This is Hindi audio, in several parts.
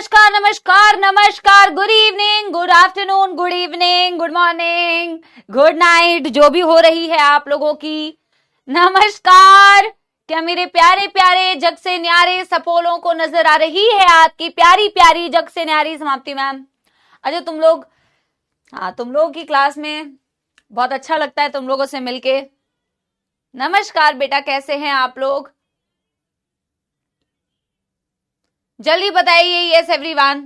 नमस्कार नमस्कार नमस्कार, good evening, good afternoon, good evening, good morning, good night, जो भी हो रही है आप लोगों की। नमस्कार। क्या मेरे प्यारे प्यारे जग से न्यारे सपोलों को नजर आ रही है आपकी प्यारी प्यारी जग से न्यारी समाप्ति मैम? अच्छा तुम लोग, हाँ तुम लोगों की क्लास में बहुत अच्छा लगता है तुम लोगों से मिलके। नमस्कार बेटा, कैसे हैं आप लोग? जल्दी बताइए। Yes everyone.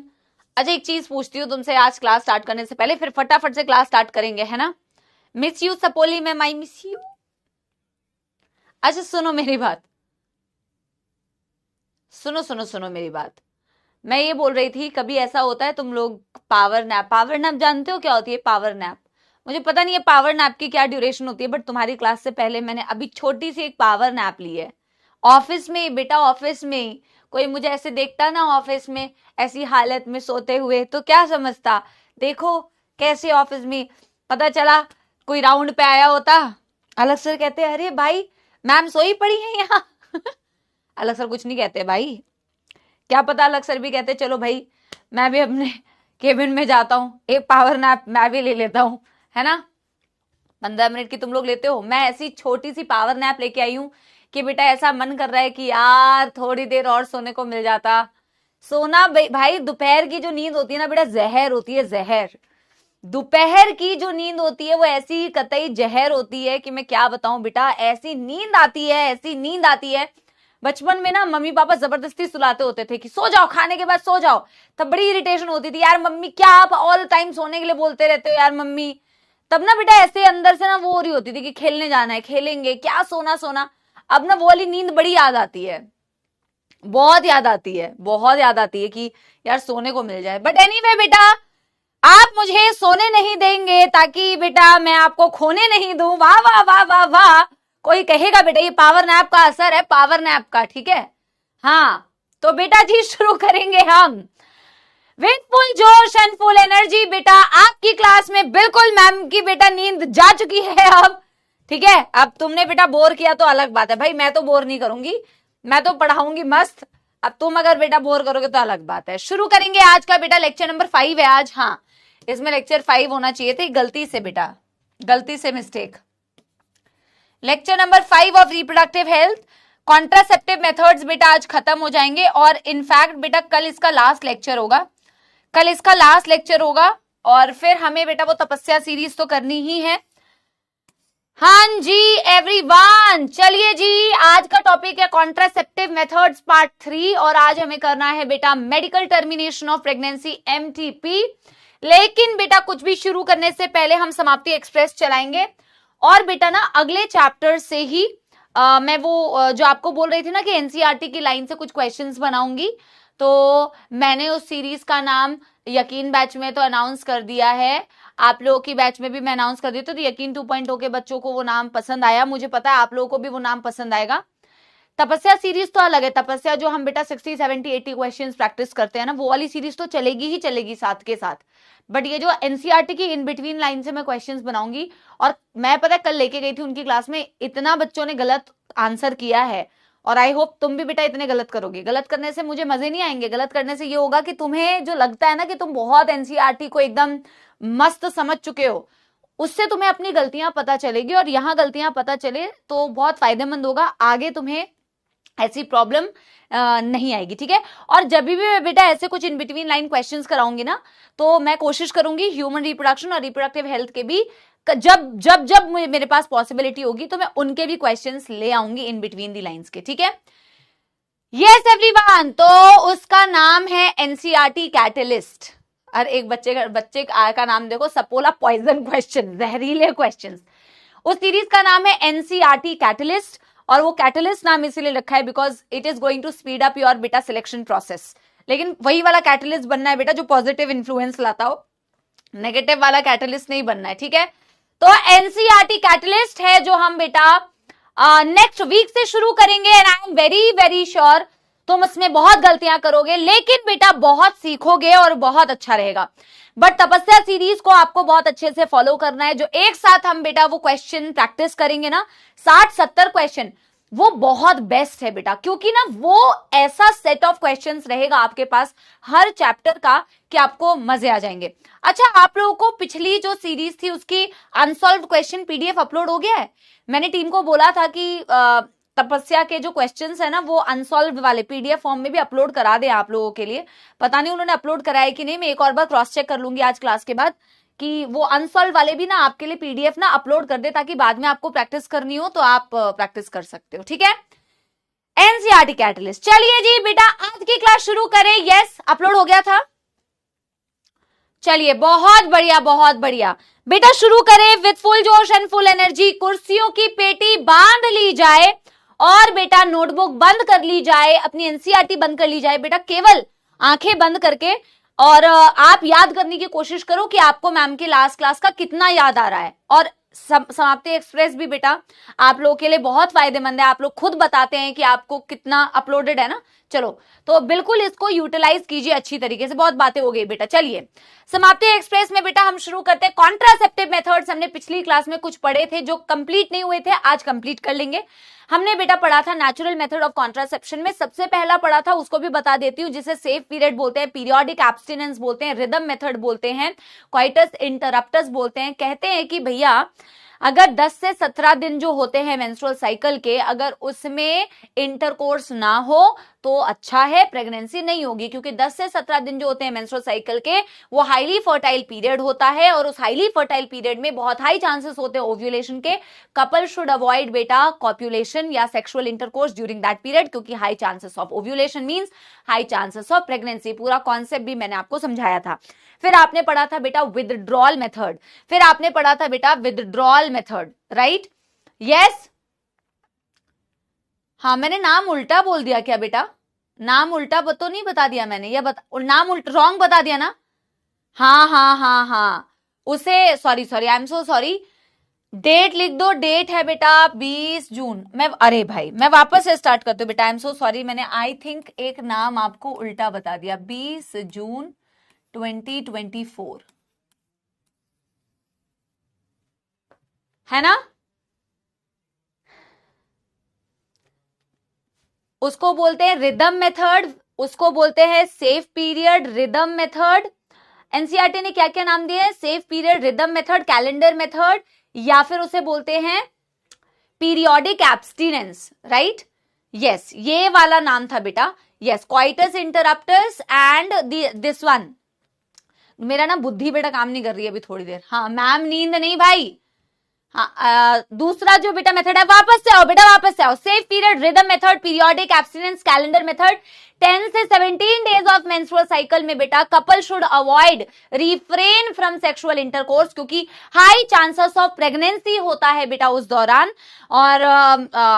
अच्छा एक चीज पूछती हूँ तुमसे आज क्लास स्टार्ट करने से पहले, फिर फटाफट से क्लास स्टार्ट करेंगे, है ना? Miss you Sapoli ma'am, I miss you. अच्छा सुनो मेरी बात, सुनो सुनो सुनो मेरी बात। मैं ये बोल रही थी, कभी ऐसा होता है तुम लोग पावर नैप जानते हो क्या होती है पावर नैप? मुझे पता नहीं है पावर नैप की क्या ड्यूरेशन होती है, बट तुम्हारी क्लास से पहले मैंने अभी छोटी सी एक पावर नैप ली है ऑफिस में। बेटा ऑफिस में कोई मुझे ऐसे देखता ना ऑफिस में ऐसी हालत में सोते हुए, तो क्या समझता? देखो कैसे ऑफिस में पता चला कोई राउंड पे आया होता, अलग सर कहते अरे भाई मैम सोई पड़ी है यहाँ। अलग सर कुछ नहीं कहते भाई, क्या पता अलग सर भी कहते चलो भाई मैं भी अपने केबिन में जाता हूँ, एक पावर नैप मैं भी ले लेता हूँ, है ना? 15 मिनट की तुम लोग लेते हो, मैं ऐसी छोटी सी पावर नैप लेके आई हूँ कि बेटा ऐसा मन कर रहा है कि यार थोड़ी देर और सोने को मिल जाता। सोना भाई दोपहर की जो नींद होती है ना बेटा, जहर होती है, जहर। दोपहर की जो नींद होती है वो ऐसी कतई जहर होती है कि मैं क्या बताऊं बेटा, ऐसी नींद आती है, ऐसी नींद आती है। बचपन में ना मम्मी पापा जबरदस्ती सुलाते होते थे कि सो जाओ, खाने के बाद सो जाओ, तब बड़ी इरिटेशन होती थी, यार मम्मी क्या आप ऑल टाइम सोने के लिए बोलते रहते हो यार मम्मी। तब ना बेटा ऐसे अंदर से ना वो हो रही होती थी कि खेलने जाना है, खेलेंगे, क्या सोना सोना। अब ना वो वाली नींद बड़ी याद आती है, बहुत याद आती है, बहुत याद आती है कि यार सोने को मिल जाए। बट एनीवे बेटा आप मुझे सोने नहीं देंगे ताकि बेटा मैं आपको खोने नहीं दूं। वाह वाह वाह वाह वाह। कोई कहेगा बेटा ये पावर नैप का असर है, पावर नैप का, ठीक है? हाँ तो बेटा जी शुरू करेंगे हम विद फुल जोश एंड फुल एनर्जी। बेटा आपकी क्लास में बिल्कुल मैम की बेटा नींद जा चुकी है अब, ठीक है? अब तुमने बेटा बोर किया तो अलग बात है भाई, मैं तो बोर नहीं करूंगी, मैं तो पढ़ाऊंगी मस्त। अब तुम अगर बेटा बोर करोगे तो अलग बात है। शुरू करेंगे आज का बेटा लेक्चर नंबर 5 है आज। हाँ इसमें लेक्चर 5 होना चाहिए थे, गलती से बेटा, गलती से mistake. Lecture number 5 of reproductive health contraceptive methods बेटा आज खत्म हो जाएंगे, और इनफैक्ट बेटा कल इसका लास्ट लेक्चर होगा, कल इसका लास्ट लेक्चर होगा। और फिर हमें बेटा वो तपस्या सीरीज तो करनी ही है। हाँ जी एवरीवन, चलिए जी आज का टॉपिक है कॉन्ट्रासेप्टिव मेथड्स पार्ट 3, और आज हमें करना है बेटा medical termination of pregnancy MTP। लेकिन बेटा कुछ भी शुरू करने से पहले हम समाप्ति एक्सप्रेस चलाएंगे, और बेटा ना अगले चैप्टर से ही मैं वो जो आपको बोल रही थी ना कि NCERT की लाइन से कुछ क्वेश्चंस बनाऊंगी, तो मैंने उस सीरीज का नाम यकीन बैच में तो अनाउंस कर दिया है, आप लोगों की बैच में भी मैं अनाउंस कर दी। तो यकीन 2.0 के बच्चों को वो नाम पसंद आया, मुझे पता है आप लोगों को भी वो नाम पसंद आएगा। तपस्या सीरीज तो अलग है, तपस्या जो हम बेटा 60 70 80 क्वेश्चंस प्रैक्टिस करते हैं ना, वो वाली सीरीज तो चलेगी ही चलेगी साथ के साथ। बट ये जो NCERT की इन बिटवीन लाइन से मैं क्वेश्चंस बनाऊंगी, और मैं पता कल लेके गई थी उनकी क्लास में, इतना बच्चों ने गलत आंसर किया है, और आई होप तुम भी बेटा इतने गलत करोगे। गलत करने से मुझे मजे नहीं आएंगे, गलत करने से ये होगा कि तुम्हें जो लगता है ना कि तुम बहुत NCERT को एकदम मस्त समझ चुके हो, उससे तुम्हें अपनी गलतियां पता चलेगी, और यहाँ गलतियां पता चले तो बहुत फायदेमंद होगा, आगे तुम्हें ऐसी प्रॉब्लम नहीं आएगी, ठीक है? और जब भी मैं बेटा ऐसे कुछ इन बिटवीन लाइन क्वेश्चंस कराऊंगी ना, तो मैं कोशिश करूंगी ह्यूमन रिप्रोडक्शन और रिप्रोडक्टिव हेल्थ के भी जब जब जब मेरे पास पॉसिबिलिटी होगी तो मैं उनके भी क्वेश्चंस ले आऊंगी इन बिटवीन दी लाइंस के, ठीक है? यस एवरीवन, तो उसका नाम है NCERT कैटलिस्ट। और एक बच्चे का नाम देखो, सपोला पॉइजन क्वेश्चन, जहरीले क्वेश्चंस। उस सीरीज का नाम है NCERT कैटलिस्ट, और वो कैटलिस्ट नाम इसीलिए रखा है because it is going to speed up your बेटा सिलेक्शन प्रोसेस। लेकिन वही वाला कैटलिस्ट बनना है बेटा जो पॉजिटिव इन्फ्लुएंस लाता हो, नेगेटिव वाला कैटलिस्ट नहीं बनना है, ठीक है? तो NCERT कैटलिस्ट है जो हम बेटा नेक्स्ट वीक से शुरू करेंगे, and I am very very sure तुम उसमें बहुत गलतियां करोगे, लेकिन बेटा बहुत सीखोगे और बहुत अच्छा रहेगा। बट तपस्या सीरीज को आपको बहुत अच्छे से फॉलो करना है, जो एक साथ हम बेटा वो क्वेश्चन प्रैक्टिस करेंगे ना, 60-70 क्वेश्चन, वो बहुत बेस्ट है बेटा, क्योंकि ना वो ऐसा सेट ऑफ क्वेश्चंस रहेगा आपके पास हर चैप्टर का कि आपको मजे आ जाएंगे। अच्छा, आप लोगों को पिछली जो सीरीज थी उसकी अनसॉल्व्ड क्वेश्चन पीडीएफ अपलोड हो गया है? मैंने टीम को बोला था कि तपस्या के जो क्वेश्चंस है ना वो अनसॉल्व्ड वाले पीडीएफ फॉर्म में भी अपलोड करा दे आप लोगों के लिए। पता नहीं उन्होंने अपलोड कराया कि नहीं, मैं एक और बार क्रॉस चेक कर लूंगी आज क्लास के बाद कि वो अनसॉल्व वाले भी ना आपके लिए पीडीएफ ना अपलोड कर दे, ताकि बाद में आपको प्रैक्टिस करनी हो तो आप प्रैक्टिस कर सकते हो। ठीक है, एनसीईआरटी कैटलिस्ट। चलिए जी बेटा आज की क्लास शुरू करें। यस, अपलोड हो गया था। चलिए, बहुत बढ़िया बहुत बढ़िया बेटा, शुरू करें विद फुल जोश एंड फुल एनर्जी। कुर्सियों की पेटी बांध ली जाए और बेटा नोटबुक बंद कर ली जाए, अपनी एनसीईआरटी बंद कर ली जाए बेटा, केवल आंखें बंद करके। और आप याद करने की कोशिश करो कि आपको मैम की लास्ट क्लास का कितना याद आ रहा है। और समाप्ति एक्सप्रेस भी बेटा आप लोगों के लिए बहुत फायदेमंद है, आप लोग खुद बताते हैं कि आपको कितना अपलोडेड है ना। चलो, तो बिल्कुल इसको यूटिलाइज कीजिए अच्छी तरीके से। बहुत बातें हो गई बेटा। चलिए, समाप्ति एक्सप्रेस में बेटा हम शुरू करते हैं। कॉन्ट्रासेप्टिव मेथड्स हमने पिछली क्लास में कुछ पढ़े थे जो कंप्लीट नहीं हुए थे, आज कंप्लीट कर लेंगे। हमने बेटा पढ़ा था नेचुरल मेथड ऑफ कॉन्ट्रासेप्शन में सबसे पहला पढ़ा था, उसको भी बता देती हूँ, जिसे सेफ पीरियड बोलते हैं, पीरियोडिक एब्स्टिनेंस बोलते हैं, रिदम मेथड बोलते हैं, क्वाइटस इंटरप्टस बोलते हैं। कहते हैं कि भैया अगर 10 से 17 दिन जो होते हैं मेंस्ट्रुअल साइकिल के, अगर उसमें इंटरकोर्स ना हो तो अच्छा है, प्रेगनेंसी नहीं होगी, क्योंकि 10 से 17 दिन जो होते हैं मेंस्ट्रुअल साइकिल के वो हाईली फर्टाइल पीरियड होता है और उस हाईली फर्टाइल पीरियड में बहुत हाई चांसेस होते हैं ओव्यूलेशन के। कपल शुड अवॉइड बेटा कॉप्युलेशन या sexual intercourse during that period, क्योंकि high chances of ovulation means high chances of pregnancy. पूरा कॉन्सेप्ट भी मैंने आपको समझाया था। फिर आपने पढ़ा था बेटा विथड्रॉल मेथड, फिर आपने पढ़ा था बेटा विथड्रॉल मेथड, राइट? यस, हाँ मैंने नाम उल्टा बोल दिया क्या बेटा? नाम उल्टा तो नहीं बता दिया मैंने, या नाम रॉन्ग बता दिया ना? हाँ हाँ हाँ हाँ, उसे sorry I am so sorry. Date लिख दो, डेट है बेटा 20 जून। मैं अरे भाई मैं वापस से स्टार्ट करती हूँ बेटा, आई एम सो सॉरी, मैंने आई थिंक एक नाम आपको उल्टा बता दिया। 20 जून 2024 है ना? उसको बोलते हैं रिदम मेथड, उसको बोलते हैं safe period, rhythm method. NCERT ने क्या क्या नाम दिए हैं? Safe period, rhythm method, calendar method, या फिर उसे बोलते हैं पीरियोडिक एब्स्टिनेंस, राइट? यस, ये वाला नाम था बेटा। Yes, coitus interruptus and this one. मेरा ना बुद्धि बेटा काम नहीं कर रही है अभी थोड़ी देर। हाँ मैम, नींद नहीं भाई। हाँ, दूसरा जो बेटा मेथड है, वापस से आओ बेटा, वापस से आओ। Safe period, rhythm method, periodic abstinence, calendar method. 10 से 17 डेज ऑफ मेंस्ट्रुअल साइकिल में बेटा couple should avoid, refrain from sexual intercourse, क्योंकि हाई चांसेस ऑफ प्रेगनेंसी होता है बेटा उस दौरान, और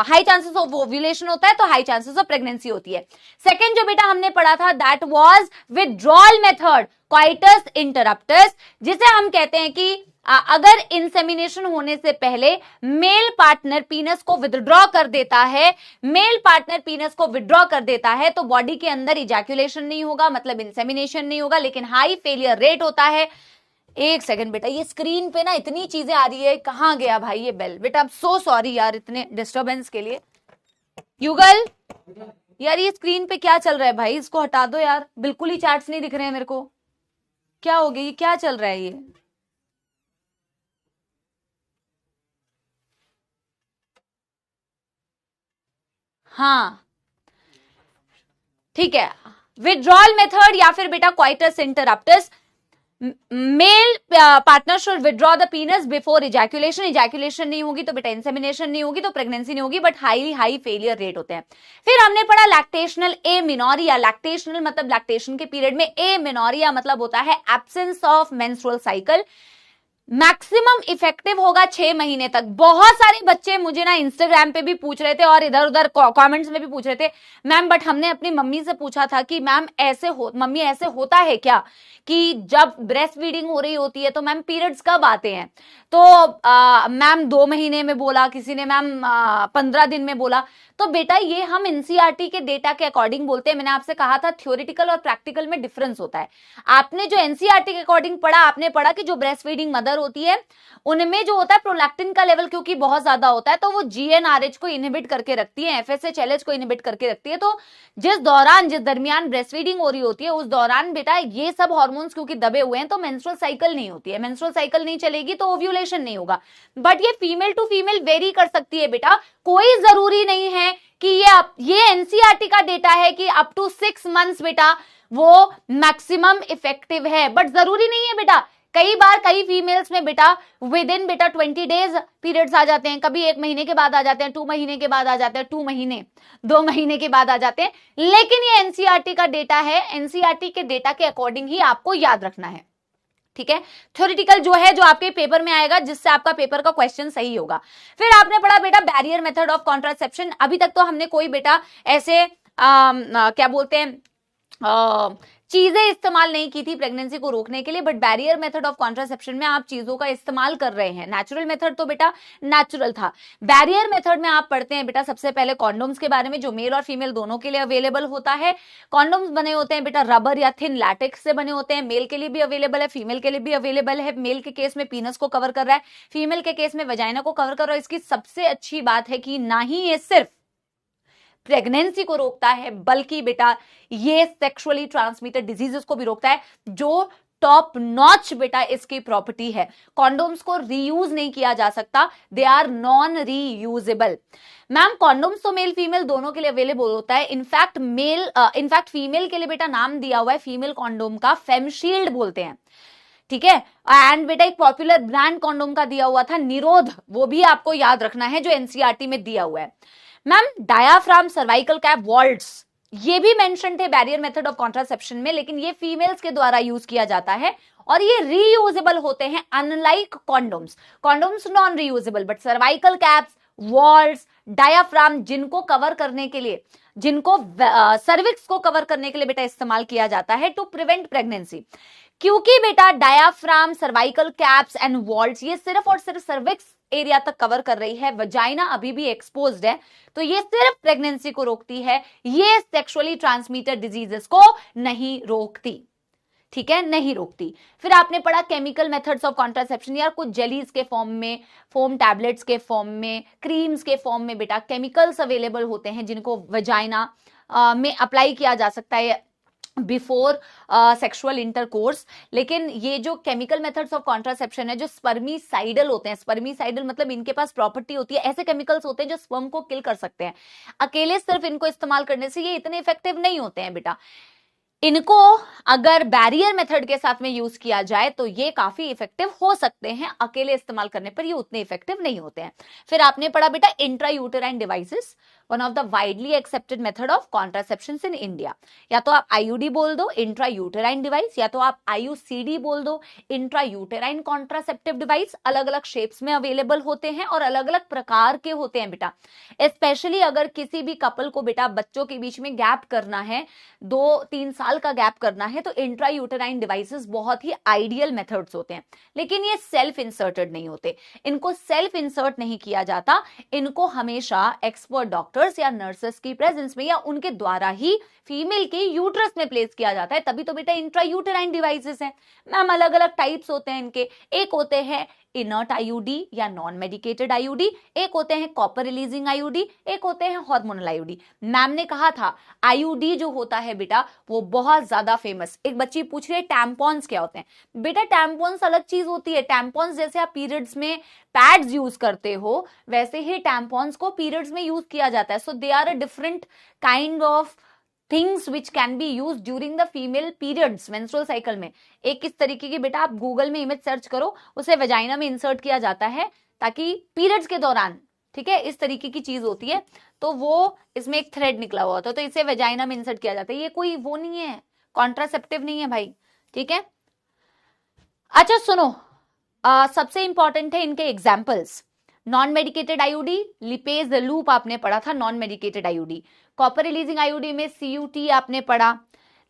हाई चांसेस ऑफ ओव्यूलेशन होता है तो हाई चांसेस ऑफ प्रेगनेंसी होती है। सेकेंड जो बेटा हमने पढ़ा था that was withdrawal method, coitus interruptus, जिसे हम कहते हैं कि अगर इंसेमिनेशन होने से पहले मेल पार्टनर पीनस को विथड्रॉ कर देता है, मेल पार्टनर पीनस को विथड्रॉ कर देता है तो बॉडी के अंदर इजैक्यूलेशन नहीं होगा, मतलब इंसेमिनेशन नहीं होगा, लेकिन हाई फेलियर रेट होता है। एक सेकंड बेटा, ये स्क्रीन पे ना इतनी चीजें आ रही है, कहां गया भाई ये बेल? बेटा सो सॉरी यार इतने डिस्टर्बेंस के लिए। युगल यार, ये स्क्रीन पे क्या चल रहा है भाई? इसको हटा दो यार, बिल्कुल ही चार्ट्स नहीं दिख रहे हैं मेरे को। क्या हो गया, ये क्या चल रहा है ये? हाँ ठीक है, विथड्रॉल मेथड या फिर बेटा coitus interruptus. Male partner should withdraw the penis before ejaculation, ejaculation नहीं होगी तो बेटा इंसेमिनेशन नहीं होगी तो प्रेगनेंसी नहीं होगी, बट हाई फेलियर रेट होते हैं। फिर हमने पढ़ा लैक्टेशनल एमिनोरिया, लैक्टेशनल मतलब लैक्टेशन के पीरियड में, एमिनोरिया मतलब होता है absence of menstrual cycle. Maximum effective होगा 6 महीने तक। बहुत सारे बच्चे मुझे ना इंस्टाग्राम पे भी पूछ रहे थे और इधर उधर कमेंट्स में भी पूछ रहे थे, मैम बट हमने अपनी मम्मी से पूछा था कि मैम मम्मी ऐसे होता है क्या कि जब ब्रेस्ट फीडिंग हो रही होती है तो मैम पीरियड्स कब आते हैं? तो मैम 2 महीने में बोला, किसी ने मैम 15 दिन में बोला। तो बेटा ये हम एनसीईआरटी के डेटा के अकॉर्डिंग बोलते हैं। मैंने आपसे कहा था थ्योरेटिकल और प्रैक्टिकल में डिफरेंस होता है। आपने जो एनसीईआरटी के अकॉर्डिंग पढ़ा, आपने पढ़ा कि जो ब्रेस्ट फीडिंग मदर होती है उनमें जो होता है प्रोलैक्टिन का लेवल क्योंकि बहुत ज्यादा होता है तो वो जीएनआरएच को इनहिबिट करके रखती है, एफएसएचएलएच को इनहिबिट करके रखती है। तो जिस दरमियान ब्रेस्ट फीडिंग हो रही होती है उस दौरान बेटा ये सब हार्मोन्स क्योंकि दबे हुए हैं तो मेंस्ट्रुअल साइकिल नहीं होती है, मेंस्ट्रुअल साइकिल नहीं चलेगी तो ओव्यूलेशन नहीं होगा। बट ये फीमेल टू फीमेल वेरी कर सकती है बेटा, कोई जरूरी नहीं है कि ये एनसीईआरटी का डेटा है कि अप टू 6 मंथ्स बेटा वो मैक्सिमम इफेक्टिव है, बट जरूरी नहीं है बेटा। कई बार कई फीमेल्स में बेटा विद इन बेटा 20 डेज पीरियड्स आ जाते हैं, कभी 1 महीने के बाद आ जाते हैं, 2 महीने के बाद आ जाते हैं, 2 महीने 2 महीने के बाद आ जाते हैं। लेकिन ये एनसीईआरटी का डेटा है, एनसीईआरटी के डेटा के अकॉर्डिंग ही आपको याद रखना है, ठीक है। थ्योरेटिकल जो है जो आपके पेपर में आएगा जिससे आपका पेपर का क्वेश्चन सही होगा। फिर आपने पढ़ा बेटा बैरियर मेथड ऑफ कॉन्ट्रासेप्शन। अभी तक तो हमने कोई बेटा ऐसे क्या बोलते हैं चीजें इस्तेमाल नहीं की थी प्रेगनेंसी को रोकने के लिए, but barrier method of contraception में आप चीजों का इस्तेमाल कर रहे हैं। नेचुरल मेथड तो बेटा नेचुरल था, बैरियर मेथड में आप पढ़ते हैं बेटा सबसे पहले कॉन्डोम्स के बारे में जो मेल और फीमेल दोनों के लिए अवेलेबल होता है। कॉन्डोम्स बने होते हैं बेटा रबर या थिन लैटेक्स से बने होते हैं, मेल के लिए भी अवेलेबल है, फीमेल के लिए भी अवेलेबल है। मेल के केस में पीनस को कवर कर रहा है, फीमेल के केस में वजाइना को कवर कर रहा है। इसकी सबसे अच्छी बात है कि ना ही ये सिर्फ प्रेगनेंसी को रोकता है बल्कि बेटा ये सेक्सुअली ट्रांसमिटेड डिजीजेस को भी रोकता है, जो टॉप नॉच बेटा इसकी प्रॉपर्टी है। कॉन्डोम्स को रीयूज नहीं किया जा सकता, they are non reusable. Ma'am condoms तो मेल फीमेल दोनों के लिए अवेलेबल होता है। इनफैक्ट फीमेल के लिए बेटा नाम दिया हुआ है फीमेल कॉन्डोम का फेमशील्ड बोलते हैं, ठीक है। एंड बेटा एक पॉपुलर ब्रांड कॉन्डोम का दिया हुआ था निरोध, वो भी आपको याद रखना है जो एनसीईआरटी में दिया हुआ है। Ma'am diaphragm, cervical cap, vaults ये भी मेंशन थे बैरियर मेथड ऑफ कॉन्ट्रासेप्शन में, लेकिन ये फीमेल्स के द्वारा यूज किया जाता है और ये रीयूजेबल होते हैं unlike condoms. Condoms non reusable, but cervical caps, vaults, diaphragm जिनको कवर करने के लिए, जिनको सर्विक्स को कवर करने के लिए बेटा इस्तेमाल किया जाता है टू प्रिवेंट प्रेगनेंसी। क्योंकि बेटा diaphragm, cervical caps and vaults ये सिर्फ और सिर्फ सर्विक्स एरिया तक कवर कर रही है, वजाइना अभी भी एक्सपोज्ड है, तो ये सिर्फ प्रेगनेंसी को रोकती है, ये सेक्सुअली ट्रांसमिटेड डिजीजेस को नहीं रोकती, ठीक है, नहीं रोकती। फिर आपने पढ़ा केमिकल मेथड्स ऑफ कॉन्ट्रासेप्शन, यार कुछ जेलीज के फॉर्म में, फोम टैबलेट्स के फॉर्म में, क्रीम्स के फॉर्म में बेटा केमिकल्स अवेलेबल होते हैं जिनको वजाइना में अप्लाई किया जा सकता है बिफोर सेक्सुअल इंटरकोर्स। लेकिन ये जो केमिकल मेथड्स ऑफ कॉन्ट्रासेप्शन है जो स्पर्मिसाइडल होते हैं, स्पर्मिसाइडल मतलब इनके पास प्रॉपर्टी होती है, ऐसे केमिकल्स होते हैं जो स्पर्म को किल कर सकते हैं। अकेले सिर्फ इनको इस्तेमाल करने से ये इतने इफेक्टिव नहीं होते हैं बेटा, इनको अगर बैरियर मेथड के साथ में यूज किया जाए तो ये काफी इफेक्टिव हो सकते हैं, अकेले इस्तेमाल करने पर ये उतने इफेक्टिव नहीं होते हैं। फिर आपने पढ़ा बेटा intrauterine devices, one of the widely accepted method of contraception in India. या तो आप आईयूडी बोल दो इंट्रायूटेराइन डिवाइस, या तो आप आईयूसीडी बोल दो इंट्रायूटेराइन कॉन्ट्रासेप्टिव डिवाइस। अलग अलग शेप्स में अवेलेबल होते हैं और अलग अलग प्रकार के होते हैं बेटा। स्पेशली अगर किसी भी कपल को बेटा बच्चों के बीच में गैप करना है, 2-3 साल का गैप करना है, तो इंट्रायूटेराइन डिवाइसेस बहुत ही आइडियल मेथड्स होते हैं। लेकिन ये सेल्फ इंसर्टेड नहीं होते, इनको सेल्फ इंसर्ट नहीं किया जाता, इनको हमेशा एक्सपर्ट डॉक्टर्स या नर्सेस की प्रेजेंस में या उनके द्वारा ही फीमेल के यूट्रस में प्लेस किया जाता है, तभी तो बेटा इंट्रायूटेराइन डिवाइसेस हैं। मैम अलग अलग टाइप्स होते हैं इनके, एक होते हैं इनर्ट आईयूडी या नॉन मेडिकेटेड आईयूडी, एक होते हैं कॉपर रिलीजिंग आईयूडी, एक होते हैं हार्मोनल आईयूडी। मैम ने कहा था आईयूडी जो होता है बेटा वो बहुत ज्यादा फेमस। एक बच्ची पूछ रही है टैम्पॉन्स क्या होते हैं, बेटा टैम्पॉन्स अलग चीज होती है। टैम्पॉन्स जैसे आप पीरियड्स में पैड्स यूज करते हो वैसे ही टैम्पॉन्स को पीरियड्स में यूज किया जाता है। So they are a different kind of things which can be use during the female periods menstrual cycle में। एक इस तरीके की बेटा आप गूगल में इमेज सर्च करो, उसे वजाइना में इंसर्ट किया जाता है ताकि पीरियड्स के दौरान, ठीक है, इस तरीके की चीज होती है, तो वो इसमें एक थ्रेड निकला हुआ होता है तो इसे वजाइना में इंसर्ट किया जाता है। ये कोई वो नहीं है, कॉन्ट्रासेप्टिव नहीं है भाई, ठीक है। अच्छा सुनो, सबसे इंपॉर्टेंट है इनके examples. Non medicated IUD, lipase loop आपने पढ़ा था non medicated IUD. Copper releasing IUD में सीयूटी आपने पढ़ा।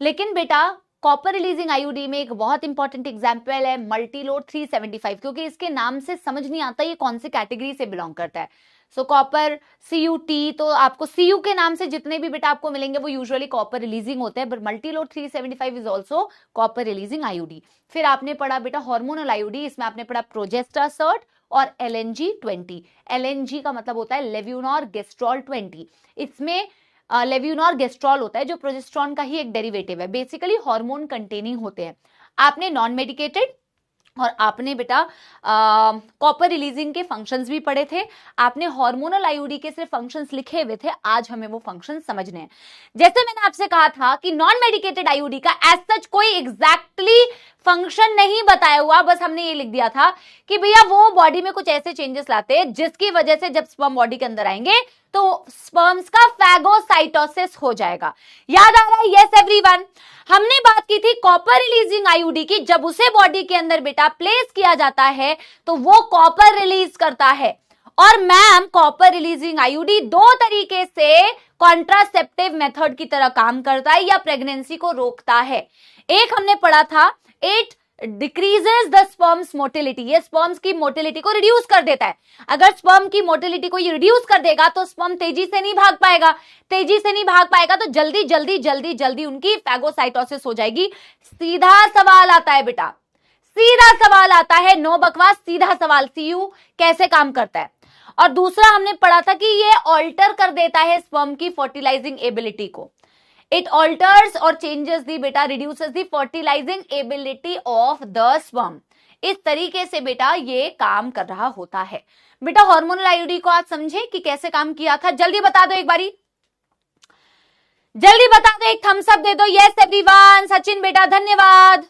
लेकिन बेटा कॉपर रिलीजिंग आईयूडी में एक बहुत इंपॉर्टेंट एग्जांपल है मल्टीलोड 375, क्योंकि इसके नाम से समझ नहीं आता ये कौन सी कैटेगरी से बिलोंग करता है। सो कॉपर CuT, तो आपको Cu के नाम से जितने भी बेटा आपको मिलेंगे वो यूजुअली कॉपर रिलीजिंग होते हैं, but Multiload 375 is also copper releasing IUD. फिर आपने पढ़ा बेटा हार्मोनल आईयूडी, इसमें आपने पढ़ा प्रोजेस्टासर्ट और LNG-20। LNG का मतलब होता है लेव्यूनॉर्गेस्ट्रॉल 20। इसमें लेव्यूनॉर्गेस्ट्रॉल होता है जो प्रोजेस्टेरॉन का ही एक डेरिवेटिव है, बेसिकली हार्मोन कंटेनिंग होते हैं। आपने नॉन मेडिकेटेड और आपने बेटा कॉपर रिलीजिंग के फंक्शंस भी पढ़े थे। आपने हार्मोनल आईयूडी के सिर्फ फंक्शंस लिखे हुए थे, आज हमें वो फंक्शंस समझने हैं। जैसे मैंने आपसे कहा था कि नॉन मेडिकेटेड आईयूडी का एज सच कोई एग्जैक्टली फंक्शन नहीं बताया हुआ, बस हमने ये लिख दिया था कि भैया वो बॉडी में कुछ ऐसे चेंजेस लाते हैं जिसकी वजह से जब स्पर्म बॉडी के अंदर आएंगे तो स्पर्म्स का फैगोसाइटोसिस हो जाएगा। याद आ रहा है? Yes everyone. हमने बात की थी कॉपर रिलीजिंग आईयूडी की, जब उसे बॉडी के अंदर बेटा प्लेस किया जाता है तो वो कॉपर रिलीज करता है। और मैम कॉपर रिलीजिंग आईयूडी दो तरीके से कॉन्ट्रासेप्टिव मेथड की तरह काम करता है या प्रेगनेंसी को रोकता है। एक हमने पढ़ा था it decreases the sperms motility, ये स्पर्म्स की मोटिलिटी को रिड्यूस कर देता है। अगर स्पर्म की मोटिलिटी को ये रिड्यूस कर देगा तो स्पर्म तेजी से नहीं भाग पाएगा, तेजी से नहीं भाग पाएगा तो जल्दी जल्दी जल्दी जल्दी उनकी फैगोसाइटोसिस हो जाएगी। सीधा सवाल आता है बेटा, सीधा सवाल आता है, नो बकवास, सीधा सवाल, CU कैसे काम करता है। और दूसरा हमने पढ़ा था कि ये ऑल्टर कर देता है स्पर्म की फर्टिलाइजिंग एबिलिटी को। It alters or changes the बेटा reduces the fertilizing ability of the sperm। इस तरीके से बेटा ये काम कर रहा होता है। बेटा हार्मोनल आईयूडी को आज समझे कि कैसे काम किया था? जल्दी बता दो एक बारी, जल्दी बता दो, एक थम्स अप दे दो। यस एवरीवन, सचिन बेटा धन्यवाद।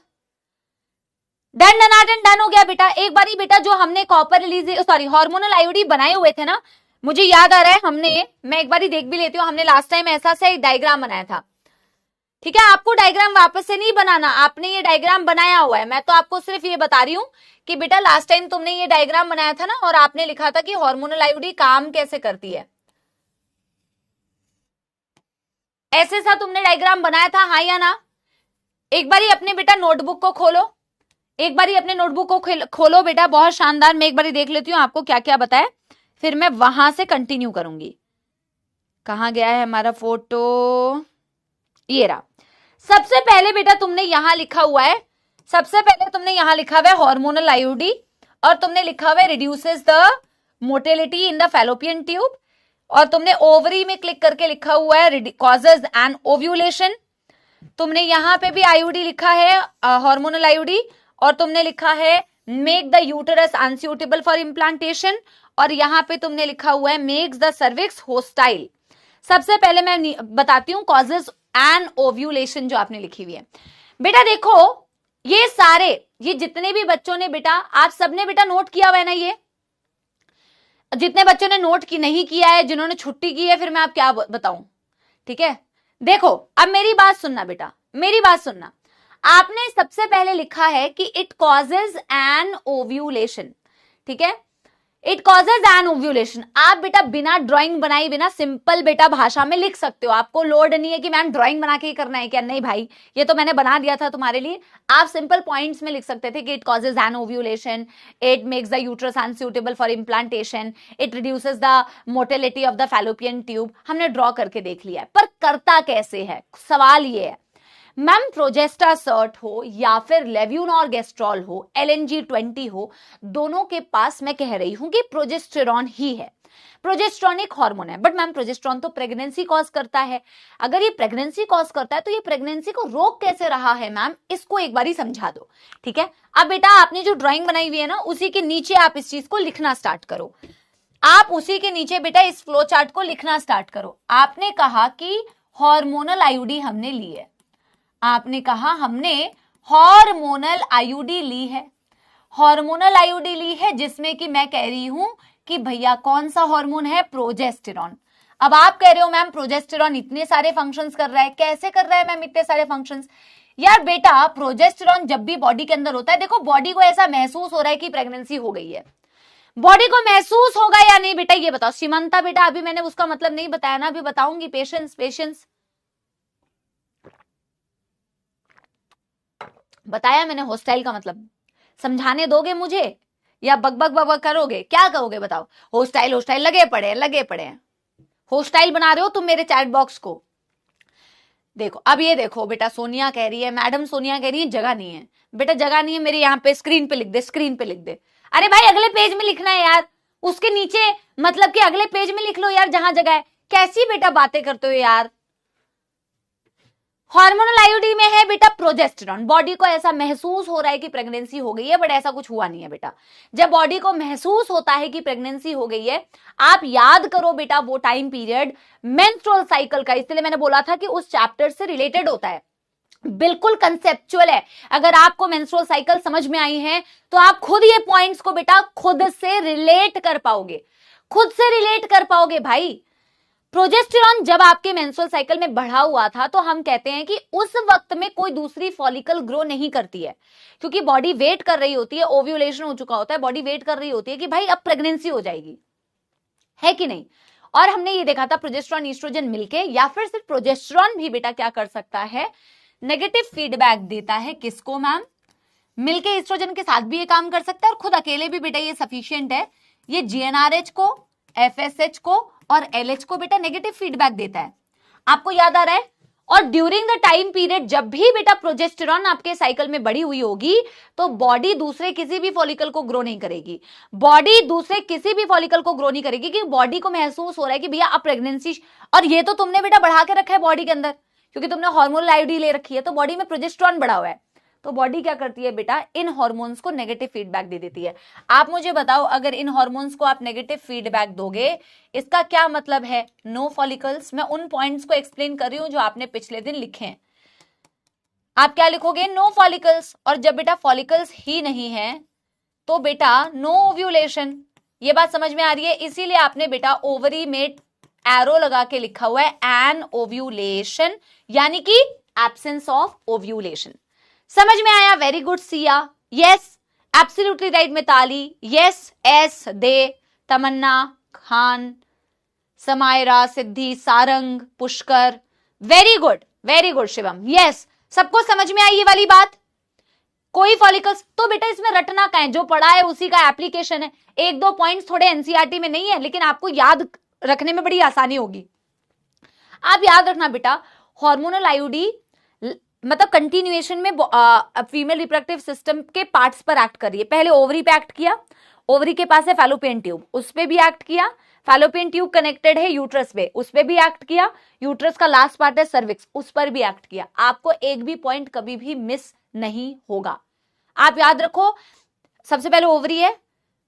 डन डन डन हो गया बेटा। एक बारी बेटा जो हमने कॉपर रिलीज हार्मोनल आईयूडी बनाए हुए थे ना, मुझे याद आ रहा है मैं एक बारी देख भी लेती हूँ, हमने लास्ट टाइम ऐसा से एक डायग्राम बनाया था। ठीक है, आपको डायग्राम वापस से नहीं बनाना, आपने ये डायग्राम बनाया हुआ है, मैं तो आपको सिर्फ ये बता रही हूं कि बेटा लास्ट टाइम तुमने ये डायग्राम बनाया था ना और आपने लिखा था कि हार्मोनल आईयूडी काम कैसे करती है। ऐसे सा तुमने डायग्राम बनाया था, हाँ या ना? एक बारी अपने बेटा नोटबुक को खोलो, एक बारी अपने नोटबुक को खोलो बेटा, बहुत शानदार। मैं एक बारी देख लेती हूँ आपको क्या क्या बताया, फिर मैं वहां से कंटिन्यू करूंगी। कहाँ गया है हमारा फोटो? ये रहा। सबसे पहले बेटा तुमने यहां लिखा हुआ है, सबसे पहले तुमने यहां लिखा हुआ है हार्मोनल आईयूडी और तुमने लिखा हुआ है reduces the motility in the fallopian tube, और तुमने ओवरी में क्लिक करके लिखा हुआ है कॉजेज एन ओव्यूलेशन। तुमने यहां पे भी आईयूडी लिखा है हार्मोनल आईयूडी, और तुमने लिखा है make the uterus unsuitable for implantation, और यहां पे तुमने लिखा हुआ है मेक्स द सर्विक्स होस्टाइल। सबसे पहले मैं बताती हूं कॉजेज एन ओव्यूलेशन जो आपने लिखी हुई है। बेटा देखो ये सारे, ये जितने भी बच्चों ने बेटा, आप सबने बेटा नोट किया हुआ है ना, ये जितने बच्चों ने नोट की नहीं किया है, जिन्होंने छुट्टी की है, फिर मैं आप क्या बताऊं? ठीक है, देखो अब मेरी बात सुनना बेटा, मेरी बात सुनना। आपने सबसे पहले लिखा है कि इट कॉजेज एन ओव्यूलेशन, ठीक है, इट कॉजेज एन ओव्यूलेशन। आप बेटा बिना ड्राइंग बनाए, बिना सिंपल बेटा भाषा में लिख सकते हो, आपको लोड नहीं है कि मैम ड्राइंग बना के ही करना है क्या? नहीं भाई, ये तो मैंने बना दिया था तुम्हारे लिए। आप सिंपल पॉइंट्स में लिख सकते थे कि it causes an ovulation, it makes the uterus unsuitable for implantation, it reduces the motility of the fallopian tube. हमने ड्रॉ करके देख लिया है, पर करता कैसे है? सवाल ये है मैम, प्रोजेस्टासर्ट हो या फिर लेव्यूनॉर्गेस्ट्रॉल हो, LNG-20 हो, दोनों के पास मैं कह रही हूं कि प्रोजेस्टेरॉन ही है। प्रोजेस्टेरॉन एक हार्मोन है, बट मैम प्रोजेस्टेरॉन तो प्रेगनेंसी कॉज करता है। अगर ये प्रेगनेंसी कॉज करता है तो ये प्रेगनेंसी को रोक कैसे रहा है मैम? इसको एक बारी समझा दो। ठीक है, अब बेटा आपने जो ड्राइंग बनाई हुई है ना, उसी के नीचे आप इस चीज को लिखना स्टार्ट करो। आप उसी के नीचे बेटा इस फ्लो चार्ट को लिखना स्टार्ट करो। आपने कहा कि हार्मोनल आईयूडी हमने ली है, आपने कहा हमने हार्मोनल आईयूडी ली है, हार्मोनल आईयूडी ली है, जिसमें कि मैं कह रही हूं कि भैया कौन सा हार्मोन है? प्रोजेस्टेरॉन। अब आप कह रहे हो मैम प्रोजेस्टेरॉन इतने सारे फंक्शंस कर रहा है, कैसे कर रहा है मैम इतने सारे फंक्शंस? यार बेटा प्रोजेस्टेरॉन जब भी बॉडी के अंदर होता है, देखो बॉडी को ऐसा महसूस हो रहा है कि प्रेगनेंसी हो गई है, बॉडी को महसूस होगा या नहीं बेटा ये बताओ। सीमंता बेटा अभी मैंने उसका मतलब नहीं बताया ना, अभी बताऊंगी, पेशेंस पेशेंस। बताया मैंने होस्टाइल का मतलब। समझाने दोगे मुझे या बकबक बकबक करोगे? क्या कहोगे बताओ? होस्टाइल होस्टाइल लगे पड़े हैं। होस्टाइल बना रहे हो तुम मेरे चैट बॉक्स को। देखो अब ये देखो बेटा, सोनिया कह रही है, मैडम सोनिया कह रही है जगह नहीं है। बेटा जगह नहीं है मेरी, यहाँ पे स्क्रीन पे लिख दे, स्क्रीन पे लिख दे। अरे भाई अगले पेज में लिखना है यार, उसके नीचे मतलब कि अगले पेज में लिख लो यार जहां जगह है। कैसी बेटा बातें करते हो यार। हार्मोनल आईयूडी में है बेटा प्रोजेस्टेरॉन। बॉडी को ऐसा महसूस हो रहा है कि प्रेगनेंसी हो गई है, बट ऐसा कुछ हुआ नहीं है बेटा। जब बॉडी को महसूस होता है कि प्रेगनेंसी हो गई है, आप याद करो बेटा वो टाइम पीरियड मेंस्ट्रुअल साइकिल का, इसलिए मैंने बोला था कि उस चैप्टर से रिलेटेड होता है, बिल्कुल कंसेप्चुअल है। अगर आपको मेंस्ट्रुअल साइकिल समझ में आई है तो आप खुद ये पॉइंट्स को बेटा खुद से रिलेट कर पाओगे, खुद से रिलेट कर पाओगे भाई। प्रोजेस्टेरॉन जब आपके मेंस्ट्रुअल साइकिल में बढ़ा हुआ था तो हम कहते हैं कि उस वक्त में कोई दूसरी फॉलिकल ग्रो नहीं करती है, क्योंकि बॉडी वेट कर रही होती है, ओव्यूलेशन हो चुका होता है, बॉडी वेट कर रही होती है कि भाई अब प्रेगनेंसी हो जाएगी, है कि नहीं। और हमने ये देखा था प्रोजेस्टेरॉन ईस्ट्रोजन मिलके, या फिर सिर्फ प्रोजेस्टेरॉन भी बेटा क्या कर सकता है, नेगेटिव फीडबैक देता है। किसको मैम? मिलके ईस्ट्रोजन के साथ भी ये काम कर सकता है, और खुद अकेले भी बेटा ये सफिशियंट है। ये जीएनआरएच को, एफएसएच को और एलएच को बेटा नेगेटिव फीडबैक देता है। आपको याद आ रहा है? और ड्यूरिंग द टाइम पीरियड जब भी बेटा प्रोजेस्टेरॉन आपके साइकिल में बढ़ी हुई होगी तो बॉडी दूसरे किसी भी फॉलिकल को ग्रो नहीं करेगी, बॉडी दूसरे किसी भी फॉलिकल को ग्रो नहीं करेगी, क्योंकि बॉडी को महसूस हो रहा है कि भैया अब प्रेगनेंसी, और ये तो तुमने बेटा बढ़ा के रखा है बॉडी के अंदर, क्योंकि तुमने हार्मोनल आईडी ले रखी है, तो बॉडी में प्रोजेस्टेरॉन बढ़ा हुआ है, तो बॉडी क्या करती है बेटा, इन हार्मोन्स को नेगेटिव फीडबैक दे देती है। आप मुझे बताओ, अगर इन हार्मोन्स को आप नेगेटिव फीडबैक दोगे, इसका क्या मतलब है? No follicles. मैं उन पॉइंट्स को एक्सप्लेन कर रही हूं जो आपने पिछले दिन लिखे हैं। आप क्या लिखोगे? No follicles. और जब बेटा फॉलिकल्स ही नहीं है तो बेटा नो ओव्यूलेशन। ये बात समझ में आ रही है? इसीलिए आपने बेटा ओवरी में एरो लगा के लिखा हुआ है एन ओव्यूलेशन, यानी कि एब्सेंस ऑफ ओव्यूलेशन। समझ में आया? Very good Siya. Yes absolutely right Mitali. Yes S Dey, Tamanna, Khan, Samaira, Siddhi, Sarang, Pushkar. Very good Shivam. Yes सबको समझ में आई ये वाली बात? कोई फॉलिकल्स तो बेटा इसमें रटना का है, जो पढ़ा है उसी का एप्लीकेशन है। एक दो पॉइंट्स थोड़े एनसीईआरटी में नहीं है, लेकिन आपको याद रखने में बड़ी आसानी होगी। आप याद रखना बेटा, हार्मोनल आईयूडी मतलब कंटिन्यूएशन में फीमेल रिप्रोडक्टिव सिस्टम के पार्ट्स पर एक्ट कर रही है। पहले ओवरी पे एक्ट किया, ओवरी के पास है फैलोपियन ट्यूब, उस पे भी एक्ट किया। फैलोपियन ट्यूब कनेक्टेड है यूट्रस पे, उस पे भी एक्ट किया। यूट्रस का लास्ट पार्ट है सर्विक्स, उस पर भी एक्ट किया। आपको एक भी पॉइंट कभी भी मिस नहीं होगा। आप याद रखो, सबसे पहले ओवरी है,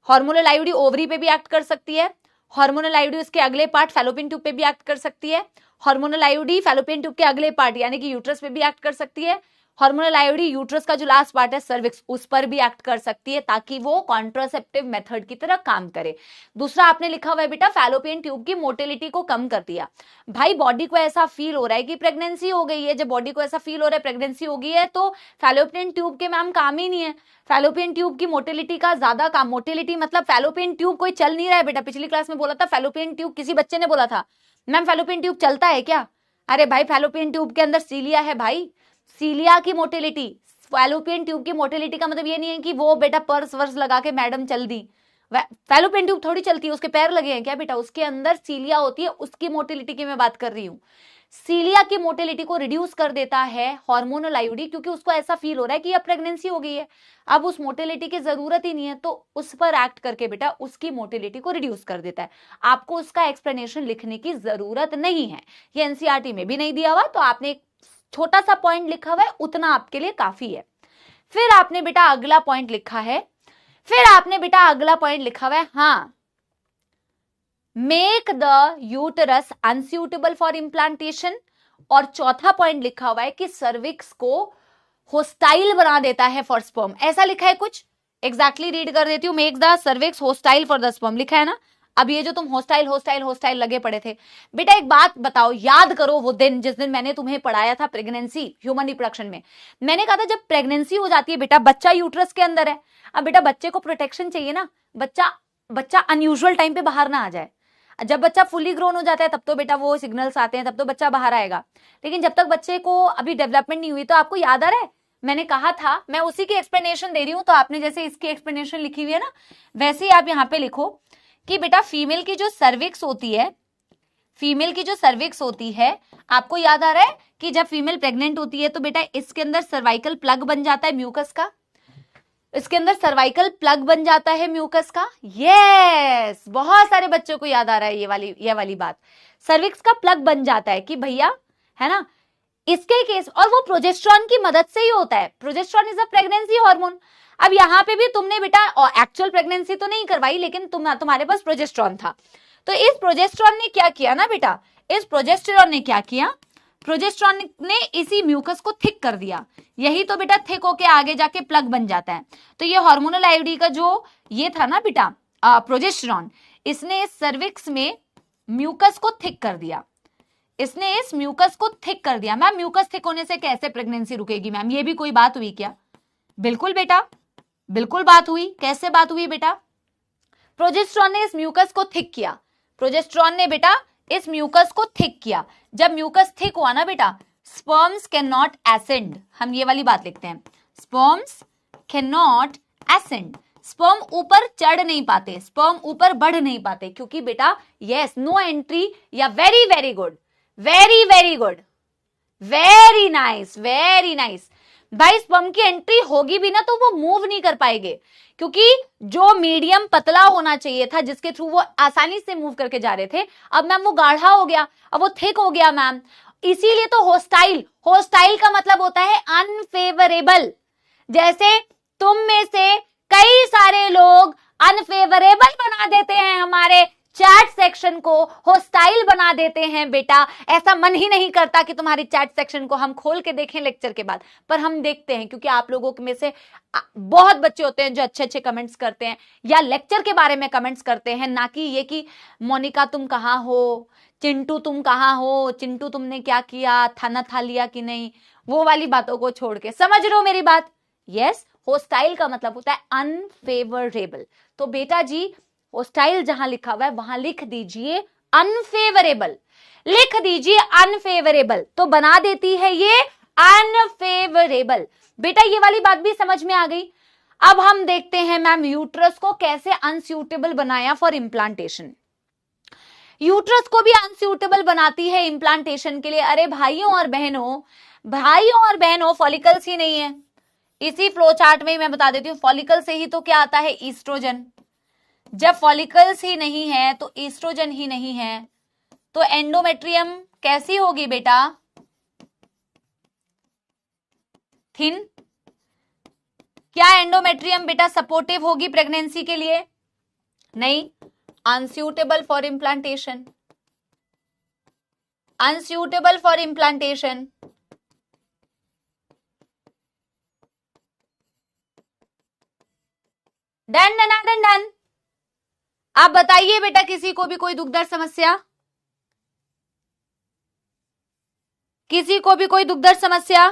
हार्मोनल आईयूडी ओवरी पे भी एक्ट कर सकती है। हार्मोनल आईयूडी उसके अगले पार्ट फैलोपियन ट्यूब पे भी एक्ट कर सकती है। हार्मोनल आईयूडी फैलोपियन ट्यूब के अगले पार्ट यानी कि यूट्रस पे भी एक्ट कर सकती है। हार्मोनल आईयूडी यूट्रस का जो लास्ट पार्ट है सर्विक्स, उस पर भी एक्ट कर सकती है, ताकि वो कॉन्ट्रासेप्टिव मेथड की तरह काम करे। दूसरा आपने लिखा हुआ है बेटा फैलोपियन ट्यूब की मोटिलिटी को कम कर दिया। भाई बॉडी को ऐसा फील हो रहा है कि प्रेगनेंसी हो गई है, जब बॉडी को ऐसा फील हो रहा है प्रेगनेंसी हो गई है, तो फैलोपियन ट्यूब के मैम काम ही नहीं है। फैलोपियन ट्यूब की मोटिलिटी का ज्यादा काम, मोटिलिटी मतलब फैलोपियन ट्यूब कोई चल नहीं रहा है बेटा। पिछली क्लास में बोला था फैलोपियन ट्यूब, किसी बच्चे ने बोला था मैम फैलोपियन ट्यूब चलता है क्या? अरे भाई फैलोपियन ट्यूब के अंदर सीलिया है भाई, सीलिया की मोटिलिटी। फैलोपियन ट्यूब की मोटिलिटी का मतलब ये नहीं है कि वो बेटा पर्स वर्स लगा के मैडम चल दी, फैलोपियन ट्यूब थोड़ी चलती है, उसके पैर लगे हैं क्या बेटा? उसके अंदर सीलिया होती है, उसकी मोटिलिटी की मैं बात कर रही हूँ। सीलिया की मोटिलिटी को रिड्यूस कर देता है हार्मोनल आईयूडी, क्योंकि उसको ऐसा फील हो रहा है कि अब प्रेगनेंसी हो गई है, अब उस मोटिलिटी की जरूरत ही नहीं है, तो उस पर एक्ट करके बेटा उसकी मोटिलिटी को रिड्यूस कर देता है। आपको उसका एक्सप्लेनेशन लिखने की जरूरत नहीं है, ये एनसीईआरटी में भी नहीं दिया हुआ, तो आपने एक छोटा सा पॉइंट लिखा हुआ है, उतना आपके लिए काफी है। फिर आपने बेटा अगला पॉइंट लिखा है, हाँ, make the uterus unsuitable for implantation. और चौथा पॉइंट लिखा हुआ है कि सर्विक्स को होस्टाइल बना देता है फॉर स्पर्म। ऐसा लिखा है कुछ, एग्जैक्टली रीड कर देती हूं। Make the cervix hostile for the sperm लिखा है ना। अब ये जो तुम होस्टाइल लगे पड़े थे, बेटा एक बात बताओ, याद करो वो दिन जिस दिन मैंने तुम्हें पढ़ाया था प्रेगनेंसी ह्यूमन रिप्रोडक्शन में। मैंने कहा था जब प्रेगनेंसी हो जाती है बेटा, बच्चा यूट्रस के अंदर है, अब बेटा बच्चे को प्रोटेक्शन चाहिए ना, बच्चा अनयूजुअल टाइम पे बाहर ना आ जाए। जब बच्चा फुली ग्रोन हो जाता है तब तो बेटा वो सिग्नल्स आते हैं, तब तो बच्चा बाहर आएगा। लेकिन जब तक बच्चे को अभी डेवलपमेंट नहीं हुई, तो आपको याद आ रहा है मैंने कहा था, मैं उसी की एक्सप्लेनेशन दे रही हूं, तो आपने जैसे इसकी एक्सप्लेनेशन लिखी हुई है ना, वैसे ही आप यहाँ पे लिखो कि बेटा फीमेल की जो सर्विक्स होती है, फीमेल की जो सर्विक्स होती है, आपको याद आ रहा है कि जब फीमेल प्रेग्नेंट होती है तो बेटा इसके अंदर सर्वाइकल प्लग बन जाता है म्यूकस का, इसके अंदर सर्वाइकल प्लग बन जाता है म्यूकस का। यस, बहुत सारे बच्चों को याद आ रहा है ये वाली बात, सर्विक्स का प्लग बन जाता है कि भैया, है ना, इसके केस, और वो प्रोजेस्टेरॉन की मदद से ही होता है। Progesterone is a pregnancy hormone. अब यहाँ पे भी तुमने बेटा एक्चुअल प्रेगनेंसी तो नहीं करवाई, लेकिन तुम्हारे पास प्रोजेस्टेरॉन था, तो इस प्रोजेस्टेरॉन ने क्या किया ना बेटा, इस प्रोजेस्टेरॉन ने क्या किया, प्रोजेस्टेरॉन ने इसी म्यूकस को थिक कर दिया, यही तो बेटा थिक होके आगे जाके प्लग बन जाता है। तो ये हार्मोनल आईओडी का जो ये था ना बेटा प्रोजेस्टेरॉन, इसने इस सर्विक्स में म्यूकस को थिक कर दिया, इसने इस म्यूकस को थिक कर दिया। मैम म्यूकस थिक होने से कैसे प्रेगनेंसी रुकेगी मैम, ये भी कोई बात हुई क्या? बिल्कुल बेटा, बिल्कुल बात हुई। कैसे बात हुई बेटा? प्रोजेस्टेरॉन ने इस म्यूकस को थिक किया, प्रोजेस्टेरॉन ने बेटा इस म्यूकस को थिक किया। जब म्यूकस थिक हुआ ना बेटा, स्पर्म्स कैन नॉट एसेंड, हम ये वाली बात लिखते हैं, sperms can not ascend, sperm ऊपर चढ़ नहीं पाते, स्पर्म ऊपर बढ़ नहीं पाते, क्योंकि बेटा यस, नो एंट्री, या very very good, very very good, very nice, very nice. भाई स्पर्म की एंट्री होगी भी ना तो वो मूव नहीं कर पाएंगे, क्योंकि जो मीडियम पतला होना चाहिए था जिसके थ्रू वो आसानी से मूव करके जा रहे थे, अब मैम वो गाढ़ा हो गया, अब वो थिक हो गया मैम। इसीलिए तो होस्टाइल, होस्टाइल का मतलब होता है अनफेवरेबल। जैसे तुम में से कई सारे लोग अनफेवरेबल बना देते हैं, हमारे चैट सेक्शन को होस्टाइल बना देते हैं बेटा। ऐसा मन ही नहीं करता कि तुम्हारी चैट सेक्शन को हम खोल के देखें लेक्चर के बाद, पर हम देखते हैं, क्योंकि आप लोगों में से बहुत बच्चे होते हैं जो अच्छे अच्छे कमेंट्स करते हैं या लेक्चर के बारे में कमेंट्स करते हैं, ना कि ये कि मोनिका तुम कहाँ हो, चिंटू तुम कहाँ हो, चिंटू तुमने क्या किया, खाना खा लिया कि नहीं, वो वाली बातों को छोड़ के। समझ रहे हो मेरी बात? यस, होस्टाइल का मतलब होता है अनफेवरेबल। तो बेटा जी होस्टाइल जहां लिखा हुआ है वहां लिख दीजिए अनफेवरेबल, लिख दीजिए अनफेवरेबल, तो बना देती है ये अनफेवरेबल। बेटा ये वाली बात भी समझ में आ गई। अब हम देखते हैं मैम यूट्रस को कैसे अनसूटेबल बनाया फॉर इम्प्लांटेशन। यूट्रस को भी अनसूटेबल बनाती है इम्प्लांटेशन के लिए। अरे भाइयों और बहनों, भाइयों और बहनों, फॉलिकल्स ही नहीं है, इसी फ्लो चार्ट में मैं बता देती हूँ, फॉलिकल से ही तो क्या आता है, ईस्ट्रोजन। जब फॉलिकल्स ही नहीं है तो ईस्ट्रोजन ही नहीं है, तो एंडोमेट्रियम कैसी होगी बेटा, थिन। क्या एंडोमेट्रियम बेटा सपोर्टिव होगी प्रेगनेंसी के लिए? नहीं, unsuitable for implantation, unsuitable for implantation. Done done done done. आप बताइए बेटा किसी को भी कोई दुखदर्द समस्या, किसी को भी कोई दुखदर्द समस्या?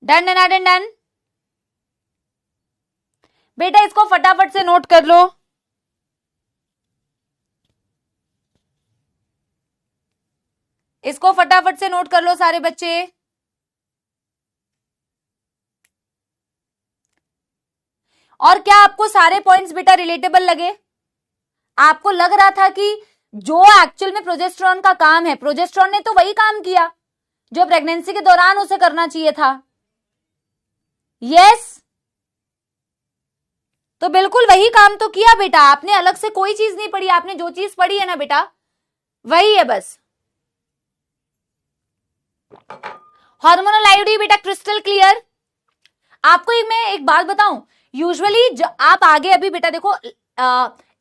Done done done done. बेटा इसको फटाफट से नोट कर लो, इसको फटाफट से नोट कर लो सारे बच्चे। और क्या आपको सारे पॉइंट्स बेटा रिलेटेबल लगे? आपको लग रहा था कि जो एक्चुअल में प्रोजेस्टेरॉन का काम है, प्रोजेस्टेरॉन ने तो वही काम किया जो प्रेगनेंसी के दौरान उसे करना चाहिए था? यस, तो बिल्कुल वही काम तो किया बेटा, आपने अलग से कोई चीज नहीं पढ़ी, आपने जो चीज पढ़ी है ना बेटा वही है बस। हार्मोनल आईओडी बेटा क्रिस्टल क्लियर। आपको मैं एक बात बताऊं, यूजुअली आप आगे अभी बेटा देखो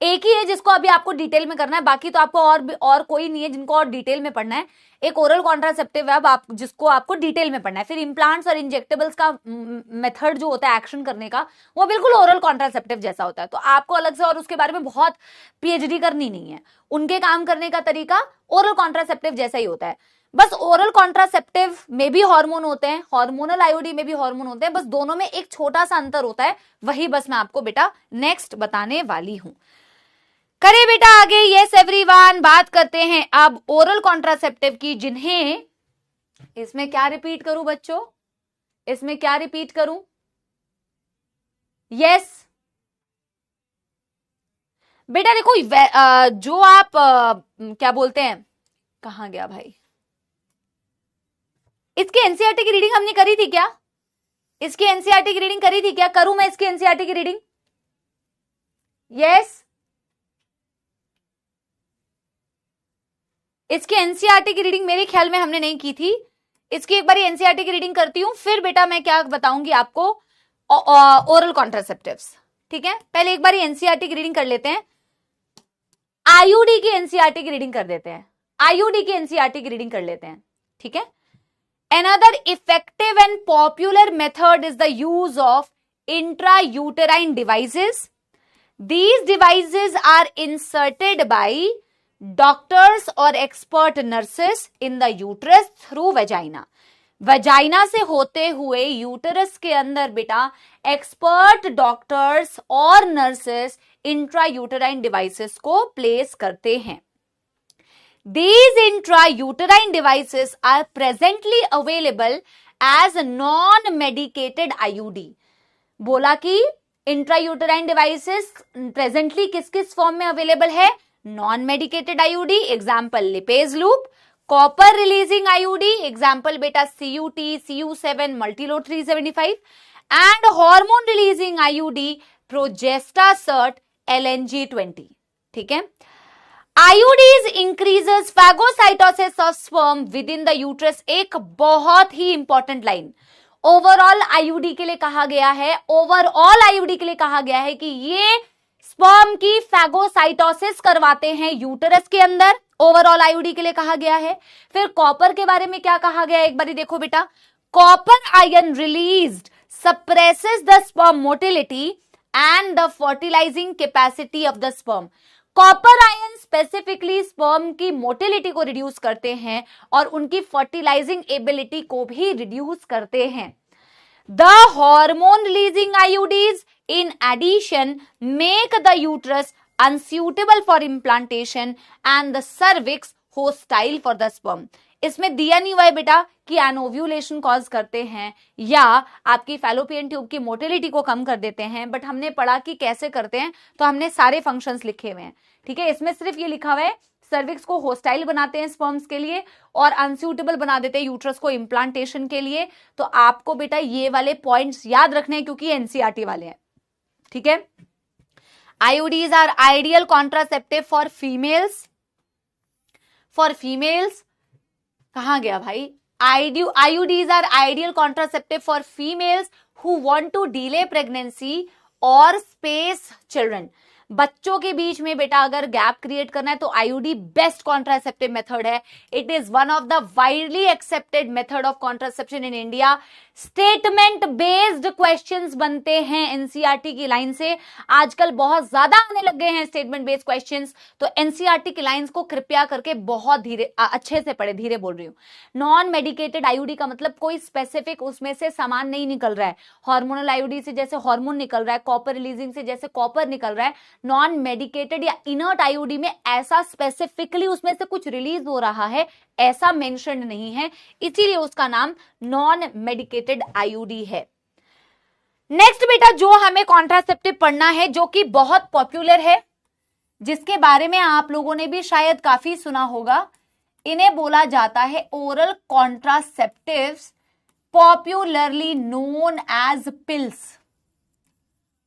एक ही है जिसको अभी आपको डिटेल में करना है, बाकी तो आपको और कोई नहीं है जिनको और डिटेल में पढ़ना है। एक ओरल कॉन्ट्रासेप्टिव है अब आप जिसको आपको डिटेल में पढ़ना है। फिर इम्प्लांट्स और इंजेक्टेबल्स का मेथड जो होता है एक्शन करने का वो बिल्कुल ओरल कॉन्ट्रासेप्टिव जैसा होता है, तो आपको अलग से और उसके बारे में बहुत पीएचडी करनी नहीं है। उनके काम करने का तरीका ओरल कॉन्ट्रासेप्टिव जैसा ही होता है, बस ओरल कॉन्ट्रासेप्टिव में भी हार्मोन होते हैं, हार्मोनल आईओडी में भी हार्मोन होते हैं, बस दोनों में एक छोटा सा अंतर होता है, वही बस मैं आपको बेटा नेक्स्ट बताने वाली हूं। करे बेटा आगे। यस एवरीवन, बात करते हैं अब ओरल कॉन्ट्रासेप्टिव की, जिन्हें इसमें क्या रिपीट करूं बच्चों, इसमें क्या रिपीट करूं? यस बेटा देखो, जो आप क्या बोलते हैं, कहां गया भाई, इसकी एनसीईआरटी की रीडिंग हमने करी थी क्या? इसकी एनसीईआरटी की रीडिंग करी थी क्या? करूं मैं इसकी एनसीईआरटी की रीडिंग? यस इसकी एनसीईआरटी की रीडिंग मेरे ख्याल में हमने नहीं की थी। इसकी एक बार एनसीईआरटी की रीडिंग करती हूं, फिर बेटा मैं क्या बताऊंगी आपको, ओरल कॉन्ट्रासेप्टिव्स। ठीक है, पहले एक बार एनसीईआरटी की रीडिंग कर लेते हैं। आईयूडी की एनसीईआरटी की रीडिंग कर देते हैं, आईयूडी की एनसीईआरटी की रीडिंग कर लेते हैं। ठीक है, another effective and popular method is the use of intrauterine devices. These devices are inserted by doctors or expert nurses in the uterus through vagina. Vagina से होते हुए यूटरस के अंदर बेटा एक्सपर्ट डॉक्टर्स और नर्सेस इंट्रायूटेराइन डिवाइसेस को प्लेस करते हैं। These intrauterine devices are presently available as non-medicated IUD. बोला कि इंट्रायूटेराइन डिवाइसेस प्रेजेंटली किस किस फॉर्म में अवेलेबल है? Non medicated IUD, example Lippes loop, copper releasing IUD, example बेटा CUT, CU7, multiload 375, and hormone releasing IUD progestasert LNG20। ठीक है, IUDs increases phagocytosis of sperm within the uterus. एक बहुत ही इंपॉर्टेंट लाइन ओवरऑल आईयूडी के लिए कहा गया है, ओवरऑल आईयूडी के लिए कहा गया है कि ये स्पर्म की फैगोसाइटोसिस करवाते हैं यूटरस के अंदर, ओवरऑल आईयूडी के लिए कहा गया है। फिर कॉपर के बारे में क्या कहा गया है, एक बार देखो बेटा, copper ion released suppresses the sperm motility and the fertilising capacity of the sperm. Copper ion specifically sperm की मोटिलिटी को रिड्यूस करते हैं और उनकी फर्टिलाइजिंग एबिलिटी को भी रिड्यूस करते हैं। The hormone releasing IUDs in addition make the uterus unsuitable for implantation and the cervix hostile for the sperm. इसमें दिया नहीं हुआ है बेटा कि एनोव्यूलेशन कॉज करते हैं या आपकी फैलोपियन ट्यूब की मोटिलिटी को कम कर देते हैं, बट हमने पढ़ा कि कैसे करते हैं, तो हमने सारे फंक्शंस लिखे हुए हैं। ठीक है, इसमें सिर्फ ये लिखा हुआ है सर्विक्स को होस्टाइल बनाते हैं स्पर्म्स के लिए और अनसूटेबल बना देते हैं यूट्रस को इम्प्लांटेशन के लिए। तो आपको बेटा ये वाले पॉइंट्स याद रखने हैं क्योंकि एनसीईआरटी वाले हैं। ठीक है, IUDs are ideal contraceptive for females, for females कहां गया भाई, IUDs are ideal contraceptive for females who want to delay pregnancy or space children. बच्चों के बीच में बेटा अगर गैप क्रिएट करना है तो आईयूडी बेस्ट कॉन्ट्रासेप्टिव मेथड है। It is one of the widely accepted method of contraception in India. Statement based questions बनते हैं एनसीईआरटी की लाइन से, आजकल बहुत ज्यादा आने लग गए हैं स्टेटमेंट बेस्ड क्वेश्चंस, तो एनसीईआरटी की लाइंस को कृपया करके बहुत धीरे अच्छे से पढ़े, धीरे बोल रही हूँ। नॉन मेडिकेटेड आईयूडी का मतलब कोई स्पेसिफिक उसमें से सामान नहीं निकल रहा है। हार्मोनल आईयूडी से जैसे हार्मोन निकल रहा है, कॉपर रिलीजिंग से जैसे कॉपर निकल रहा है, नॉन मेडिकेटेड या इनर्ट आईयूडी में ऐसा स्पेसिफिकली उसमें से कुछ रिलीज हो रहा है ऐसा मेंशन नहीं है, इसीलिए उसका नाम नॉन मेडिकेटेड आईयूडी है। नेक्स्ट बेटा जो हमें कॉन्ट्रासेप्टिव पढ़ना है जो कि बहुत पॉपुलर है, जिसके बारे में आप लोगों ने भी शायद काफी सुना होगा, इन्हें बोला जाता है oral contraceptives, popularly known as pills.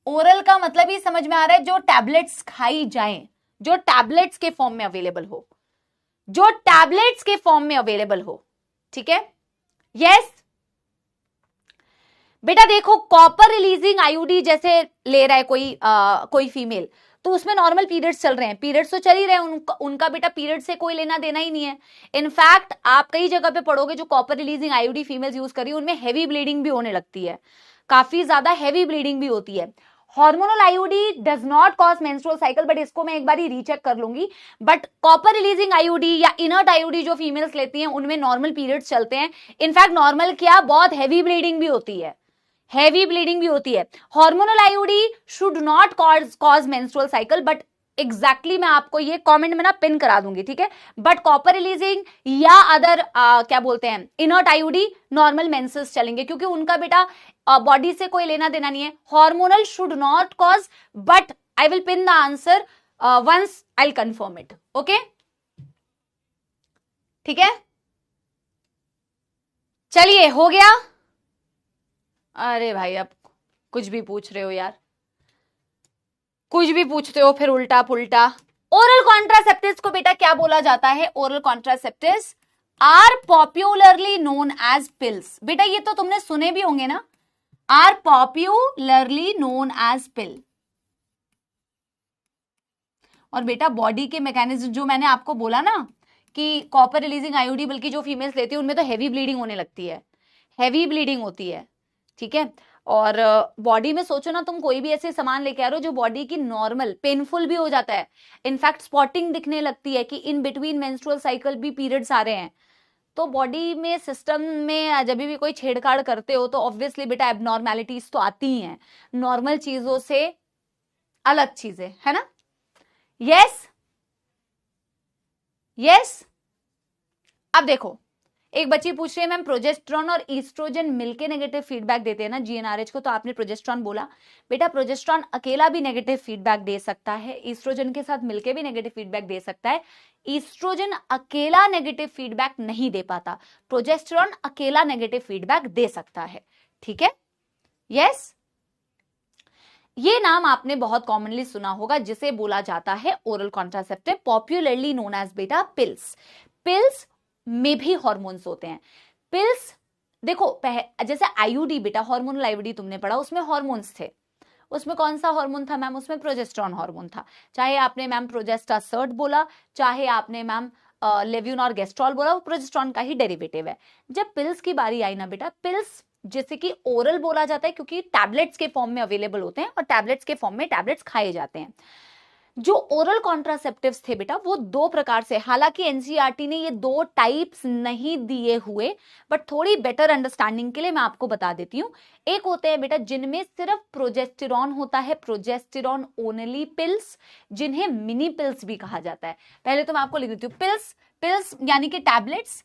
Oral का मतलब ही समझ में आ रहा है जो टैबलेट्स खाई जाएं, जो टैबलेट्स के फॉर्म में अवेलेबल हो, जो टैबलेट्स के फॉर्म में अवेलेबल हो। ठीक है, यस बेटा देखो, कॉपर रिलीजिंग आईयूडी जैसे ले रहा है कोई फीमेल, तो उसमें नॉर्मल पीरियड्स चल रहे हैं, पीरियड्स तो चल ही रहे हैं, उनका बेटा पीरियड से कोई लेना देना ही नहीं है। इनफैक्ट आप कई जगह पे पढ़ोगे जो copper releasing IUD females use करी उनमें हैवी ब्लीडिंग भी होने लगती है, काफी ज्यादा हैवी ब्लीडिंग भी होती है। Hormonal IUD does not cause menstrual cycle, but इसको मैं एक बार ही रीचेक कर लूंगी। बट कॉपर रिलीजिंग आईयूडी या इनर्ट आईयूडी जो फीमेल्स लेती हैं उनमें नॉर्मल पीरियड्स चलते हैं। इनफैक्ट नॉर्मल क्या, बहुत हैवी ब्लीडिंग भी होती है, हैवी ब्लीडिंग भी होती है। Hormonal IUD should not cause menstrual cycle, but exactly मैं आपको ये कमेंट में ना पिन करा दूंगी, ठीक है। बट कॉपर रिलीजिंग या अदर क्या बोलते हैं इनर्ट आईयूडी नॉर्मल मेंसेस चलेंगे, क्योंकि उनका बेटा बॉडी से कोई लेना देना नहीं है। Hormonal should not cause, but I will pin the answer once I will confirm it, okay, ठीक है। चलिए हो गया। अरे भाई अब कुछ भी पूछ रहे हो यार, कुछ भी पूछते हो फिर उल्टा पुल्टा। ओरल कॉन्ट्रासेप्टिव्स को बेटा क्या बोला जाता है? Oral contraceptives are popularly known as pills. बेटा ये तो तुमने सुने भी होंगे ना, are popularly known as pill. और बेटा बॉडी के मैकेनिज्म जो मैंने आपको बोला ना कि कॉपर रिलीजिंग आईयूडी बल्कि जो फीमेल्स लेती है उनमें तो हैवी ब्लीडिंग होने लगती है, हैवी ब्लीडिंग होती है, ठीक है। और बॉडी में सोचो ना, तुम कोई भी ऐसे सामान लेके आ रहे हो जो बॉडी की नॉर्मल पेनफुल भी हो जाता है, इनफैक्ट स्पॉटिंग दिखने लगती है कि इन बिटवीन मेंस्ट्रुअल साइकिल भी पीरियड्स आ रहे हैं, तो बॉडी में सिस्टम में जब भी कोई छेड़छाड़ करते हो तो ऑब्वियसली बेटा एबनॉर्मेलिटीज तो आती ही हैं, नॉर्मल चीजों से अलग चीजें, है ना। Yes yes. अब देखो एक बच्ची पूछ रही है मैम प्रोजेस्टेरॉन और ईस्ट्रोजन मिलके नेगेटिव फीडबैक देते हैं ना जीएनआरएच को, तो आपने प्रोजेस्टेरॉन बोला। बेटा प्रोजेस्टेरॉन अकेला भी नेगेटिव फीडबैक दे सकता है, ईस्ट्रोजन के साथ मिलके भी नेगेटिव फीडबैक दे सकता है। ईस्ट्रोजन अकेला नेगेटिव फीडबैक नहीं दे पाता, प्रोजेस्टेरॉन अकेला नेगेटिव फीडबैक दे सकता है, ठीक है। यस, ये नाम आपने बहुत कॉमनली सुना होगा जिसे बोला जाता है oral contraceptive, popularly known as बेटा पिल्स। पिल्स में भी हॉर्मोन्स होते हैं। पिल्स देखो जैसे आईयूडी बेटा हार्मोनल आईयूडी तुमने पढ़ा, उसमें हॉर्मोन्स थे, उसमें कौन सा हार्मोन था मैम? उसमें प्रोजेस्टेरॉन हार्मोन था। चाहे आपने मैम प्रोजेस्टासर्ट बोला, चाहे आपने मैम लेव्यून और गेस्ट्रॉल बोला, वो प्रोजेस्टेरॉन का ही डेरिवेटिव है। जब पिल्स की बारी आई ना बेटा, पिल्स जैसे कि ओरल बोला जाता है क्योंकि टैबलेट्स के फॉर्म में अवेलेबल होते हैं और टैबलेट्स के फॉर्म में टैबलेट्स खाए जाते हैं। जो ओरल कॉन्ट्रासेप्टिव्स थे बेटा वो दो प्रकार से, हालांकि एनसीईआरटी ने ये दो टाइप्स नहीं दिए हुए, बट थोड़ी बेटर अंडरस्टैंडिंग के लिए मैं आपको बता देती हूं। एक होते हैं बेटा जिनमें सिर्फ प्रोजेस्टेरॉन होता है, प्रोजेस्टेरॉन ओनली पिल्स, जिन्हें मिनी पिल्स भी कहा जाता है। पहले तो मैं आपको लिख देती हूँ, पिल्स, पिल्स यानी कि tablets,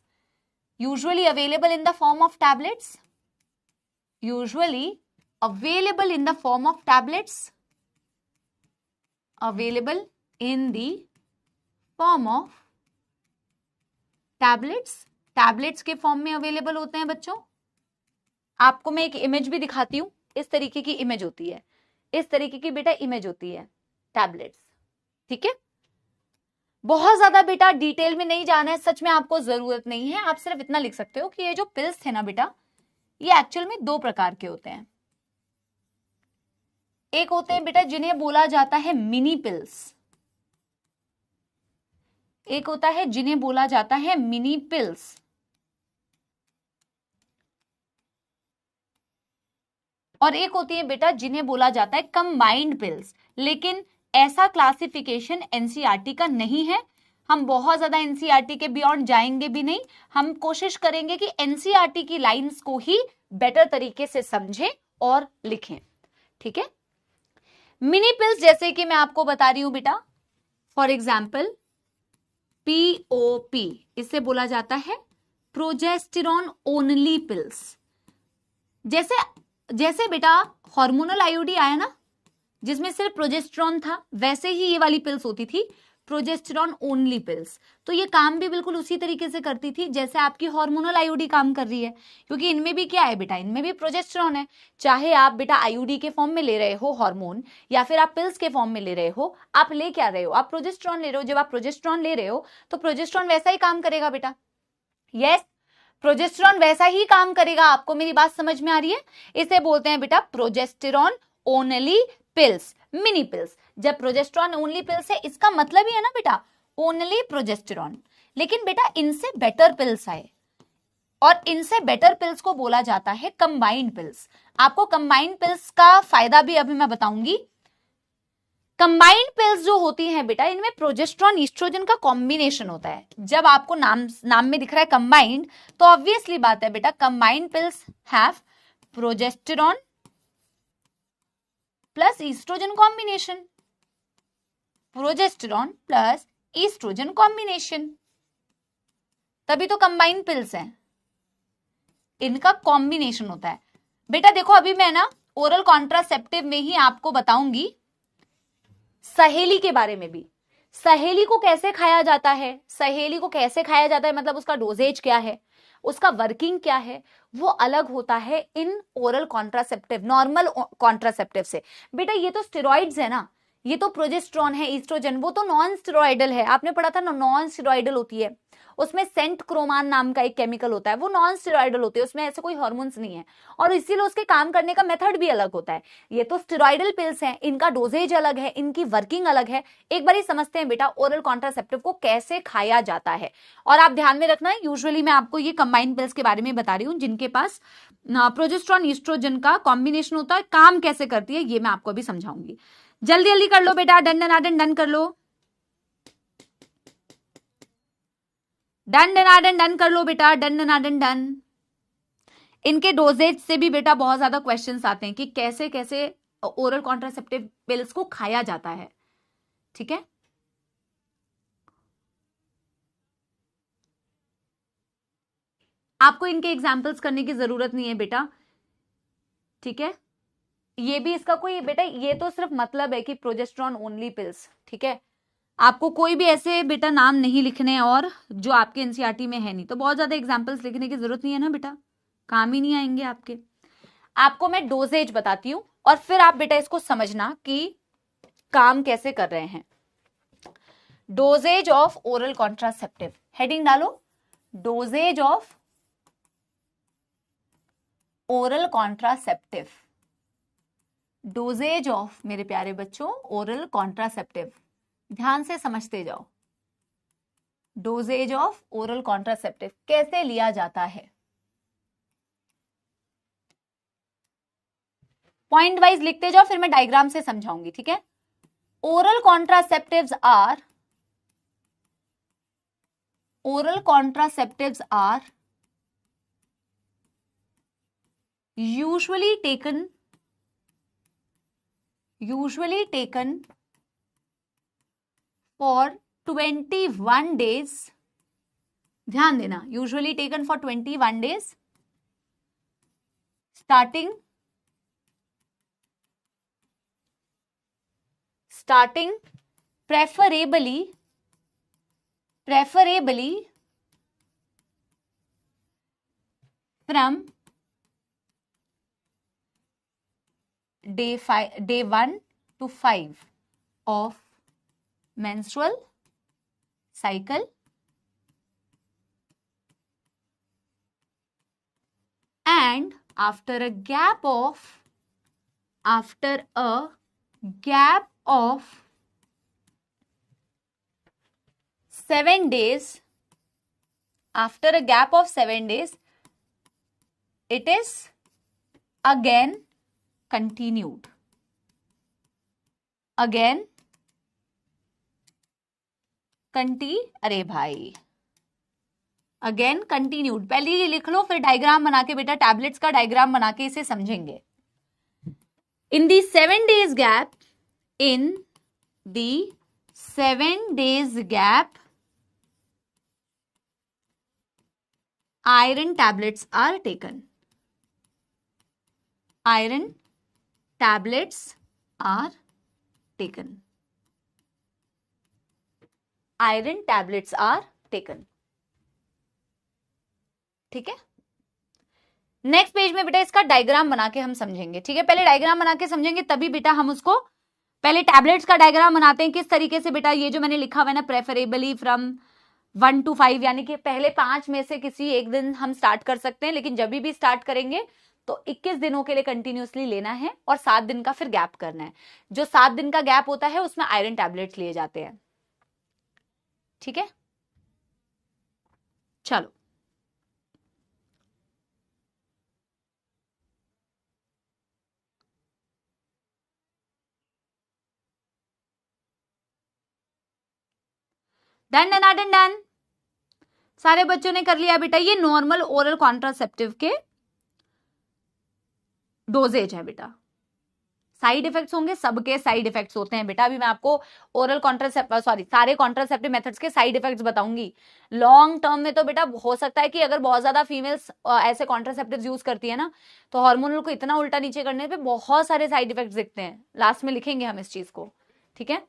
usually available in the form of tablets, usually available in the form of tablets, available in the form of tablets, tablets के फॉर्म में अवेलेबल होते हैं बच्चों। आपको मैं एक इमेज भी दिखाती हूं, इस तरीके की इमेज होती है, इस तरीके की बेटा इमेज होती है टैबलेट्स, ठीक है। बहुत ज्यादा बेटा डिटेल में नहीं जाना है, सच में आपको जरूरत नहीं है, आप सिर्फ इतना लिख सकते हो कि ये जो पिल्स थे ना बेटा, ये एक्चुअल में दो प्रकार के होते हैं। एक होते हैं बेटा जिन्हें बोला जाता है मिनी पिल्स, एक होता है जिन्हें बोला जाता है मिनी पिल्स, और एक होती है बेटा जिन्हें बोला जाता है कंबाइंड पिल्स। लेकिन ऐसा क्लासिफिकेशन एनसीईआरटी का नहीं है, हम बहुत ज्यादा एनसीईआरटी के बियॉन्ड जाएंगे भी नहीं, हम कोशिश करेंगे कि एनसीईआरटी की लाइंस को ही बेटर तरीके से समझें और लिखें, ठीक है। मिनी पिल्स जैसे कि मैं आपको बता रही हूं बेटा, फॉर एग्जाम्पल पीओपी, इसे बोला जाता है प्रोजेस्टेरॉन ओनली पिल्स। जैसे जैसे बेटा हार्मोनल आईयूडी आया ना जिसमें सिर्फ प्रोजेस्टेरॉन था, वैसे ही ये वाली पिल्स होती थी प्रोजेस्टेरॉन ओनली पिल्स। तो ये काम भी बिल्कुल उसी तरीके से करती थी जैसे आपकी हार्मोनल आईयूडी काम कर रही है, क्योंकि इनमें भी क्या है बेटा, इनमें भी प्रोजेस्टेरॉन है। चाहे आप बेटा आईयूडी के फॉर्म में ले रहे हो हार्मोन, या फिर आप पिल्स के फॉर्म में ले रहे हो, आप ले क्या रहे हो? आप प्रोजेस्टेरॉन ले रहे हो। जब आप प्रोजेस्टेरॉन ले रहे हो तो प्रोजेस्टेरॉन वैसा ही काम करेगा बेटा। यस, प्रोजेस्टेरॉन वैसा ही काम करेगा। आपको मेरी बात समझ में आ रही है? इसे बोलते हैं बेटा progesterone only pills, mini pills. जब प्रोजेस्टेरॉन ओनली पिल्स है इसका मतलब ही है ना बेटा ओनली प्रोजेस्टेरॉन। लेकिन बेटा इनसे बेटर पिल्स आए, और इनसे बेटर पिल्स को बोला जाता है कंबाइंड पिल्स। आपको कंबाइंड पिल्स का फायदा भी अभी मैं बताऊंगी। कंबाइंड पिल्स जो होती हैं बेटा, इनमें प्रोजेस्टेरॉन ईस्ट्रोजन का कॉम्बिनेशन होता है। जब आपको नाम में दिख रहा है कंबाइंड, तो ऑब्वियसली बात है बेटा combined pills have progesterone plus oestrogen combination. Progesterone plus oestrogen combination, तभी तो कंबाइन पिल्स हैं, इनका कॉम्बिनेशन होता है। बेटा देखो अभी मैं ना ओरल कॉन्ट्रासेप्टिव में ही आपको बताऊंगी सहेली के बारे में भी। सहेली को कैसे खाया जाता है, सहेली को कैसे खाया जाता है, मतलब उसका डोजेज क्या है, उसका वर्किंग क्या है, वो अलग होता है in oral contraceptive normal contraceptive से। बेटा ये तो स्टेरॉइड्स है ना, ये तो प्रोजेस्टेरॉन है, ईस्ट्रोजन, वो तो नॉन स्टेरॉइडल है, आपने पढ़ा था ना नॉन स्टेरॉइडल होती है, उसमें सेंट क्रोमान नाम का एक केमिकल होता है, वो नॉन स्टेरॉइडल होते हैं, उसमें ऐसे कोई हार्मोन्स नहीं है, और इसीलिए उसके काम करने का मेथड भी अलग होता है। ये तो स्टेरॉइडल पिल्स हैं, इनका डोजेज अलग है, इनकी वर्किंग अलग है। एक बार ही समझते हैं बेटा ओरल कॉन्ट्रासेप्टिव को कैसे खाया जाता है। और आप ध्यान में रखना, यूजुअली मैं आपको ये कंबाइंड पिल्स के बारे में बता रही हूँ जिनके पास प्रोजेस्टेरॉन ईस्ट्रोजन का कॉम्बिनेशन होता है, काम कैसे करती है ये मैं आपको अभी समझाऊंगी। जल्दी जल्दी कर लो बेटा, डन डन डन डन कर लो, डन डन डन कर लो बेटा, डन डन डन। इनके डोजेज से भी बेटा बहुत ज्यादा क्वेश्चंस आते हैं कि कैसे कैसे ओरल कॉन्ट्रासेप्टिव पिल्स को खाया जाता है, ठीक है। आपको इनके एग्जाम्पल्स करने की जरूरत नहीं है बेटा, ठीक है। ये भी इसका कोई बेटा, ये तो सिर्फ मतलब है कि प्रोजेस्टेरॉन ओनली पिल्स, ठीक है। आपको कोई भी ऐसे बेटा नाम नहीं लिखने और जो आपके एनसीईआरटी में है नहीं, तो बहुत ज्यादा एग्जाम्पल्स लिखने की जरूरत नहीं है ना बेटा, काम ही नहीं आएंगे आपके। आपको मैं डोजेज बताती हूं और फिर आप बेटा इसको समझना कि काम कैसे कर रहे हैं। Doses of oral contraceptive, heading डालो, doses of oral contraceptive, doses of मेरे प्यारे बच्चों ओरल कॉन्ट्रासेप्टिव, ध्यान से समझते जाओ। डोजेज ऑफ ओरल कॉन्ट्रासेप्टिव कैसे लिया जाता है, पॉइंट वाइज लिखते जाओ, फिर मैं डायग्राम से समझाऊंगी, ठीक है। Oral contraceptives are, oral contraceptives are usually taken for 21 days, ध्यान देना, usually taken for 21 days starting preferably from day 1 to 5 of menstrual cycle and after a gap of 7 days, after a gap of 7 days, it is again continued. अरे भाई, अगेन कंटिन्यूड, पहले ये लिख लो, फिर डायग्राम बना के बेटा, टैबलेट्स का डायग्राम बना के इसे समझेंगे। In the 7 days gap, iron tablets are taken. Iron tablets are taken. Iron tablets are taken. ठीक है। नेक्स्ट पेज में बेटा इसका डायग्राम बना के हम समझेंगे, ठीक है। पहले डायग्राम बना के समझेंगे, तभी बेटा हम उसको, पहले टैबलेट्स का डायग्राम बनाते हैं किस तरीके से बेटा, ये जो मैंने लिखा हुआ है ना, प्रेफरेबली फ्रॉम 1 to 5, यानी कि पहले 5 में से किसी एक दिन हम स्टार्ट कर सकते हैं, लेकिन जब भी स्टार्ट करेंगे तो 21 दिनों के लिए कंटिन्यूसली लेना है और 7 दिन का फिर गैप करना है। जो 7 दिन का गैप होता है उसमें आयरन टैबलेट्स लिए जाते हैं, ठीक है। चलो डन डन डन डन, सारे बच्चों ने कर लिया बेटा। ये नॉर्मल ओरल कॉन्ट्रासेप्टिव के डोजेज है बेटा, साइड इफेक्ट्स होंगे, सबके साइड इफेक्ट्स होते हैं बेटा। अभी मैं आपको ओरल कॉन्ट्रासेप्टिव सारे कॉन्ट्रासेप्टिव मेथड्स के साइड इफेक्ट्स बताऊंगी। लॉन्ग टर्म में तो बेटा हो सकता है कि अगर बहुत ज्यादा फीमेल्स ऐसे कॉन्ट्रासेप्टिव यूज करती है ना, तो हार्मोनल को इतना उल्टा नीचे करने पे बहुत सारे साइड इफेक्ट्स दिखते हैं। लास्ट में लिखेंगे हम इस चीज को, ठीक है।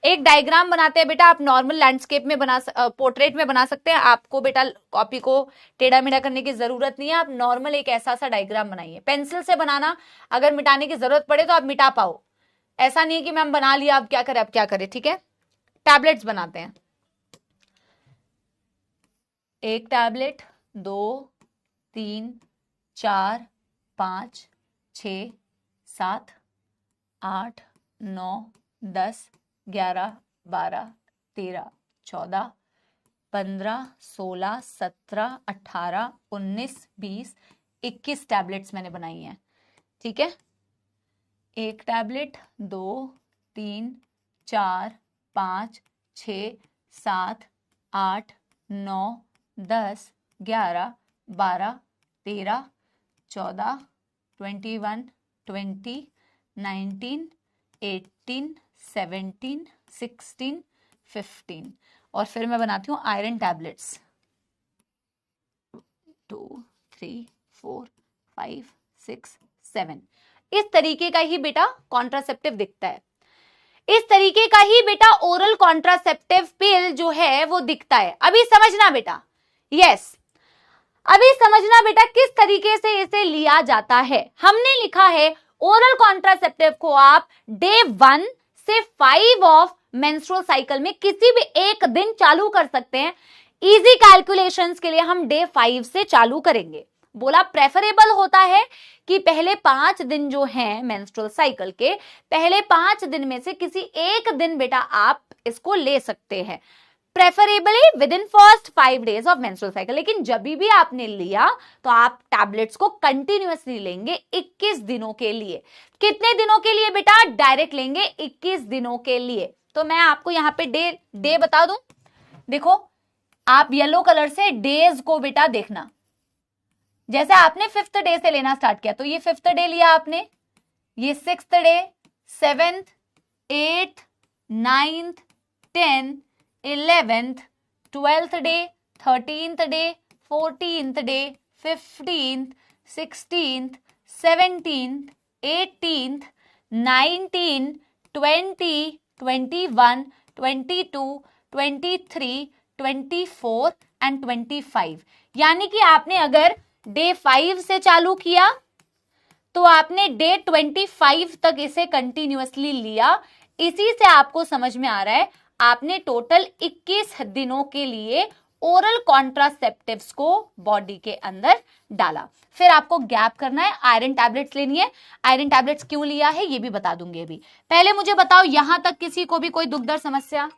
एक डायग्राम बनाते हैं बेटा, आप नॉर्मल लैंडस्केप में पोर्ट्रेट में बना सकते हैं। आपको बेटा कॉपी को टेढ़ा मेढ़ा करने की जरूरत नहीं है, आप नॉर्मल एक ऐसा सा डायग्राम बनाइए। पेंसिल से बनाना, अगर मिटाने की जरूरत पड़े तो आप मिटा पाओ, ऐसा नहीं है कि मैम बना लिया अब क्या करें, ठीक है। टैबलेट्स बनाते हैं, एक टैबलेट, 2 3 4 5 6 7 8 9 10 11 12 13 14 15 16 17 18 19 20 21 टैबलेट्स मैंने बनाई हैं, ठीक है। एक टैबलेट, 2 3 4 5 6 7 8 9 10 11 12 13 14 21 20 19 18 17 16 15। और फिर मैं बनाती हूँ आयरन टैबलेट्स, 2 3 4 5 6 7। इस तरीके का ही बेटा कॉन्ट्रासेप्टिव दिखता है, इस तरीके का ही बेटा ओरल कॉन्ट्रासेप्टिव पिल जो है वो दिखता है। अभी समझना बेटा, यस अभी समझना बेटा किस तरीके से इसे लिया जाता है। हमने लिखा है ओरल कॉन्ट्रासेप्टिव को आप डे 1 से 5 ऑफ मेंस्ट्रुअल साइकिल में किसी भी एक दिन चालू कर सकते हैं। इजी कैलकुलेशंस के लिए हम डे 5 से चालू करेंगे। बोला प्रेफरेबल होता है कि पहले 5 दिन जो हैं मेंस्ट्रुअल साइकिल के, पहले 5 दिन में से किसी एक दिन बेटा आप इसको ले सकते हैं, preferably with in first 5 days of menstrual cycle. लेकिन जब भी आपने लिया तो आप टैबलेट्स को कंटिन्यूअसली लेंगे 21 दिनों के लिए। कितने दिनों के लिए बेटा? डायरेक्ट लेंगे 21 दिनों के लिए। तो मैं आपको यहाँ पे डे बता दूं, देखो आप येलो कलर से डेज को बेटा देखना, जैसे आपने 5th डे से लेना स्टार्ट किया तो ये 5th डे लिया आपने, ये 6th day, 7th 8th 9th 10th 11th 12th day, 13th day, 14th day, 15th 16th 17th 18th 19 20 21 22 23 24 and 25। यानी कि आपने अगर डे 5 से चालू किया तो आपने डे 25 तक इसे कंटिन्यूअसली लिया। इसी से आपको समझ में आ रहा है आपने टोटल 21 दिनों के लिए ओरल कॉन्ट्रासेप्टिव्स को बॉडी के अंदर डाला। फिर आपको गैप करना है, आयरन टैबलेट्स लेनी है। आयरन टैबलेट्स क्यों लिया है ये भी बता दूंगी अभी। पहले मुझे बताओ यहां तक किसी को भी कोई दुख दर्द समस्या?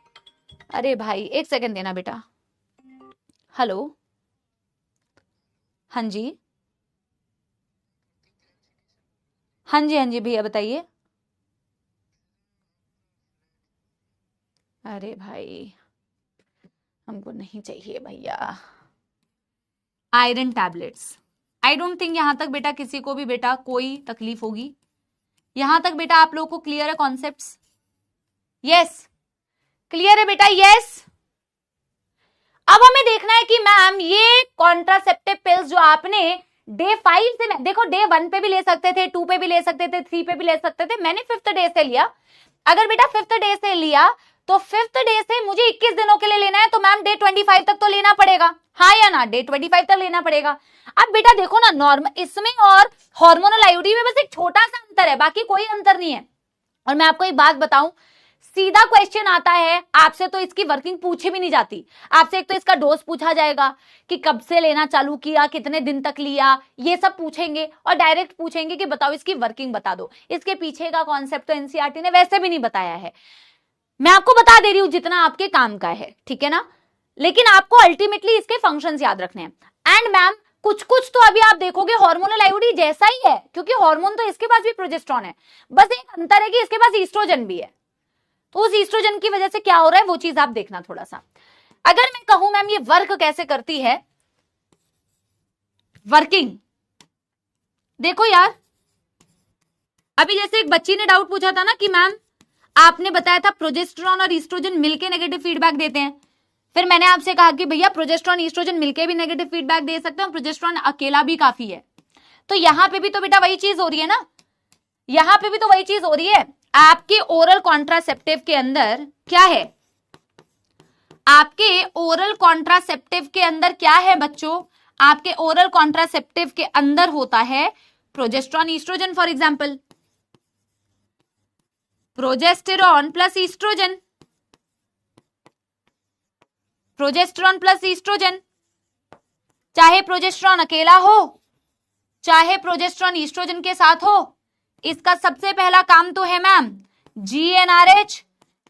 अरे भाई एक सेकंड देना बेटा। हेलो, हाँ जी, हाँ जी भैया बताइए। अरे भाई हमको नहीं चाहिए भैया iron tablets. I don't think यहां तक बेटा किसी को भी बेटा कोई तकलीफ होगी। यहां तक बेटा आप लोगों को क्लियर है कॉन्सेप्ट्स? यस क्लियर है बेटा? यस। अब हमें देखना है कि मैम ये कॉन्ट्रासेप्टिव पिल्स जो आपने डे 5 से, देखो डे 1 पे भी ले सकते थे, 2 पे भी ले सकते थे, 3 पे भी ले सकते थे, मैंने 5th डे से लिया। अगर बेटा 5th डे से लिया तो 5th डे से मुझे 21 दिनों के लिए लेना है तो मैम डे 25 तक तो लेना पड़ेगा, हाँ या ना? डे 25 तक लेना पड़ेगा। अब बेटा देखो ना, नॉर्मल इसमें और हार्मोनल आईयूडी में बस एक छोटा सा अंतर है, बाकी कोई अंतर नहीं है। और मैं आपको एक बात बताऊं, सीधा क्वेश्चन आता है आपसे तो इसकी वर्किंग पूछी भी नहीं जाती। आपसे एक तो इसका डोज पूछा जाएगा कि कब से लेना चालू किया, कितने दिन तक लिया, ये सब पूछेंगे और डायरेक्ट पूछेंगे कि बताओ इसकी वर्किंग बता दो। इसके पीछे का कॉन्सेप्ट तो एनसीईआरटी ने वैसे भी नहीं बताया है, मैं आपको बता दे रही हूं जितना आपके काम का है, ठीक है ना? लेकिन आपको अल्टीमेटली इसके फंक्शंस याद रखने हैं। एंड मैम कुछ तो अभी आप देखोगे हार्मोनल आईयूडी जैसा ही है, क्योंकि हार्मोन तो इसके पास भी प्रोजेस्टेरॉन है, बस एक अंतर है कि इसके पास ईस्ट्रोजन भी है। तो उस ईस्ट्रोजन की वजह से क्या हो रहा है वो चीज आप देखना थोड़ा सा। अगर मैं कहूं मैम ये वर्क कैसे करती है, वर्किंग देखो यार, अभी जैसे एक बच्ची ने डाउट पूछा था ना कि मैम आपने बताया था प्रोजेस्टेरॉन और ईस्ट्रोजन मिलके नेगेटिव फीडबैक देते हैं, फिर मैंने आपसे कहा कि भैया प्रोजेस्टेरॉन ईस्ट्रोजन मिलके भी नेगेटिव फीडबैक दे सकते हैं, प्रोजेस्टेरॉन अकेला भी काफी है। तो यहां पे भी तो बेटा वही चीज हो रही है ना, यहां पे भी तो वही चीज हो रही है। आपके ओरल कॉन्ट्रासेप्टिव के अंदर क्या है, आपके ओरल कॉन्ट्रासेप्टिव के अंदर क्या है बच्चों, आपके ओरल कॉन्ट्रासेप्टिव के अंदर होता है progesterone oestrogen. For example progesterone plus oestrogen, progesterone plus oestrogen, चाहे प्रोजेस्टेरॉन अकेला हो चाहे प्रोजेस्टेरॉन ईस्ट्रोजन के साथ हो, इसका सबसे पहला काम तो है मैम GnRH,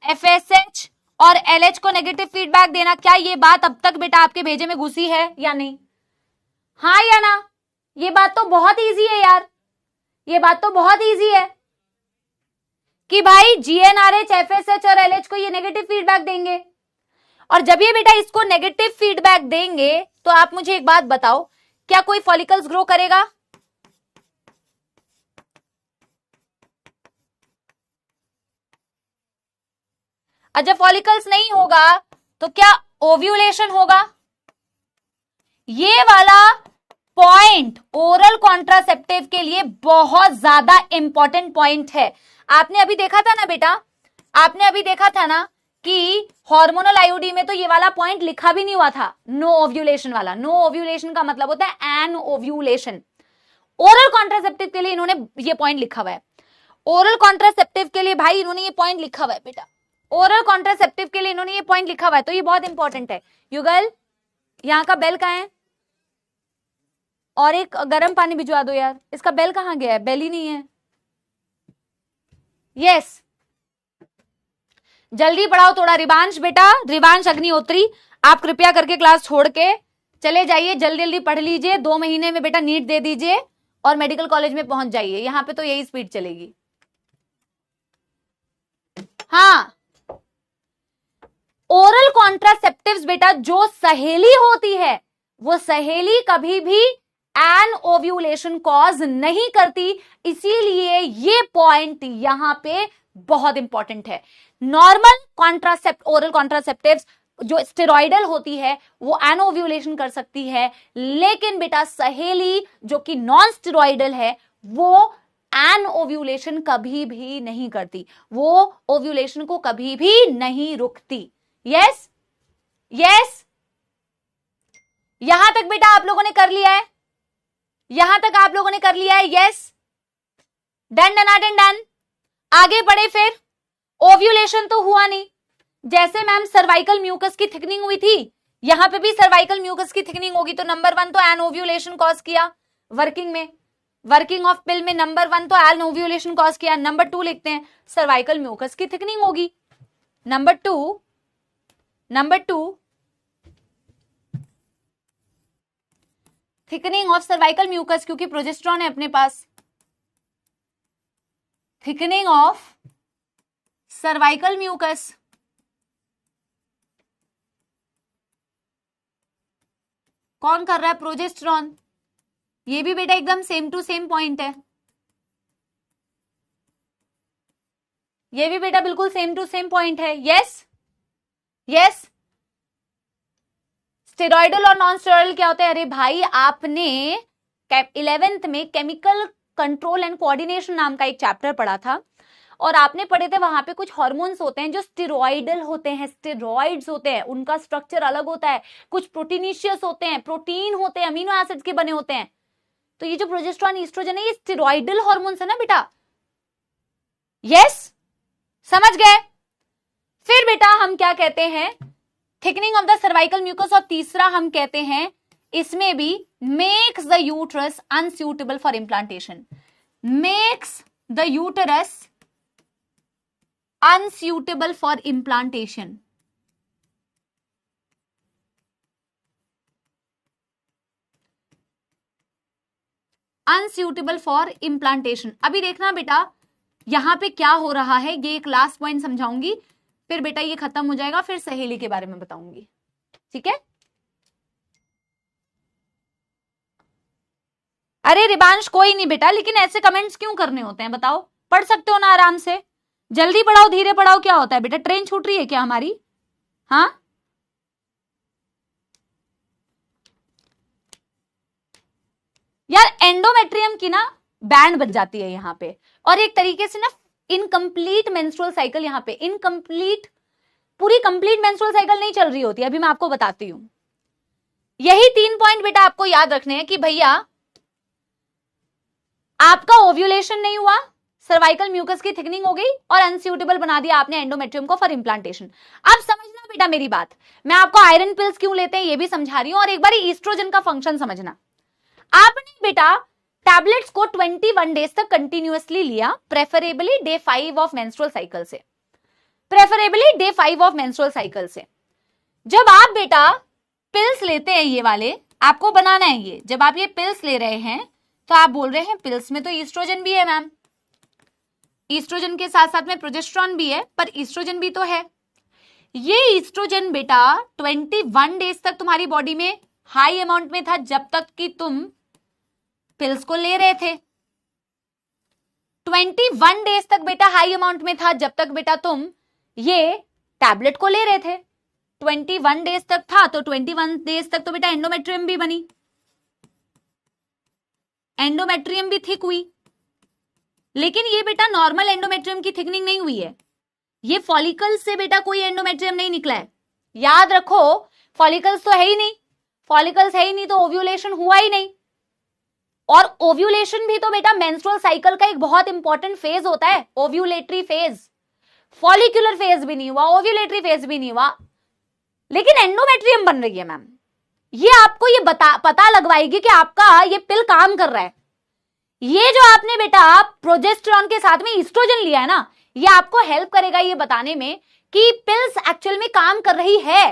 FSH और LH को नेगेटिव फीडबैक देना। क्या ये बात अब तक बेटा आपके भेजे में घुसी है या नहीं, हाँ या ना? ये बात तो बहुत इजी है यार, ये बात तो बहुत इजी है कि भाई GnRH, FSH और LH को ये नेगेटिव फीडबैक देंगे। और जब ये बेटा इसको नेगेटिव फीडबैक देंगे तो आप मुझे एक बात बताओ, क्या कोई फॉलिकल्स ग्रो करेगा? और जब फॉलिकल्स नहीं होगा तो क्या ओव्यूलेशन होगा? ये वाला पॉइंट ओरल कॉन्ट्रासेप्टिव के लिए बहुत ज्यादा इंपॉर्टेंट पॉइंट है। आपने अभी देखा था ना बेटा, आपने अभी देखा था ना कि हार्मोनल आईओडी में तो ये वाला पॉइंट लिखा भी नहीं हुआ था, नो ओव्यूलेशन वाला। नो ओव्यूलेशन का मतलब होता है एन ओव्यूलेशन। ओरल कॉन्ट्रासेप्टिव के लिए इन्होंने ये पॉइंट लिखा हुआ है, ओरल कॉन्ट्रासेप्टिव के लिए भाई इन्होंने ये पॉइंट लिखा हुआ है बेटा, ओरल कॉन्ट्रासेप्टिव के लिए इन्होंने ये पॉइंट लिखा हुआ है, तो ये बहुत इंपॉर्टेंट है। युगल यहां का बेल कहां है, और एक गर्म पानी भिजवा दो यार, इसका बेल कहां गया है, बेल ही नहीं है। यस जल्दी पढ़ाओ थोड़ा। रिवांश बेटा, रिवांश अग्निहोत्री, आप कृपया करके क्लास छोड़ के चले जाइए, जल्दी जल्दी पढ़ लीजिए, 2 महीने में बेटा नीट दे दीजिए और मेडिकल कॉलेज में पहुंच जाइए, यहां पे तो यही स्पीड चलेगी। हाँ ओरल कॉन्ट्रासेप्टिव्स बेटा जो सहेली होती है वो सहेली कभी भी एन ओव्यूलेशन कॉज नहीं करती, इसीलिए ये पॉइंट यहां पे बहुत इंपॉर्टेंट है। नॉर्मल ओरल कॉन्ट्रासेप्टिव्स जो स्टेरॉइडल होती है वो एन ओव्यूलेशन कर सकती है, लेकिन बेटा सहेली जो कि नॉन स्टेरॉइडल है वो एन ओव्यूलेशन कभी भी नहीं करती, वो ओव्यूलेशन को कभी भी नहीं रुकती। यस यस यहां तक बेटा आप लोगों ने कर लिया है, यहां तक आप लोगों ने कर लिया है। Yes done done done done. आगे बढ़े फिर, ओव्यूलेशन तो हुआ नहीं, जैसे मैम सर्वाइकल म्यूकस की थिकनिंग हुई थी, यहां पे भी सर्वाइकल म्यूकस की थिकनिंग होगी, तो नंबर 1 तो एन ओव्यूलेशन कॉज किया वर्किंग में, वर्किंग ऑफ पिल में नंबर 1 तो एन ओव्यूलेशन कॉज किया। नंबर 2 लिखते हैं सर्वाइकल म्यूकस की थिकनिंग होगी। Number two thickening of cervical mucus, क्योंकि प्रोजेस्टेरॉन है अपने पास, थिकनिंग ऑफ सर्वाइकल म्यूकस। कौन कर रहा है? प्रोजेस्टेरॉन। ये भी बेटा एकदम सेम टू सेम पॉइंट है, ये भी बेटा बिल्कुल सेम टू सेम पॉइंट है। यस यस स्टेरॉइडल और नॉन स्टेरॉइडल क्या होता है? अरे भाई आपने 11th में केमिकल कंट्रोल एंड कोऑर्डिनेशन नाम का एक चैप्टर पढ़ा था, और आपने पढ़े थे वहां पे कुछ हार्मोन्स होते हैं जो स्टेरॉइडल होते हैं, स्टेरॉइड्स होते हैं, उनका स्ट्रक्चर अलग होता है, कुछ प्रोटीनिशियस होते हैं, प्रोटीन होते हैं, अमीनो एसिड्स के बने होते हैं। तो ये जो प्रोजेस्टेरॉन ईस्ट्रोजन है ये स्टेरॉइडल हार्मोन्स है ना बेटा। यस समझ गए? फिर बेटा हम क्या कहते हैं? Thickening of the cervical mucus, और तीसरा हम कहते हैं इसमें भी makes the uterus unsuitable for implantation, makes the uterus unsuitable for implantation. Unsuitable for implantation. अभी देखना बेटा यहां पे क्या हो रहा है, ये एक लास्ट पॉइंट समझाऊंगी, फिर बेटा ये खत्म हो जाएगा, फिर सहेली के बारे में बताऊंगी, ठीक है? अरे रिबांश कोई नहीं बेटा, लेकिन ऐसे कमेंट्स क्यों करने होते हैं बताओ? पढ़ सकते हो ना आराम से, जल्दी पढ़ाओ धीरे पढ़ाओ, क्या होता है बेटा, ट्रेन छूट रही है क्या हमारी? हाँ यार, एंडोमेट्रियम की ना बैंड बज जाती है यहाँ पे, और एक तरीके से ना इनकम्प्लीट मेंस्ट्रुअल साइकिल, यहाँ पे इनकम्प्लीट, पूरी कंप्लीट मेंस्ट्रुअल साइकिल नहीं चल रही होती, अभी मैं आपको बताती हूं। यही 3 पॉइंट बेटा आपको याद रखने हैं कि भैया आपका ओव्यूलेशन नहीं हुआ, सर्वाइकल म्यूकस की थिकनिंग हो गई और अनस्यूटेबल बना दिया आपने एंडोमेट्रियम को फॉर इंप्लांटेशन। अब समझना बेटा मेरी बात, मैं आपको आयरन पिल्स क्यों लेते हैं ये भी समझा रही हूं, और एक बार ईस्ट्रोजन का फंक्शन समझना। आपने बेटा टैबलेट्स को 21 डेज तक कंटिन्यूअसली लिया, preferably day 5 of menstrual cycle से, preferably day 5 of menstrual cycle से। जब आप बेटा पिल्स लेते हैं, ये वाले आपको बनाना है, ये जब आप ये पिल्स ले रहे हैं तो आप बोल रहे हैं पिल्स में तो ईस्ट्रोजन भी है मैम, ईस्ट्रोजन के साथ साथ में प्रोजेस्टेरॉन भी है, पर ईस्ट्रोजन भी तो है। ये ईस्ट्रोजन बेटा 21 डेज तक तुम्हारी बॉडी में हाई अमाउंट में था, जब तक कि तुम पिल्स को ले रहे थे। 21 डेज तक बेटा हाई अमाउंट में था, जब तक बेटा तुम ये टैबलेट को ले रहे थे। 21 डेज तक था तो 21 डेज तक तो बेटा एंडोमेट्रियम भी बनी, एंडोमेट्रियम भी थिक हुई, लेकिन ये बेटा नॉर्मल एंडोमेट्रियम की थिकनिंग नहीं हुई है, ये फॉलिकल से बेटा कोई एंडोमेट्रियम नहीं निकला है। याद रखो, फॉलिकल्स तो है ही नहीं, फॉलिकल्स है ही नहीं तो ओव्यूलेशन हुआ ही नहीं, और ओव्यूलेशन भी तो बेटा मेंस्ट्रुअल साइकिल का एक बहुत इंपॉर्टेंट फेज होता है, ओव्यूलेटरी फेज। फॉलिकुलर फेज भी नहीं हुआ, ओव्यूलेटरी फेज भी नहीं हुआ, लेकिन एंडोमेट्रियम बन रही है मैम। ये आपको ये पता लगवाएगी कि आपका ये पिल काम कर रहा है। ये जो आपने बेटा प्रोजेस्टेरॉन के साथ में ईस्ट्रोजन लिया है ना, ये आपको हेल्प करेगा ये बताने में कि पिल्स एक्चुअल में काम कर रही है।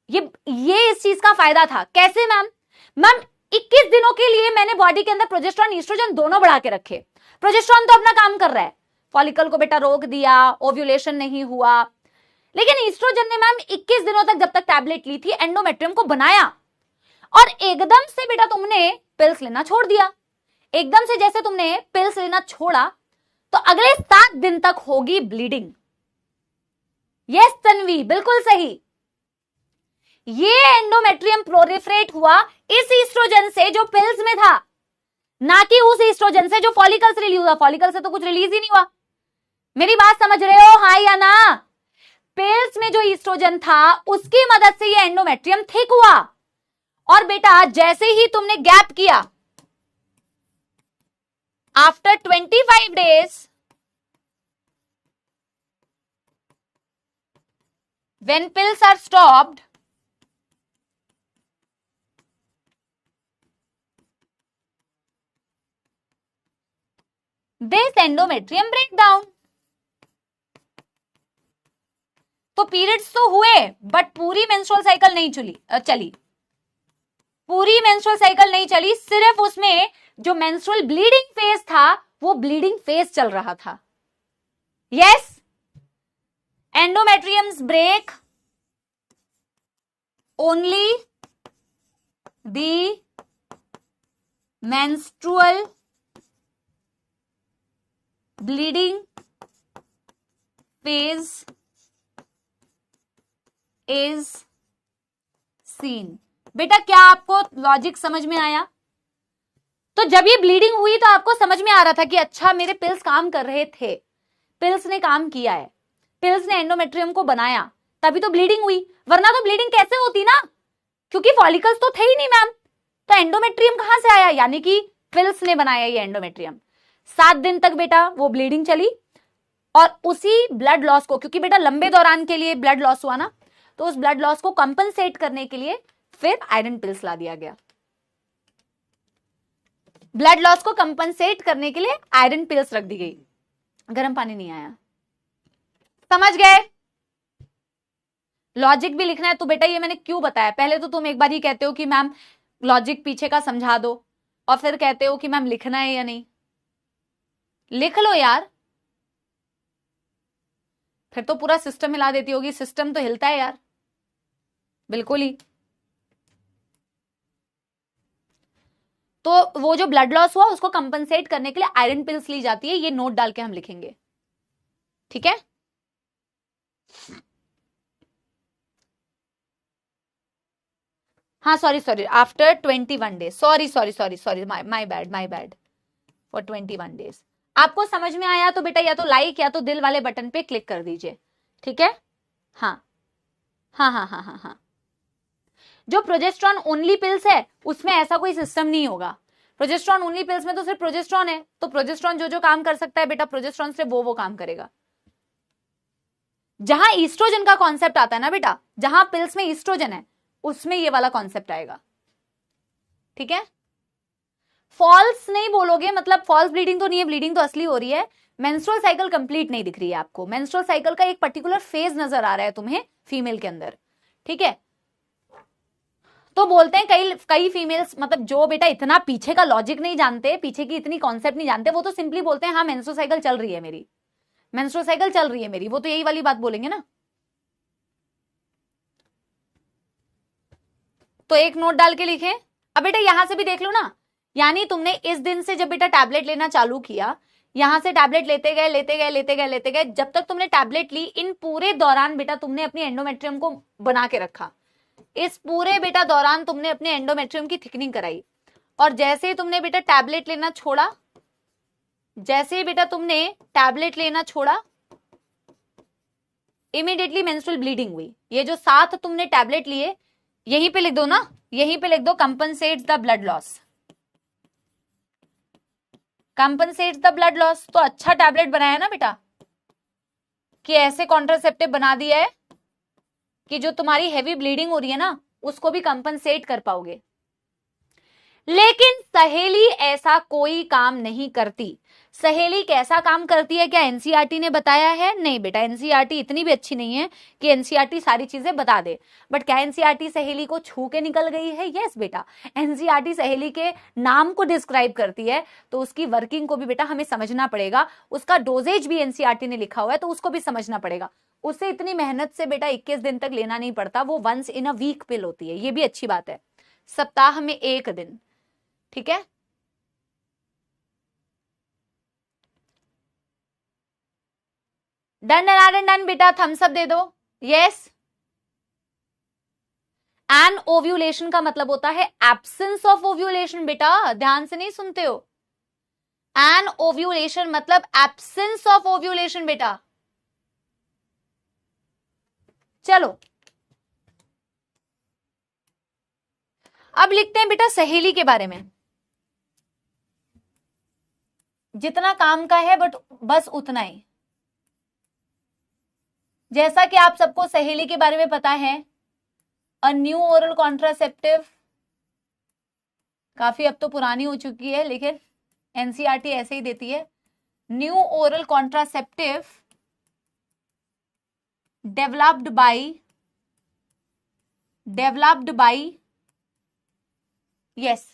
ये इस चीज का फायदा था। कैसे मैम? मैम 21 दिनों के लिए मैंने बॉडी के अंदर प्रोजेस्टेरॉन ईस्ट्रोजन दोनों बढ़ा के रखे। प्रोजेस्टेरॉन तो अपना काम कर रहा है, फॉलिकल को बेटा रोक दिया, ओव्यूलेशन नहीं हुआ, लेकिन ईस्ट्रोजन ने मैम 21 दिनों तक जब तक टैबलेट ली थी एंडोमेट्रियम को बनाया, और एकदम से बेटा तुमने पिल्स लेना छोड़ दिया। एकदम से जैसे तुमने पिल्स लेना छोड़ा तो अगले 7 दिन तक होगी ब्लीडिंग। यस तन्वी, बिल्कुल सही। ये एंडोमेट्रियम प्रोलिफरेट हुआ इस ईस्ट्रोजन से जो पिल्स में था, ना कि उस ईस्ट्रोजन से जो फॉलिकल से रिलीज हुआ। फॉलिकल से तो कुछ रिलीज ही नहीं हुआ। मेरी बात समझ रहे हो, हाँ या ना? पिल्स में जो ईस्ट्रोजन था उसकी मदद से ये एंडोमेट्रियम थिक हुआ, और बेटा जैसे ही तुमने गैप किया, after 25 days when pills are stopped, this endometrium breakdown। तो पीरियड्स तो हुए बट पूरी मेंस्ट्रुअल साइकिल नहीं चली, पूरी मेंस्ट्रुअल साइकिल नहीं चली, सिर्फ उसमें जो मेंस्ट्रुअल ब्लीडिंग फेज था वो ब्लीडिंग फेज चल रहा था। Yes, endometriums break only the menstrual bleeding phase is seen। बेटा क्या आपको लॉजिक समझ में आया? तो जब ये ब्लीडिंग हुई तो आपको समझ में आ रहा था कि अच्छा मेरे पिल्स काम कर रहे थे, पिल्स ने काम किया है, पिल्स ने एंडोमेट्रियम को बनाया, तभी तो ब्लीडिंग हुई, वरना तो ब्लीडिंग कैसे होती ना, क्योंकि फॉलिकल्स तो थे ही नहीं मैम, तो एंडोमेट्रियम कहां से आया? यानी कि पिल्स ने बनाया ये एंडोमेट्रियम। 7 दिन तक बेटा वो ब्लीडिंग चली, और उसी ब्लड लॉस को, क्योंकि बेटा लंबे दौरान के लिए ब्लड लॉस हुआ ना, तो उस ब्लड लॉस को कंपनसेट करने के लिए फिर आयरन पिल्स ला दिया गया। ब्लड लॉस को कंपनसेट करने के लिए आयरन पिल्स रख दी गई। गर्म पानी नहीं आया, समझ गए? लॉजिक भी लिखना है तो बेटा ये मैंने क्यों बताया, पहले तो तुम एक बार ही कहते हो कि मैम लॉजिक पीछे का समझा दो, और फिर कहते हो कि मैम लिखना है या नहीं। लिख लो यार, फिर तो पूरा सिस्टम हिला देती होगी। सिस्टम तो हिलता है यार, बिल्कुल ही। तो वो जो ब्लड लॉस हुआ उसको कंपनसेट करने के लिए आयरन पिल्स ली जाती है, ये नोट डाल के हम लिखेंगे, ठीक है। हाँ sorry after 21 days, sorry my bad for 21 days. आपको समझ में आया तो बेटा या तो लाइक या तो दिल वाले बटन पे क्लिक कर दीजिए, ठीक है। हाँ हाँ हाँ हाँ हाँ हाँ। जो प्रोजेस्ट्रॉन ओनली पिल्स है उसमें ऐसा कोई सिस्टम नहीं होगा। प्रोजेस्ट्रॉन ओनली पिल्स में तो सिर्फ प्रोजेस्ट्रॉन है, तो प्रोजेस्ट्रॉन जो जो काम कर सकता है बेटा प्रोजेस्ट्रॉन से वो काम करेगा। जहां ईस्ट्रोजन का कॉन्सेप्ट आता है ना बेटा, जहां पिल्स में ईस्ट्रोजन है उसमें ये वाला कॉन्सेप्ट आएगा, ठीक है। फॉल्स नहीं बोलोगे, मतलब फॉल्स ब्लीडिंग तो नहीं है, ब्लीडिंग तो असली हो रही है। मेंस्ट्रुअल साइकिल कंप्लीट नहीं दिख रही है आपको, मेंस्ट्रुअल साइकिल का एक पर्टिकुलर फेज नजर आ रहा है तुम्हें फीमेल के अंदर, ठीक है। तो बोलते हैं कई फीमेल्स, मतलब जो बेटा इतना पीछे का लॉजिक नहीं जानते, पीछे की इतनी कॉन्सेप्ट नहीं जानते, वो तो सिंपली बोलते हैं हाँ मेंस्ट्रुअल साइकिल चल रही है मेरी, मेंस्ट्रुअल साइकिल चल रही है मेरी, वो तो यही वाली बात बोलेंगे ना। तो एक नोट डाल के लिखें। अब बेटा यहां से भी देख लो ना, यानी तुमने इस दिन से जब बेटा टैबलेट लेना चालू किया, यहां से टैबलेट लेते गए, जब तक तुमने टैबलेट ली, इन पूरे दौरान बेटा तुमने अपनी एंडोमेट्रियम को बना के रखा। इस पूरे बेटा दौरान तुमने अपने एंडोमेट्रियम की थिकनिंग कराई, और जैसे ही तुमने बेटा टैबलेट लेना छोड़ा, जैसे ही बेटा तुमने टैबलेट लेना छोड़ा, इमीडिएटली मेंस्ट्रुअल ब्लीडिंग हुई। ये जो 7 तुमने टैबलेट लिए, यहीं पे लिख दो ना, यहीं पे लिख दो compensates the blood loss, compensates the blood loss. तो अच्छा टैबलेट बनाया ना बेटा, कि ऐसे कॉन्ट्रासेप्टिव बना दिया है कि जो तुम्हारी हैवी ब्लीडिंग हो रही है ना उसको भी कंपनसेट कर पाओगे। लेकिन सहेली ऐसा कोई काम नहीं करती। सहेली कैसा काम करती है, क्या एनसीईआरटी ने बताया है? नहीं बेटा, एनसीईआरटी इतनी भी अच्छी नहीं है कि एनसीईआरटी सारी चीजें बता दे। बट क्या एनसीईआरटी सहेली को छू के निकल गई है? यस बेटा, एनसीईआरटी सहेली के नाम को डिस्क्राइब करती है, तो उसकी वर्किंग को भी बेटा हमें समझना पड़ेगा। उसका डोजेज भी एनसीईआरटी ने लिखा हुआ है, तो उसको भी समझना पड़ेगा। उसे इतनी मेहनत से बेटा 21 दिन तक लेना नहीं पड़ता, वो वंस इन अ वीक पिल होती है, ये भी अच्छी बात है, सप्ताह में 1 दिन, ठीक है। डन डन डन बेटा, थम्स अप दे दो। यस, एन ओव्यूलेशन का मतलब होता है एब्सेंस ऑफ ओव्यूलेशन बेटा, ध्यान से नहीं सुनते हो। एन ओव्यूलेशन मतलब एब्सेंस ऑफ ओव्यूलेशन बेटा। चलो अब लिखते हैं बेटा सहेली के बारे में। जितना काम का है बट बस उतना ही। जैसा कि आप सबको सहेली के बारे में पता है, अ न्यू ओरल कॉन्ट्रासेप्टिव, काफी अब तो पुरानी हो चुकी है लेकिन एनसीईआरटी ऐसे ही देती है। New oral contraceptive developed by yes,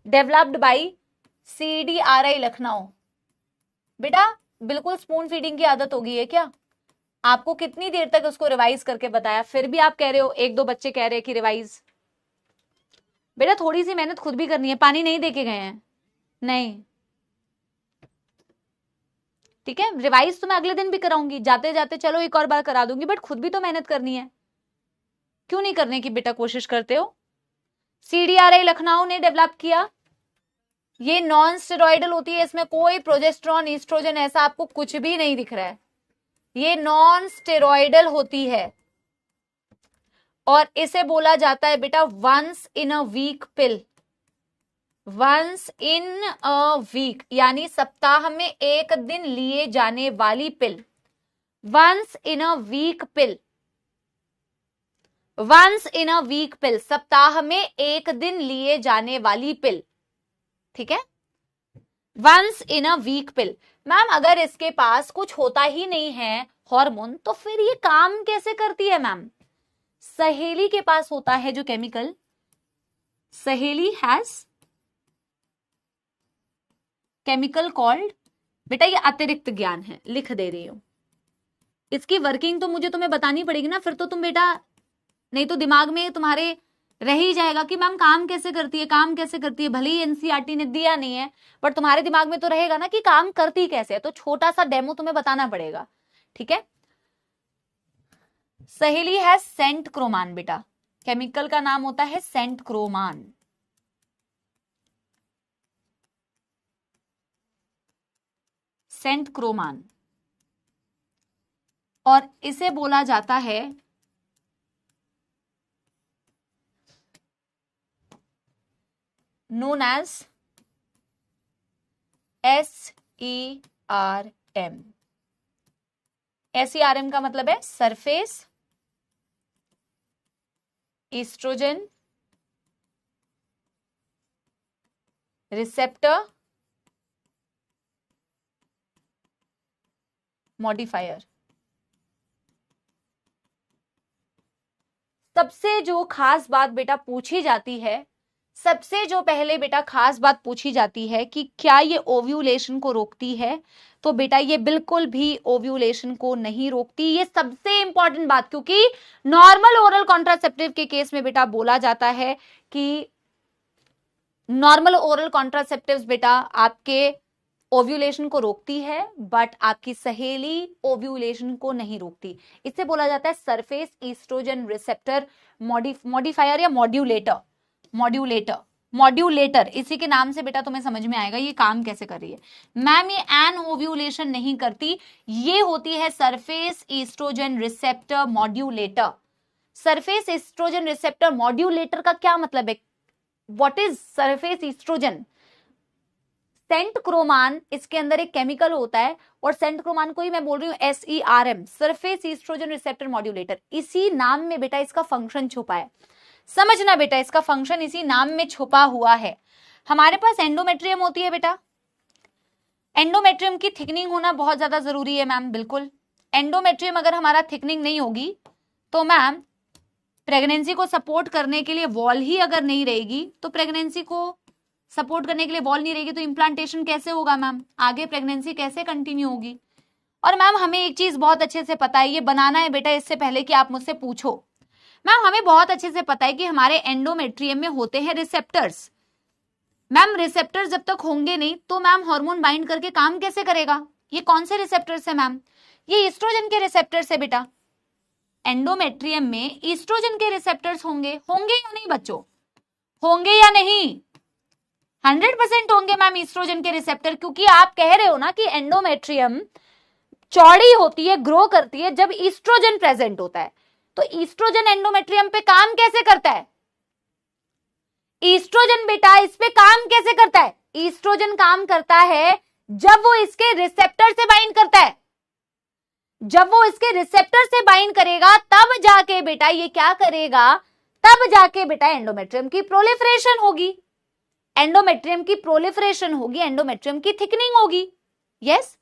developed by CDRI Lucknow. बेटा बिल्कुल स्पून फीडिंग की आदत होगी है क्या? आपको कितनी देर तक उसको रिवाइज करके बताया, फिर भी आप कह रहे हो, 1-2 बच्चे कह रहे हैं कि रिवाइज। बेटा थोड़ी सी मेहनत खुद भी करनी है, पानी नहीं देके गए हैं, नहीं ठीक है। रिवाइज तो मैं अगले दिन भी कराऊंगी, जाते जाते चलो एक और बार करा दूंगी, बट खुद भी तो मेहनत करनी है, क्यों नहीं करने की बेटा कोशिश करते हो। CDRI लखनऊ ने डेवलप किया, ये नॉन स्टेरॉइडल होती है, इसमें कोई प्रोजेस्टेरॉन ईस्ट्रोजन ऐसा आपको कुछ भी नहीं दिख रहा है, ये नॉन स्टेरॉइडल होती है, और इसे बोला जाता है बेटा once in a week pill. Once in a week यानी सप्ताह में 1 दिन लिए जाने वाली pill, once in a week pill, once in a week pill, सप्ताह में 1 दिन लिए जाने वाली पिल, ठीक है, once in a week pill. Ma'am अगर इसके पास कुछ होता ही नहीं है हार्मोन, तो फिर ये काम कैसे करती है? मैम सहेली के पास होता है जो केमिकल, सहेली हैज केमिकल कॉल्ड, बेटा ये अतिरिक्त ज्ञान है, लिख दे रही हूं, इसकी वर्किंग तो मुझे तुम्हें बतानी पड़ेगी ना, फिर तो तुम बेटा, नहीं तो दिमाग में तुम्हारे रह ही जाएगा कि मैम काम कैसे करती है, काम कैसे करती है, भले ही एनसीईआरटी ने दिया नहीं है बट तुम्हारे दिमाग में तो रहेगा ना कि काम करती कैसे है, तो छोटा सा डेमो तुम्हें बताना पड़ेगा। ठीक है, सहेली है सेंट क्रोमान बेटा, केमिकल का नाम होता है सेंट क्रोमान। सेंट क्रोमान, और इसे बोला जाता है नोन एज SERM। SERM का मतलब है सरफेस ईस्ट्रोजन रिसेप्टर मॉडिफायर। सबसे जो खास बात बेटा पूछी जाती है, सबसे जो पहले बेटा खास बात पूछी जाती है कि क्या ये ओव्यूलेशन को रोकती है, तो बेटा ये बिल्कुल भी ओव्यूलेशन को नहीं रोकती। ये सबसे इंपॉर्टेंट बात, क्योंकि नॉर्मल ओरल कॉन्ट्रासेप्टिव के केस में बेटा बोला जाता है कि नॉर्मल ओरल कॉन्ट्रासेप्टिव्स बेटा आपके ओव्यूलेशन को रोकती है बट आपकी सहेली ओव्यूलेशन को नहीं रोकती। इससे बोला जाता है सरफेस ईस्ट्रोजन रिसेप्टर मॉडिफायर या मॉड्यूलेटर। मॉड्यूलेटर इसी के नाम से बेटा तुम्हें समझ में आएगा ये काम कैसे कर रही है। मैम ये एन ओव्यूलेशन नहीं करती, ये होती है surface oestrogen receptor modulator. Surface oestrogen receptor modulator का क्या मतलब है? What is surface oestrogen? Centchroman इसके अंदर एक केमिकल होता है, और सेंट क्रोमान को ही मैं बोल रही हूँ SERM, surface oestrogen receptor modulator. इसी नाम में बेटा इसका फंक्शन छुपा है, समझना बेटा, इसका फंक्शन इसी नाम में छुपा हुआ है। हमारे पास एंडोमेट्रियम होती है बेटा, एंडोमेट्रियम की थिकनिंग होना बहुत ज्यादा जरूरी है मैम, बिल्कुल। एंडोमेट्रियम अगर हमारा थिकनिंग नहीं होगी तो मैम प्रेगनेंसी को सपोर्ट करने के लिए वॉल ही अगर नहीं रहेगी, तो प्रेगनेंसी को सपोर्ट करने के लिए वॉल नहीं रहेगी तो इम्प्लांटेशन कैसे होगा मैम, आगे प्रेगनेंसी कैसे कंटिन्यू होगी। और मैम हमें एक चीज बहुत अच्छे से पता है, ये बनाना है बेटा इससे पहले कि आप मुझसे पूछो। मैम हमें बहुत अच्छे से पता है कि हमारे एंडोमेट्रियम में होते हैं रिसेप्टर्स। मैम रिसेप्टर्स जब तक होंगे नहीं तो मैम हार्मोन बाइंड करके काम कैसे करेगा? ये कौन से रिसेप्टर्स है मैम? ये ईस्ट्रोजन के रिसेप्टर्स है बेटा। एंडोमेट्रियम में ईस्ट्रोजन के रिसेप्टर्स होंगे या नहीं बच्चों? होंगे या नहीं? 100% होंगे मैम ईस्ट्रोजन के रिसेप्टर, क्योंकि आप कह रहे हो ना कि एंडोमेट्रियम चौड़ी होती है, ग्रो करती है जब ईस्ट्रोजन प्रेजेंट होता है। तो ईस्ट्रोजन एंडोमेट्रियम पे काम कैसे करता है? ईस्ट्रोजन बेटा इस पे काम कैसे करता है? ईस्ट्रोजन काम करता है जब वो इसके रिसेप्टर से बाइंड करता है। जब वो इसके रिसेप्टर से बाइंड करेगा तब जाके बेटा ये क्या करेगा, तब जाके बेटा एंडोमेट्रियम की प्रोलिफरेशन होगी, एंडोमेट्रियम की प्रोलिफरेशन होगी, एंडोमेट्रियम की थिकनिंग होगी। यस।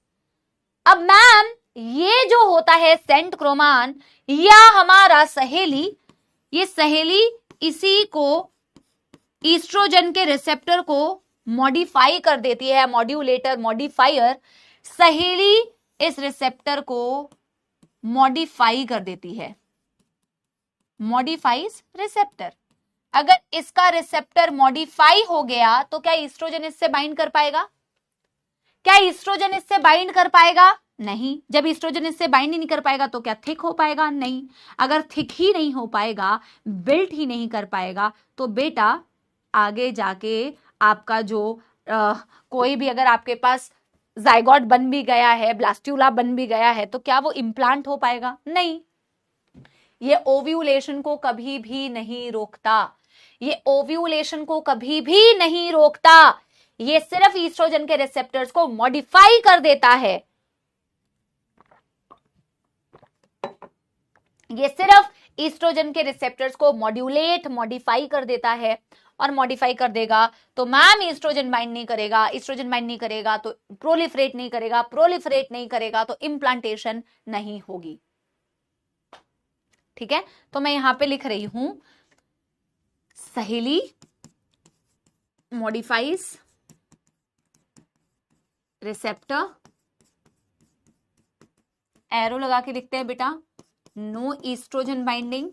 अब मैम ये जो होता है सेंट क्रोमान या हमारा सहेली, ये सहेली इसी को ईस्ट्रोजन के रिसेप्टर को मॉडिफाई कर देती है, मॉड्यूलेटर मॉडिफायर सहेली इस रिसेप्टर को मॉडिफाई कर देती है, मॉडिफाइज रिसेप्टर। अगर इसका रिसेप्टर मॉडिफाई हो गया तो क्या ईस्ट्रोजन इससे बाइंड कर पाएगा? क्या ईस्ट्रोजन इससे बाइंड कर पाएगा? नहीं। जब ईस्ट्रोजन इससे बाइंड ही नहीं कर पाएगा तो क्या थिक हो पाएगा? नहीं। अगर थिक ही नहीं हो पाएगा, बिल्ट ही नहीं कर पाएगा, तो बेटा आगे जाके आपका जो कोई भी अगर आपके पास जाइगोट बन भी गया है, ब्लास्टुला बन भी गया है, तो क्या वो इम्प्लांट हो पाएगा? नहीं। ये ओव्यूलेशन को कभी भी नहीं रोकता, ये ओव्यूलेशन को कभी भी नहीं रोकता, ये सिर्फ ईस्ट्रोजन के रिसेप्टर्स को मॉडिफाई कर देता है। ये सिर्फ ईस्ट्रोजन के रिसेप्टर्स को मॉडिफाई कर देता है, और मॉडिफाई कर देगा तो मैम ईस्ट्रोजन बाइंड नहीं करेगा, ईस्ट्रोजन बाइंड नहीं करेगा तो प्रोलिफरेट नहीं करेगा, प्रोलिफरेट नहीं करेगा तो इम्प्लांटेशन नहीं होगी। ठीक है, तो मैं यहां पे लिख रही हूं सहेली मॉडिफाइज रिसेप्टर, एरो लगा के लिखते हैं बेटा, no oestrogen binding,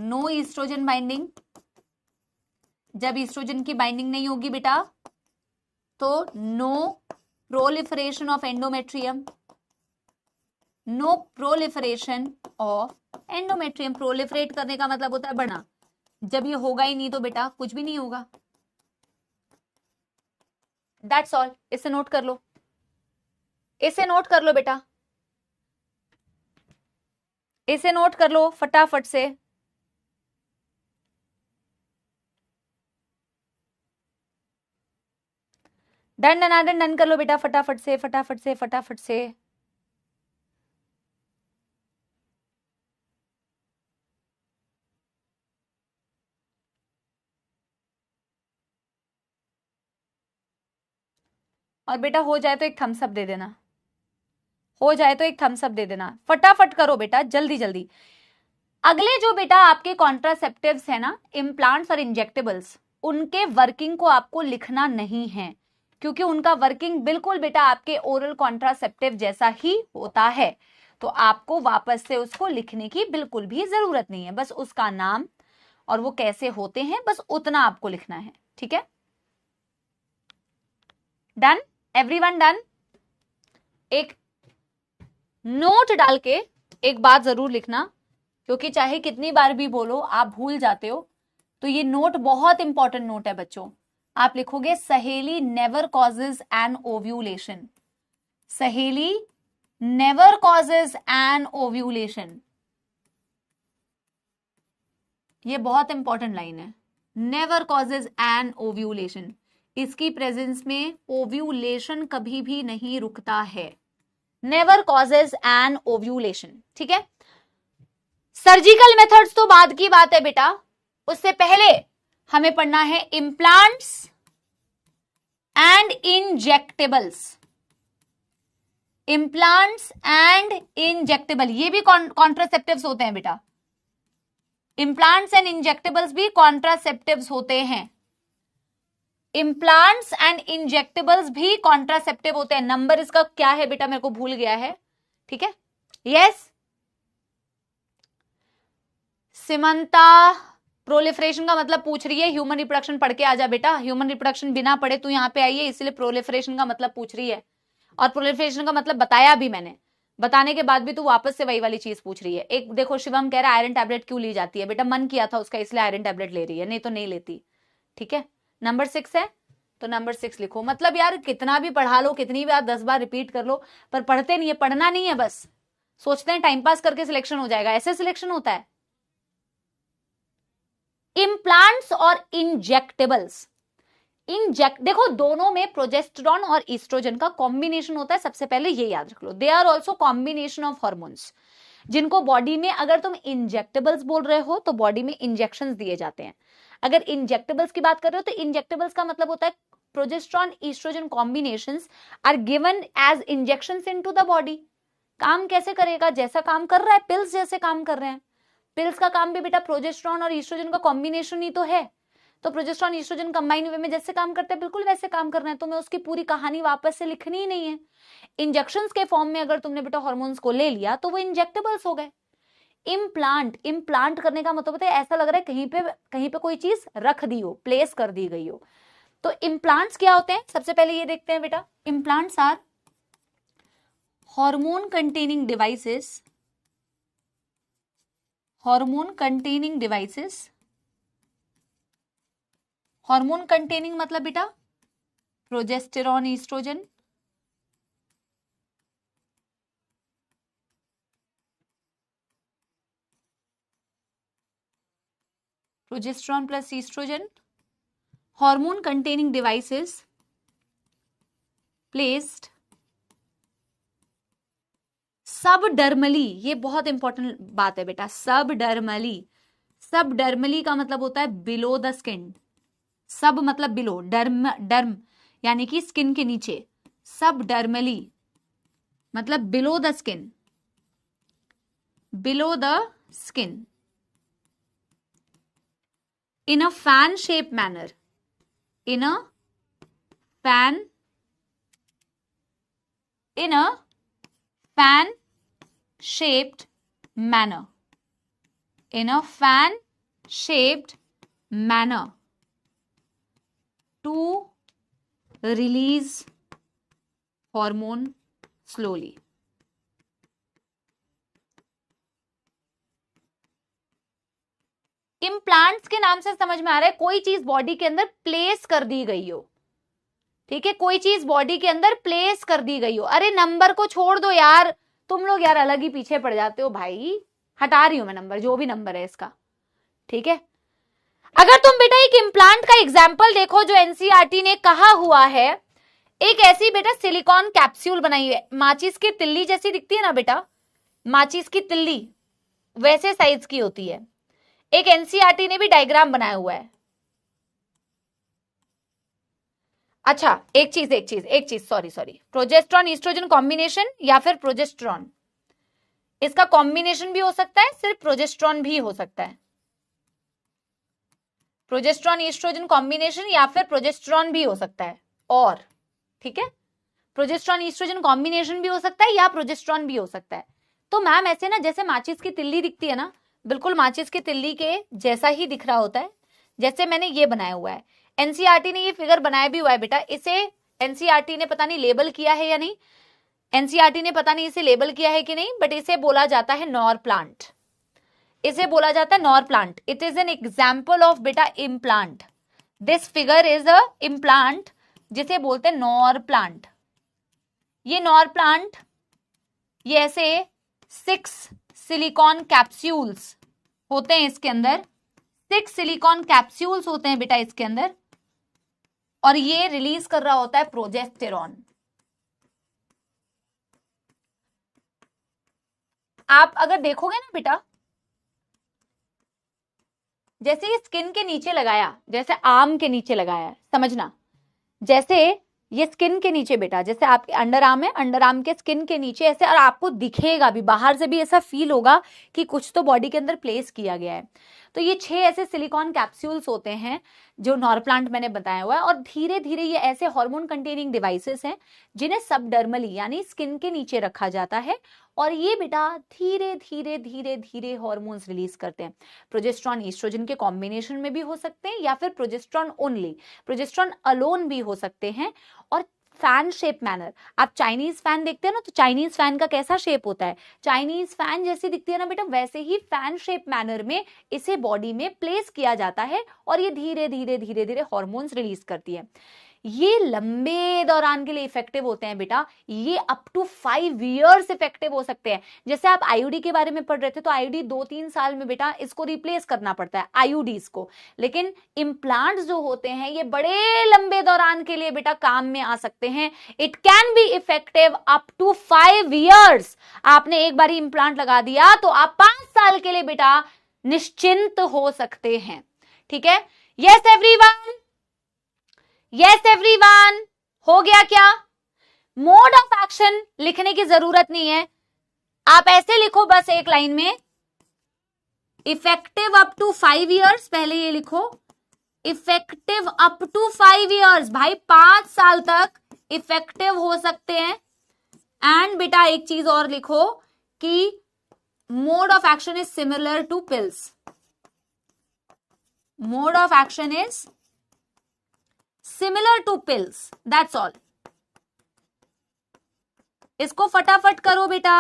no oestrogen binding, जब ईस्ट्रोजन की बाइंडिंग नहीं होगी बेटा तो no proliferation of endometrium, no proliferation of endometrium. Proliferate करने का मतलब होता है बढ़ना, जब ये होगा ही नहीं तो बेटा कुछ भी नहीं होगा। That's all. इसे नोट कर लो, इसे नोट कर लो बेटा, इसे नोट कर लो फटाफट से। डन डन डन डन कर लो बेटा, फटाफट से फटाफट से फटाफट से। और बेटा हो जाए तो एक थम्स अप दे देना, हो जाए तो एक थम्स अप दे देना, फटाफट करो बेटा, जल्दी जल्दी। अगले जो बेटा आपके कॉन्ट्रासेप्टिव्स है ना, इम्प्लांट्स और इंजेक्टेबल्स, उनके वर्किंग को आपको लिखना नहीं है, क्योंकि उनका वर्किंग बिल्कुल बेटा आपके ओरल कॉन्ट्रासेप्टिव जैसा ही होता है। तो आपको वापस से उसको लिखने की बिल्कुल भी जरूरत नहीं है, बस उसका नाम और वो कैसे होते हैं, बस उतना आपको लिखना है। ठीक है, डन, एवरीवन डन। एक नोट डाल के एक बात जरूर लिखना, क्योंकि चाहे कितनी बार भी बोलो आप भूल जाते हो, तो ये नोट बहुत इंपॉर्टेंट नोट है बच्चों। आप लिखोगे सहेली नेवर कॉजेज एन ओव्यूलेशन, सहेली नेवर कॉजेज एन ओव्यूलेशन, ये बहुत इंपॉर्टेंट लाइन है। नेवर कॉजेज एन ओव्यूलेशन, इसकी प्रेजेंस में ओव्यूलेशन कभी भी नहीं रुकता है, नेवर कॉजेज एन ओव्यूलेशन। ठीक है, सर्जिकल मेथड्स तो बाद की बात है बेटा, उससे पहले हमें पढ़ना है implants and injectables, implants and injectable, ये भी कॉन्ट्रासेप्टिव्स होते हैं बेटा, इम्प्लांट्स एंड इंजेक्टेबल्स भी कॉन्ट्रासेप्टिव्स होते हैं, इम्प्लांट्स एंड इंजेक्टेबल्स भी कॉन्ट्रासेप्टिव होते हैं। नंबर इसका क्या है बेटा, मेरे को भूल गया है। ठीक है, यस सिमंता, प्रोलिफरेशन का मतलब पूछ रही है, ह्यूमन रिप्रोडक्शन पढ़ के आ जा बेटा, ह्यूमन रिप्रोडक्शन बिना पढ़े तू यहाँ पे आई है, इसलिए प्रोलिफरेशन का मतलब पूछ रही है, और प्रोलिफरेशन का मतलब बताया भी मैंने, बताने के बाद भी तू वापस से वही वाली चीज पूछ रही है। एक देखो शिवम कह रहा है आयरन टैबलेट क्यों ली जाती है, बेटा मन किया था उसका इसलिए आयरन टैबलेट ले रही है, नहीं तो नहीं लेती। ठीक है, नंबर 6 है तो नंबर 6 लिखो। मतलब यार कितना भी पढ़ा लो, कितनी भी आप 10 बार रिपीट कर लो, पर पढ़ते नहीं है, पढ़ना नहीं है, बस सोचते हैं टाइम पास करके सिलेक्शन हो जाएगा, ऐसे सिलेक्शन होता है। इम्प्लांट्स और इंजेक्टेबल्स, देखो दोनों में प्रोजेस्टेरॉन और ईस्ट्रोजन का कॉम्बिनेशन होता है, सबसे पहले ये याद रख लो। They are also combination of hormones, जिनको बॉडी में अगर तुम इंजेक्टेबल्स बोल रहे हो तो बॉडी में इंजेक्शंस दिए जाते हैं। अगर इंजेक्टेबल्स की बात कर रहे हो तो इंजेक्टेबल्स का मतलब होता है progesterone oestrogen combinations are given as injections into the body. काम कैसे करेगा, जैसा काम कर रहा है पिल्स जैसे काम कर रहे हैं, पिल्स का काम भी बेटा प्रोजेस्टेरॉन और ईस्ट्रोजन का कॉम्बिनेशन ही तो है, तो प्रोजेस्टेरॉन ईस्ट्रोजन कंबाइन वे में जैसे काम करते हैं बिल्कुल वैसे काम करना है, तो मैं उसकी पूरी कहानी वापस से लिखनी ही नहीं है। इंजेक्शंस के फॉर्म में अगर तुमने बेटा हार्मोन्स को ले लिया तो वो इंजेक्टेबल्स हो गए। इम्प्लांट करने का मतलब होता है ऐसा लग रहा है कहीं पे कोई चीज रख दी हो, प्लेस कर दी गई हो। तो इम्प्लांट्स क्या होते हैं, सबसे पहले ये देखते हैं बेटा। Implants are hormone containing devices, hormone containing devices, hormone containing मतलब बेटा progesterone oestrogen, progesterone plus oestrogen, hormone containing devices placed subdermally, ये बहुत इंपॉर्टेंट बात है बेटा, सबडर्मली। सबडर्मली का मतलब होता है बिलो द स्किन, सब मतलब बिलो, डर्म यानी कि स्किन के नीचे, सबडर्मली मतलब below the skin, below the skin, in a fan shaped manner, in a fan shaped manner, in a fan shaped manner to release hormone slowly. Implants के नाम से समझ में आ रहा है कोई चीज बॉडी के अंदर प्लेस कर दी गई हो, ठीक है, कोई चीज बॉडी के अंदर प्लेस कर दी गई हो। अरे नंबर को छोड़ दो यार, तुम लोग यार अलग ही पीछे पड़ जाते हो भाई, हटा रही हूं मैं नंबर, जो भी नंबर है इसका, ठीक है। अगर तुम बेटा एक इम्प्लांट का एग्जाम्पल देखो जो एनसीईआरटी ने कहा हुआ है, एक ऐसी बेटा सिलिकॉन कैप्सूल बनाई है, माचिस की तिल्ली जैसी दिखती है ना बेटा, माचिस की तिल्ली वैसे साइज की होती है। एक एनसीईआरटी ने भी डायग्राम बनाया हुआ है। अच्छा एक चीज सॉरी, प्रोजेस्ट्रॉन ईस्ट्रोजन कॉम्बिनेशन या फिर प्रोजेस्ट्रॉन, इसका कॉम्बिनेशन भी हो सकता है, सिर्फ प्रोजेस्ट्रॉन भी हो सकता है, प्रोजेस्ट्रॉन ईस्ट्रोजन कॉम्बिनेशन या फिर प्रोजेस्ट्रॉन भी हो सकता है, और ठीक है, प्रोजेस्ट्रॉन ईस्ट्रोजन कॉम्बिनेशन भी हो सकता है या प्रोजेस्ट्रॉन भी हो सकता है। तो मैम ऐसे ना जैसे माचिस की तिल्ली दिखती है ना, बिल्कुल माचिस की तिल्ली के जैसा ही दिख रहा होता है, जैसे मैंने ये बनाया हुआ है। एनसीईआरटी ने ये फिगर बनाया भी हुआ है बेटा, इसे एनसीईआरटी ने पता नहीं लेबल किया है या नहीं, एनसीईआरटी ने पता नहीं इसे लेबल किया है कि नहीं, बट इसे बोला जाता है नॉर प्लांट, इसे बोला जाता है Norplant. It is an example of बेटा implant, this figure is a implant जिसे बोलते हैं नॉर प्लांट। ये नॉर प्लांट, ये ऐसे 6 सिलिकॉन कैप्सूल्स होते हैं इसके अंदर, 6 सिलिकॉन कैप्सूल्स होते हैं बेटा इसके अंदर, और ये रिलीज कर रहा होता है प्रोजेस्टेरॉन। आप अगर देखोगे ना बेटा, जैसे ये स्किन के नीचे लगाया, जैसे आर्म के नीचे लगाया, समझना, जैसे ये स्किन के नीचे बेटा, जैसे आपके अंडर आर्म है, अंडर आर्म के स्किन के नीचे ऐसे, और आपको दिखेगा भी, बाहर से भी ऐसा फील होगा कि कुछ तो बॉडी के अंदर प्लेस किया गया है। तो ये 6 ऐसे सिलिकॉन कैप्सूल्स होते हैं जो नॉरप्लांट मैंने बताया हुआ है, और धीरे धीरे ये ऐसे हार्मोन कंटेनिंग डिवाइसेस हैं जिन्हें सबडर्मली यानी स्किन के नीचे रखा जाता है, और ये बेटा धीरे धीरे धीरे धीरे हार्मोन्स रिलीज करते हैं। प्रोजेस्ट्रॉन ईस्ट्रोजन के कॉम्बिनेशन में भी हो सकते हैं या फिर प्रोजेस्ट्रॉन ओनली, प्रोजेस्ट्रॉन अलोन भी हो सकते हैं। और फैन शेप मैनर, आप चाइनीज फैन देखते हैं ना, तो चाइनीज फैन का कैसा शेप होता है, चाइनीज फैन जैसी दिखती है ना बेटा, वैसे ही फैन शेप मैनर में इसे बॉडी में प्लेस किया जाता है, और ये धीरे धीरे धीरे धीरे हार्मोन्स रिलीज करती है। ये लंबे दौरान के लिए इफेक्टिव होते हैं बेटा, ये अप टू 5 इयर्स इफेक्टिव हो सकते हैं। जैसे आप आईयूडी के बारे में पढ़ रहे थे, तो आईयूडी 2-3 साल में बेटा इसको रिप्लेस करना पड़ता है आईयूडीज को, लेकिन इम्प्लांट्स जो होते हैं ये बड़े लंबे दौरान के लिए बेटा काम में आ सकते हैं। It can be effective up to 5 years. आपने एक बार इम्प्लांट लगा दिया तो आप 5 साल के लिए बेटा निश्चिंत हो सकते हैं, ठीक है। यस एवरीवन, यस एवरीवन, हो गया क्या? मोड ऑफ एक्शन लिखने की जरूरत नहीं है, आप ऐसे लिखो बस एक लाइन में, इफेक्टिव अप टू 5 इयर्स, पहले ये लिखो इफेक्टिव अप टू 5 इयर्स, भाई 5 साल तक इफेक्टिव हो सकते हैं। एंड बेटा एक चीज और लिखो कि mode of action is similar to pills, mode of action is similar to pills, that's all. इसको फटाफट करो बेटा।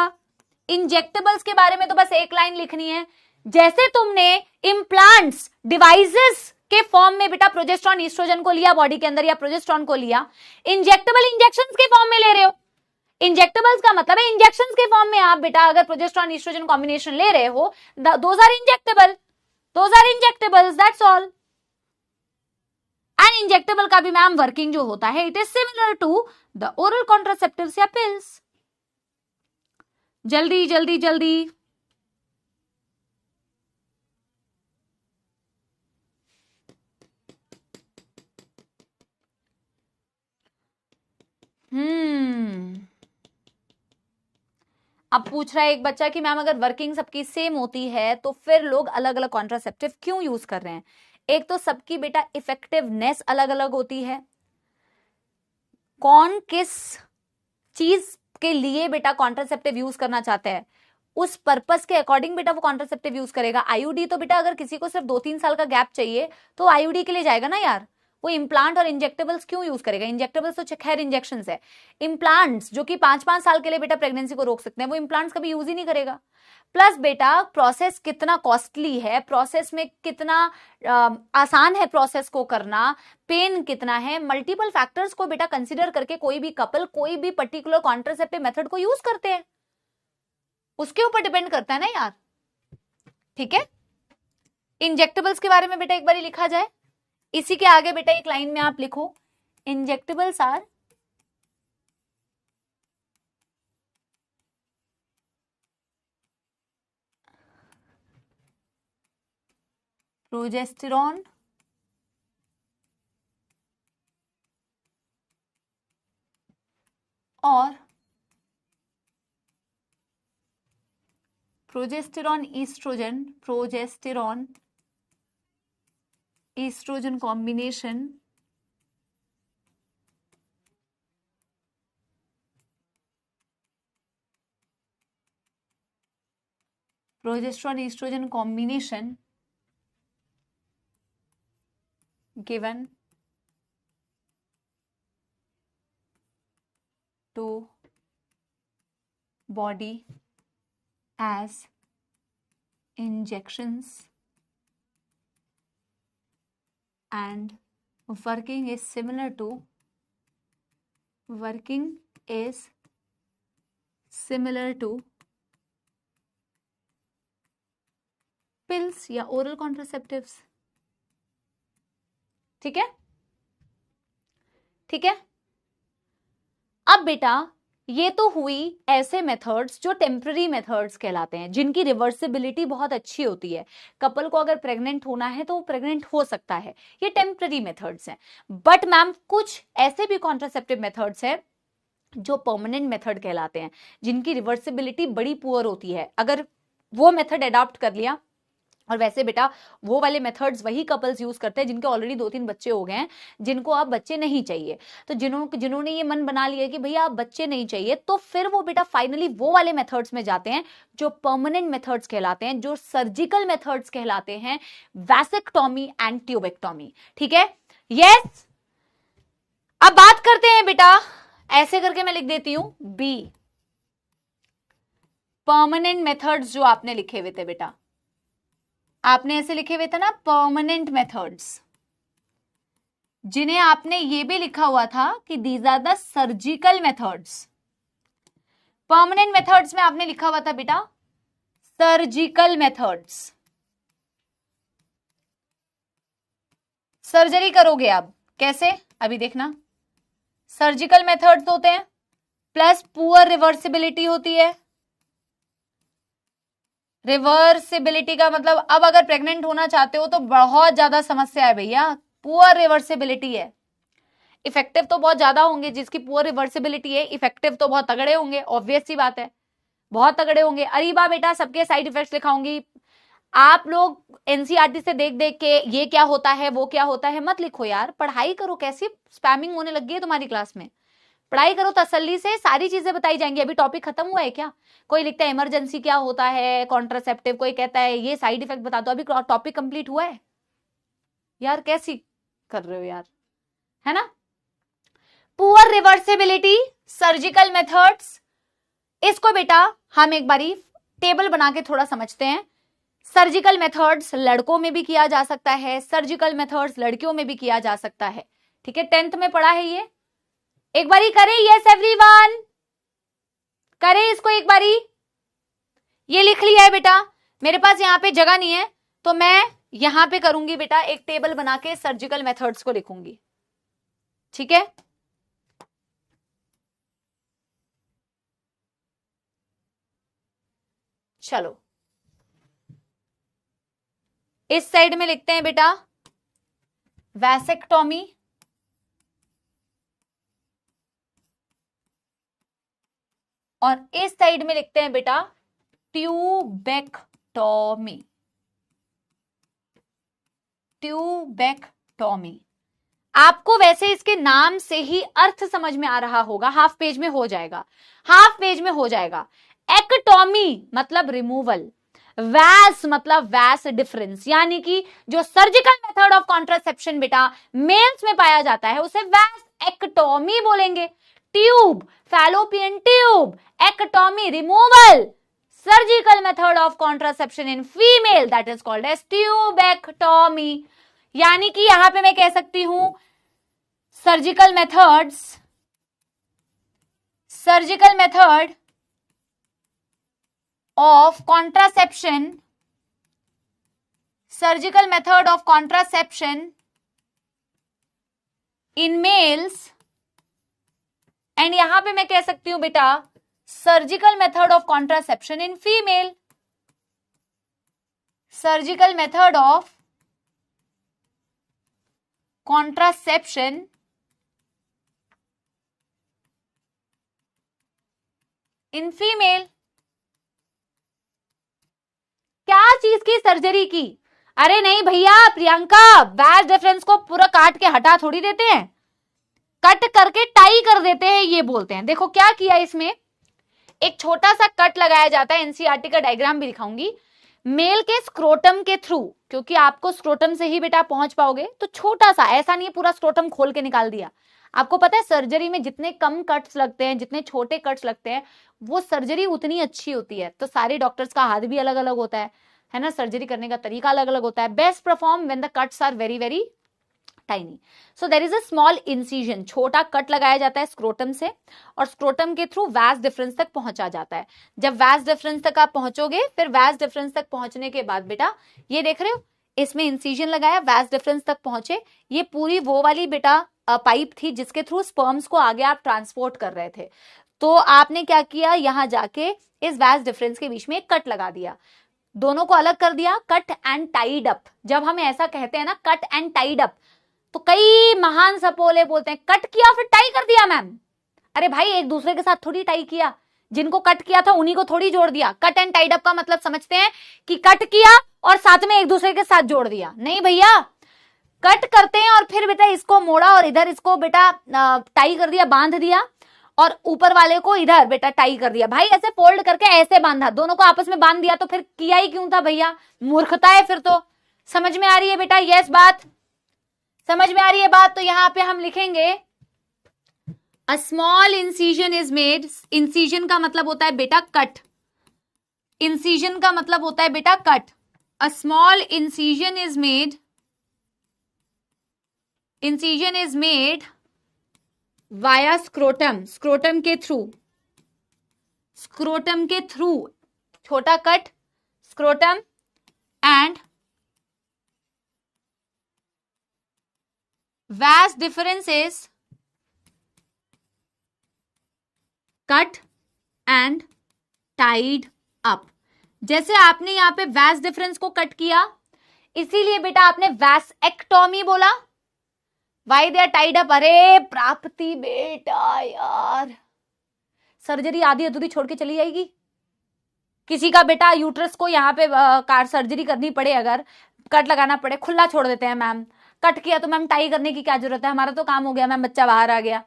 इंजेक्टेबल्स के बारे में तो बस एक लाइन लिखनी है, जैसे तुमने इम्प्लांट्स डिवाइसेस के फॉर्म में बेटा प्रोजेस्ट्रॉन ईस्ट्रोजन को लिया बॉडी के अंदर, या प्रोजेस्ट्रॉन को लिया, इंजेक्टेबल इंजेक्शंस के फॉर्म में ले रहे हो। इंजेक्टेबल्स का मतलब है इंजेक्शंस के फॉर्म में आप बेटा अगर प्रोजेस्ट्रॉन ईस्ट्रोजन कॉम्बिनेशन ले रहे हो, those are injectable, those are injectables, that's all. And injectable का भी मैम वर्किंग जो होता है, it is similar to the oral contraceptives या पिल्स। जल्दी जल्दी जल्दी, अब पूछ रहा है एक बच्चा कि मैम अगर वर्किंग सबकी सेम होती है तो फिर लोग अलग अलग कॉन्ट्रासेप्टिव क्यों यूज कर रहे हैं? एक तो सबकी बेटा इफेक्टिवनेस अलग अलग होती है, कौन किस चीज के लिए बेटा कॉन्ट्रासेप्टिव यूज करना चाहते हैं उस पर्पस के अकॉर्डिंग बेटा वो कॉन्ट्रासेप्टिव यूज करेगा। आईयूडी तो बेटा अगर किसी को सिर्फ 2-3 साल का गैप चाहिए तो आईयूडी के लिए जाएगा ना यार, वो इम्प्लांट और इंजेक्टेबल्स क्यों यूज करेगा? इंजेक्टेबल्स तो खैर इंजेक्शन है, इम्प्लांट्स जो कि 5-5 साल के लिए बेटा प्रेगनेंसी को रोक सकते हैं, वो इम्प्लांट्स कभी यूज ही नहीं करेगा। प्लस बेटा प्रोसेस कितना कॉस्टली है, प्रोसेस में कितना आसान है प्रोसेस को करना, पेन कितना है, मल्टीपल फैक्टर्स को बेटा कंसीडर करके कोई भी कपल कोई भी पर्टिकुलर कॉन्ट्रासेप्टिव मेथड को यूज करते हैं, उसके ऊपर डिपेंड करता है ना यार। ठीक है, इंजेक्टेबल्स के बारे में बेटा एक बार लिखा जाए, इसी के आगे बेटा एक लाइन में आप लिखो, इंजेक्टेबल्स आर प्रोजेस्टेरॉन और progesterone oestrogen combination given to body as injections and working is similar to pills या oral contraceptives। ठीक है, ठीक है। अब बेटा ये तो हुई ऐसे मेथड्स जो टेम्पररी मेथड्स कहलाते हैं, जिनकी रिवर्सिबिलिटी बहुत अच्छी होती है। कपल को अगर प्रेग्नेंट होना है तो वो प्रेग्नेंट हो सकता है, ये टेम्पररी मेथड्स हैं। बट मैम कुछ ऐसे भी कॉन्ट्रासेप्टिव मेथड्स हैं जो परमानेंट मेथड कहलाते हैं, जिनकी रिवर्सिबिलिटी बड़ी पुअर होती है। अगर वो मेथड अडॉप्ट कर लिया, और वैसे बेटा वो वाले मेथड्स वही कपल्स यूज करते हैं जिनके ऑलरेडी 2-3 बच्चे हो गए हैं, जिनको आप बच्चे नहीं चाहिए। तो जिन्होंने ये मन बना लिया कि भैया आप बच्चे नहीं चाहिए, तो फिर वो बेटा फाइनली वो वाले मेथड्स में जाते हैं जो परमानेंट मेथड्स कहलाते हैं, जो सर्जिकल मेथड्स कहलाते हैं, वैसेक्टॉमी एंड ट्यूबेक्टॉमी। ठीक है, यस। अब बात करते हैं बेटा, ऐसे करके मैं लिख देती हूं बी, परमानेंट मेथड्स जो आपने लिखे हुए थे बेटा, आपने ऐसे लिखे हुए थे ना परमानेंट मेथड्स, जिन्हें आपने ये भी लिखा हुआ था कि these are the surgical methods. Permanent methods में आपने लिखा हुआ था बेटा सर्जिकल मेथड्स। सर्जरी करोगे आप, कैसे अभी देखना। सर्जिकल मेथड्स होते हैं प्लस पुअर रिवर्सिबिलिटी होती है। रिवर्सिबिलिटी का मतलब अब अगर प्रेग्नेंट होना चाहते हो तो बहुत ज्यादा समस्या है भैया, पुअर रिवर्सिबिलिटी है। इफेक्टिव तो बहुत ज्यादा होंगे, जिसकी पुअर रिवर्सिबिलिटी है इफेक्टिव तो बहुत तगड़े होंगे, ऑब्वियस सी बात है, बहुत तगड़े होंगे। अरे बा बेटा सबके साइड इफेक्ट्स लिखाऊंगी, आप लोग एनसीईआरटी से देख देख के ये क्या होता है वो क्या होता है मत लिखो यार, पढ़ाई करो। कैसी स्पैमिंग होने लगी है तुम्हारी क्लास में, पढ़ाई करो तसल्ली से, सारी चीजें बताई जाएंगी। अभी टॉपिक खत्म हुआ है क्या? कोई लिखता है इमरजेंसी क्या होता है कॉन्ट्रासेप्टिव, कोई कहता है ये साइड इफेक्ट बता दो, अभी टॉपिक कंप्लीट हुआ है यार? कैसी कर रहे हो यार, है ना। पुअर रिवर्सिबिलिटी, सर्जिकल मेथड्स, इसको बेटा हम एक बारी टेबल बना के थोड़ा समझते हैं। सर्जिकल मेथड्स लड़कों में भी किया जा सकता है, सर्जिकल मेथड्स लड़कियों में भी किया जा सकता है। ठीक है, 10th में पढ़ा है ये, एक बारी करें। यस एवरीवन, करें इसको एक बारी। ये लिख लिया है बेटा, मेरे पास यहां पे जगह नहीं है तो मैं यहां पे करूंगी बेटा, एक टेबल बना के सर्जिकल मेथड्स को लिखूंगी। ठीक है, चलो इस साइड में लिखते हैं बेटा वैसेक्टॉमी, और इस साइड में लिखते हैं बेटा ट्यूबेक्टॉमी। ट्यूबेक्टॉमी आपको वैसे इसके नाम से ही अर्थ समझ में आ रहा होगा, हाफ पेज में हो जाएगा, हाफ पेज में हो जाएगा। एक्टोमी मतलब रिमूवल, वैस मतलब वैस डिफरेंस, यानी कि जो सर्जिकल मेथड ऑफ कॉन्ट्रासेप्शन बेटा मेल्स में पाया जाता है उसे वैस एक्टोमी बोलेंगे। Tube, fallopian tube, ectomy removal, surgical method of contraception in female that is called as tubectomy. यानी कि यहां पे मैं कह सकती हूं surgical method of contraception, surgical method of contraception in males, and यहां पे मैं कह सकती हूं बेटा surgical method of contraception in female, surgical method of contraception in female. क्या चीज की सर्जरी की? अरे नहीं भैया प्रियंका, वैज डिफरेंस को पूरा काट के हटा थोड़ी देते हैं, कट करके टाई कर देते हैं ये बोलते हैं। देखो क्या किया इसमें, एक छोटा सा कट लगाया जाता है, एनसीईआरटी का डायग्राम भी दिखाऊंगी, मेल के स्क्रोटम के थ्रू, क्योंकि आपको स्क्रोटम से ही बेटा पहुंच पाओगे, तो छोटा सा, ऐसा नहीं है पूरा स्क्रोटम खोल के निकाल दिया। आपको पता है सर्जरी में जितने कम कट्स लगते हैं, जितने छोटे कट्स लगते हैं, वो सर्जरी उतनी अच्छी होती है। तो सारे डॉक्टर्स का हाथ भी अलग अलग होता है ना, सर्जरी करने का तरीका अलग अलग होता है। Best perform when the cuts are very very tiny. So there is a small incision, छोटा कट लगाया जाता है स्क्रोटम से, और स्क्रोटम के थ्रू वैस डिफरेंस तक पहुंचा जाता है। जब वैस डिफरेंस तक आप पहुंचोगे, फिर वैस डिफरेंस तक पहुंचने के बाद बेटा ये देख रहे हो, इसमें इंसिजन लगाया, वैस डिफरेंस तक पहुंचे, ये पूरी वो वाली बेटा पाइप थी जिसके थ्रू स्पर्म्स को आगे आप ट्रांसपोर्ट कर रहे थे। तो आपने क्या किया, यहां जाके इस वैस डिफरेंस के बीच में एक कट लगा दिया, दोनों को अलग कर दिया, कट एंड टाइड अप। जब हम ऐसा कहते हैं ना कट एंड टाइड अप, तो कई महान सपोले बोलते हैं कट किया फिर टाई कर दिया मैम। अरे भाई एक दूसरे के साथ थोड़ी टाई किया, जिनको कट किया था उन्हीं को थोड़ी जोड़ दिया। कट एंड टाइड अप का मतलब समझते हैं कि कट किया और साथ में एक दूसरे के साथ जोड़ दिया, नहीं भैया, कट करते हैं और फिर बेटा इसको मोड़ा और इधर इसको बेटा टाई कर दिया, बांध दिया, और ऊपर वाले को इधर बेटा टाई कर दिया। भाई ऐसे फोल्ड करके ऐसे बांधा, दोनों को आपस में बांध दिया, तो फिर किया ही क्यों था भैया, मूर्खता है फिर तो। समझ में आ रही है बेटा, यस बात समझ में आ रही है बात। तो यहां पे हम लिखेंगे अ small incision is made, incision का मतलब होता है बेटा कट, इंसिजन का मतलब होता है बेटा cut. A small incision is made, incision is made via scrotum, scrotum के थ्रू, स्क्रोटम के थ्रू, छोटा cut scrotum and vas difference is cut and tied up। जैसे आपने यहां पे vas difference को कट किया, इसीलिए बेटा आपने वैसेक्टोमी बोला। why they are tied up? अरे प्राप्ति बेटा यार, सर्जरी आधी अधूरी छोड़ के चली जाएगी। किसी का बेटा यूट्रस को यहाँ पे कार सर्जरी करनी पड़े, अगर कट लगाना पड़े, खुला छोड़ देते हैं मैम, कट किया तो मैम टाई करने की क्या जरूरत है, हमारा तो काम हो गया मैम, बच्चा बाहर आ गया,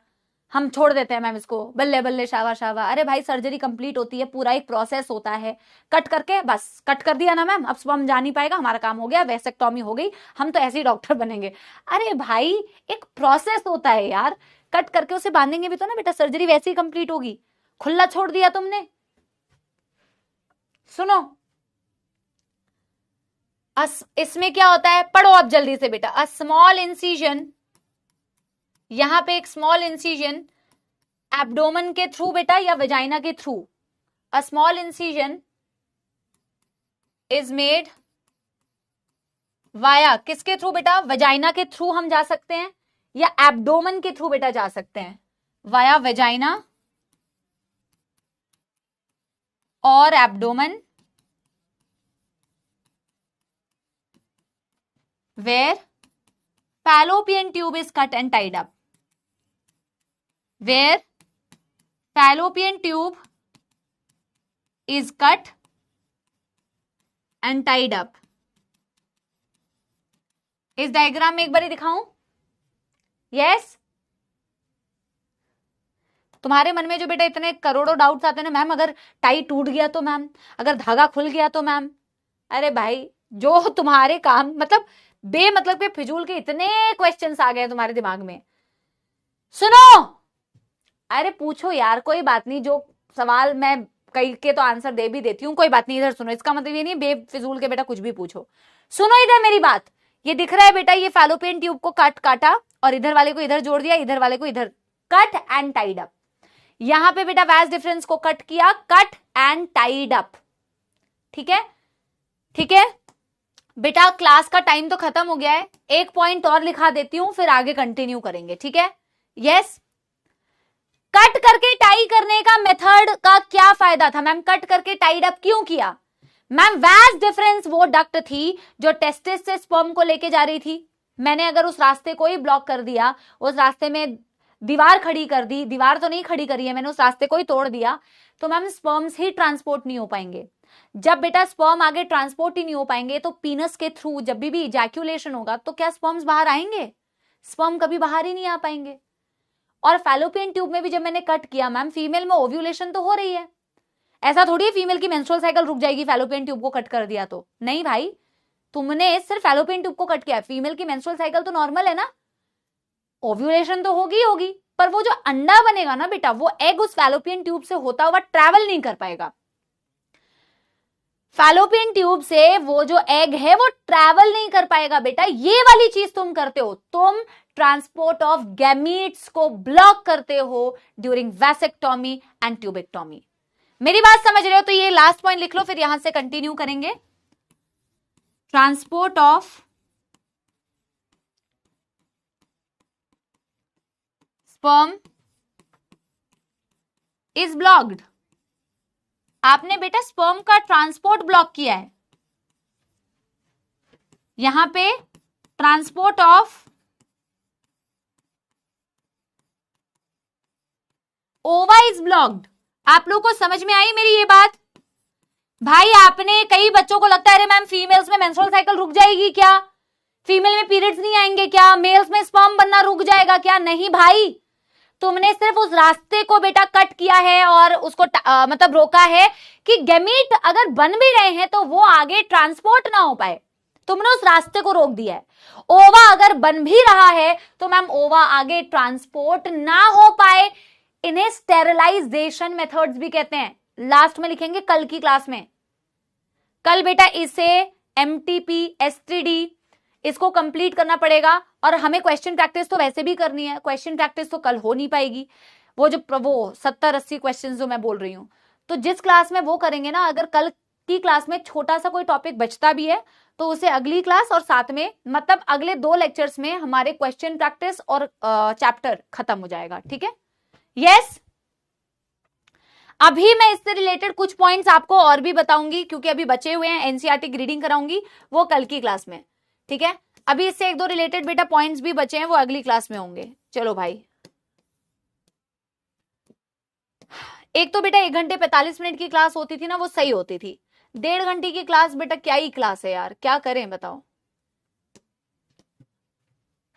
हम छोड़ देते हैं मैम इसको, बल्ले बल्ले शावा शावा। अरे भाई सर्जरी कंप्लीट होती है, पूरा एक प्रोसेस होता है, कट करके बस कट कर दिया ना मैम, अब सुबह हम जा नहीं पाएगा, हमारा काम हो गया, वैसेक्टोमी हो गई, हम तो ऐसे ही डॉक्टर बनेंगे। अरे भाई एक प्रोसेस होता है यार, कट करके उसे बांधेंगे भी तो ना बेटा, सर्जरी वैसे ही कंप्लीट होगी, खुला छोड़ दिया तुमने। सुनो इसमें क्या होता है, पढ़ो आप जल्दी से बेटा। अ स्मॉल इंसिजन, यहां पे एक स्मॉल इंसिजन एब्डोमेन के थ्रू बेटा या वेजाइना के through, a small incision is made via, किसके थ्रू बेटा, वेजाइना के थ्रू हम जा सकते हैं, या एब्डोमेन के थ्रू बेटा जा सकते हैं, वाया वेजाइना और abdomen, where fallopian tube is cut and tied up, where fallopian tube is cut and tied up। इस डायग्राम में एक बार दिखाऊं, यस तुम्हारे मन में जो बेटा इतने करोड़ों डाउट्स आते हैं ना, मैम अगर टाई टूट गया तो मैम, अगर धागा खुल गया तो मैम, अरे भाई जो तुम्हारे काम मतलब बेमतलब के फिजूल के इतने क्वेश्चंस आ गए तुम्हारे दिमाग में। सुनो, अरे पूछो यार, कोई बात नहीं, जो सवाल मैं कई के तो आंसर दे भी देती हूँ, कोई बात नहीं। इधर सुनो, इसका मतलब ये नहीं बेफिजूल के बेटा कुछ भी पूछो। सुनो इधर मेरी बात, ये दिख रहा है बेटा, ये फैलोपियन ट्यूब को काटा और इधर वाले को इधर जोड़ दिया, इधर वाले को इधर, कट एंड टाइड अप। यहां पे बेटा वैस डिफरेंस को कट किया, कट एंड टाइड अप। ठीक है, ठीक है बेटा, क्लास का टाइम तो खत्म हो गया है, एक पॉइंट और लिखा देती हूं, फिर आगे कंटिन्यू करेंगे। ठीक है, यस। कट करके टाई करने का मेथड का क्या फायदा था मैम? कट करके टाइड अप क्यों किया मैम? वैस डिफरेंस वो डक्ट थी जो टेस्टिस से स्पर्म को लेके जा रही थी। मैंने अगर उस रास्ते को ही ब्लॉक कर दिया, उस रास्ते में दीवार खड़ी कर दी, दीवार तो नहीं खड़ी करी है मैंने, उस रास्ते को ही तोड़ दिया, तो मैम स्पर्म्स ही ट्रांसपोर्ट नहीं हो पाएंगे। जब बेटा स्पर्म आगे ट्रांसपोर्ट ही नहीं हो पाएंगे तो पीनस के थ्रू जब भी इजैक्यूलेशन होगा तो क्या स्पर्म्स बाहर आएंगे? स्पर्म कभी बाहर ही नहीं आ पाएंगे। और फैलोपियन ट्यूब में भी जब मैंने कट किया मैम, फीमेल में ओव्यूलेशन तो हो रही है, ऐसा थोड़ी है फीमेल की मेंस्ट्रुअल साइकिल रुक जाएगी फैलोपियन ट्यूब को कट कर दिया तो। नहीं भाई, तुमने सिर्फ फैलोपियन ट्यूब को कट किया, फीमेल की मेंस्ट्रुअल साइकिल तो नॉर्मल है ना, ओव्यूलेशन तो होगी होगी, पर वो जो अंडा बनेगा ना बेटा, वो एग उस फैलोपियन ट्यूब से होता हुआ ट्रैवल नहीं कर पाएगा। फैलोपियन ट्यूब से वो जो एग है वो ट्रैवल नहीं कर पाएगा बेटा। ये वाली चीज तुम करते हो, तुम ट्रांसपोर्ट ऑफ गैमीट्स को ब्लॉक करते हो ड्यूरिंग वैसेक्टोमी एंड ट्यूबेक्टोमी। मेरी बात समझ रहे हो? तो ये लास्ट पॉइंट लिख लो, फिर यहां से कंटिन्यू करेंगे। Transport of sperm is blocked. आपने बेटा स्पर्म का ट्रांसपोर्ट ब्लॉक किया है। यहां पे ट्रांसपोर्ट ऑफ ओवा इज ब्लॉक्ड। आप लोगों को समझ में आई मेरी ये बात? भाई आपने, कई बच्चों को लगता है अरे मैम फीमेल्स में मेंस्ट्रुअल साइकिल रुक जाएगी क्या, फीमेल में पीरियड्स नहीं आएंगे क्या, मेल्स में स्पर्म बनना रुक जाएगा क्या? नहीं भाई, तुमने सिर्फ उस रास्ते को बेटा कट किया है और उसको मतलब रोका है कि गैमीट अगर बन भी रहे हैं तो वो आगे ट्रांसपोर्ट ना हो पाए, तुमने उस रास्ते को रोक दिया है। ओवा अगर बन भी रहा है तो मैम ओवा आगे ट्रांसपोर्ट ना हो पाए, इन्हें स्टेरिलाइजेशन मेथड्स भी कहते हैं। लास्ट में लिखेंगे कल की क्लास में। कल बेटा इसे MTP STD इसको कंप्लीट करना पड़ेगा, और हमें क्वेश्चन प्रैक्टिस तो वैसे भी करनी है, क्वेश्चन प्रैक्टिस तो कल हो नहीं पाएगी, वो 70-80 क्वेश्चन जो मैं बोल रही हूं, तो जिस क्लास में वो करेंगे ना, अगर कल की क्लास में छोटा सा कोई टॉपिक बचता भी है तो उसे अगली क्लास और साथ में मतलब अगले 2 लेक्चर्स में हमारे क्वेश्चन प्रैक्टिस और चैप्टर खत्म हो जाएगा। ठीक है, यस। अभी मैं इससे रिलेटेड कुछ पॉइंट्स आपको और भी बताऊंगी, क्योंकि अभी बचे हुए हैं, एनसीईआरटी की रीडिंग कराऊंगी, वो कल की क्लास में। ठीक है, अभी इससे 1-2 रिलेटेड बेटा पॉइंट्स भी बचे हैं, वो अगली क्लास में होंगे। चलो भाई, एक तो बेटा 1 घंटे 45 मिनट की क्लास होती थी ना, वो सही होती थी। 1.5 घंटे की क्लास बेटा क्या ही क्लास है यार, क्या करें बताओ।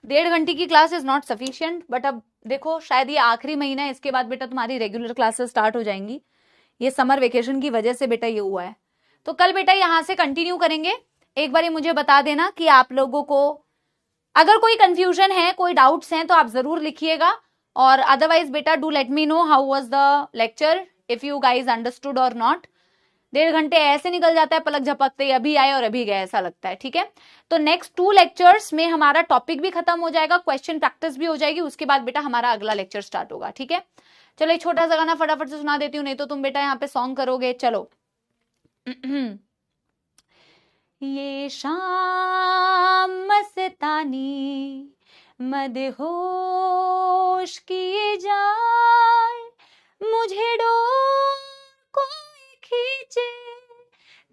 1.5 घंटे की class is not sufficient, but अब देखो शायद ये आखिरी महीना है, इसके बाद बेटा तुम्हारी रेगुलर क्लासेस स्टार्ट हो जाएंगी। ये समर वेकेशन की वजह से बेटा ये हुआ है, तो कल बेटा यहां से कंटिन्यू करेंगे। एक बार मुझे बता देना कि आप लोगों को अगर कोई कंफ्यूजन है, कोई डाउट्स हैं तो आप जरूर लिखिएगा, और अदरवाइज बेटा do let me know how was the lecture, if you guys understood और नॉट। 1.5 घंटे ऐसे निकल जाता है पलक झपकते, अभी आए और अभी गए ऐसा लगता है। ठीक है, तो नेक्स्ट 2 लेक्चर्स में हमारा टॉपिक भी खत्म हो जाएगा, क्वेश्चन प्रैक्टिस भी हो जाएगी, उसके बाद बेटा हमारा अगला लेक्चर स्टार्ट होगा। ठीक है, चलो एक छोटा सा गाना फटाफट से सुना देती हूँ, नहीं तो तुम बेटा यहाँ पे सॉन्ग करोगे। चलो ये शाम मस्तानी मदहोश किए जाए, मुझे डोर कोई खींचे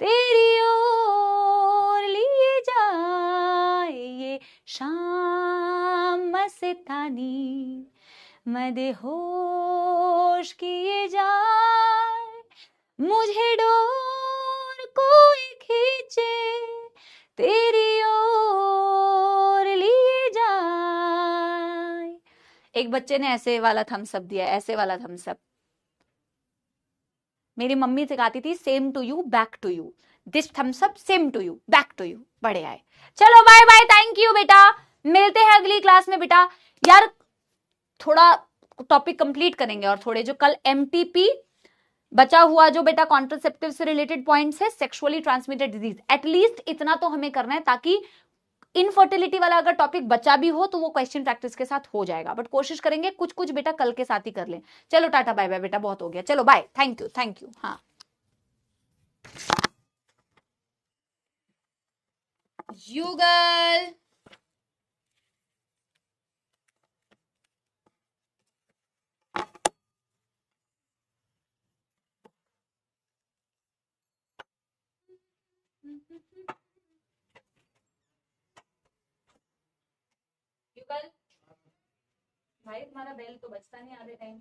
तेरी ओर लिए जाए। ये शाम मस्तानी मदहोश किए जाए, मुझे डोर कोई खींचे तेरी ओर लिए जाए। एक बच्चे ने ऐसे वाला थम्स अप दिया, ऐसे वाला थम्स अप। मेरी मम्मी सिखाती थी same to you back to you, this thumbs up same to you back to you. बड़े आए। चलो बाय बाय, थैंक यू बेटा, मिलते हैं अगली क्लास में बेटा। यार थोड़ा टॉपिक कंप्लीट करेंगे और थोड़े जो कल एमटीपी बचा हुआ जो बेटा कॉन्ट्रासेप्टिव से रिलेटेड पॉइंट्स है, सेक्सुअली ट्रांसमिटेड डिजीज, एटलीस्ट इतना तो हमें करना है ताकि इनफर्टिलिटी वाला अगर टॉपिक बचा भी हो तो वो क्वेश्चन प्रैक्टिस के साथ हो जाएगा, बट कोशिश करेंगे कुछ कुछ बेटा कल के साथ ही कर लें। चलो टाटा बाय बाय बेटा, बहुत हो गया, चलो bye, thank you thank you. हाँ युगल युगल भाई तुम्हारा बेल तो बजता नहीं आधे टाइम।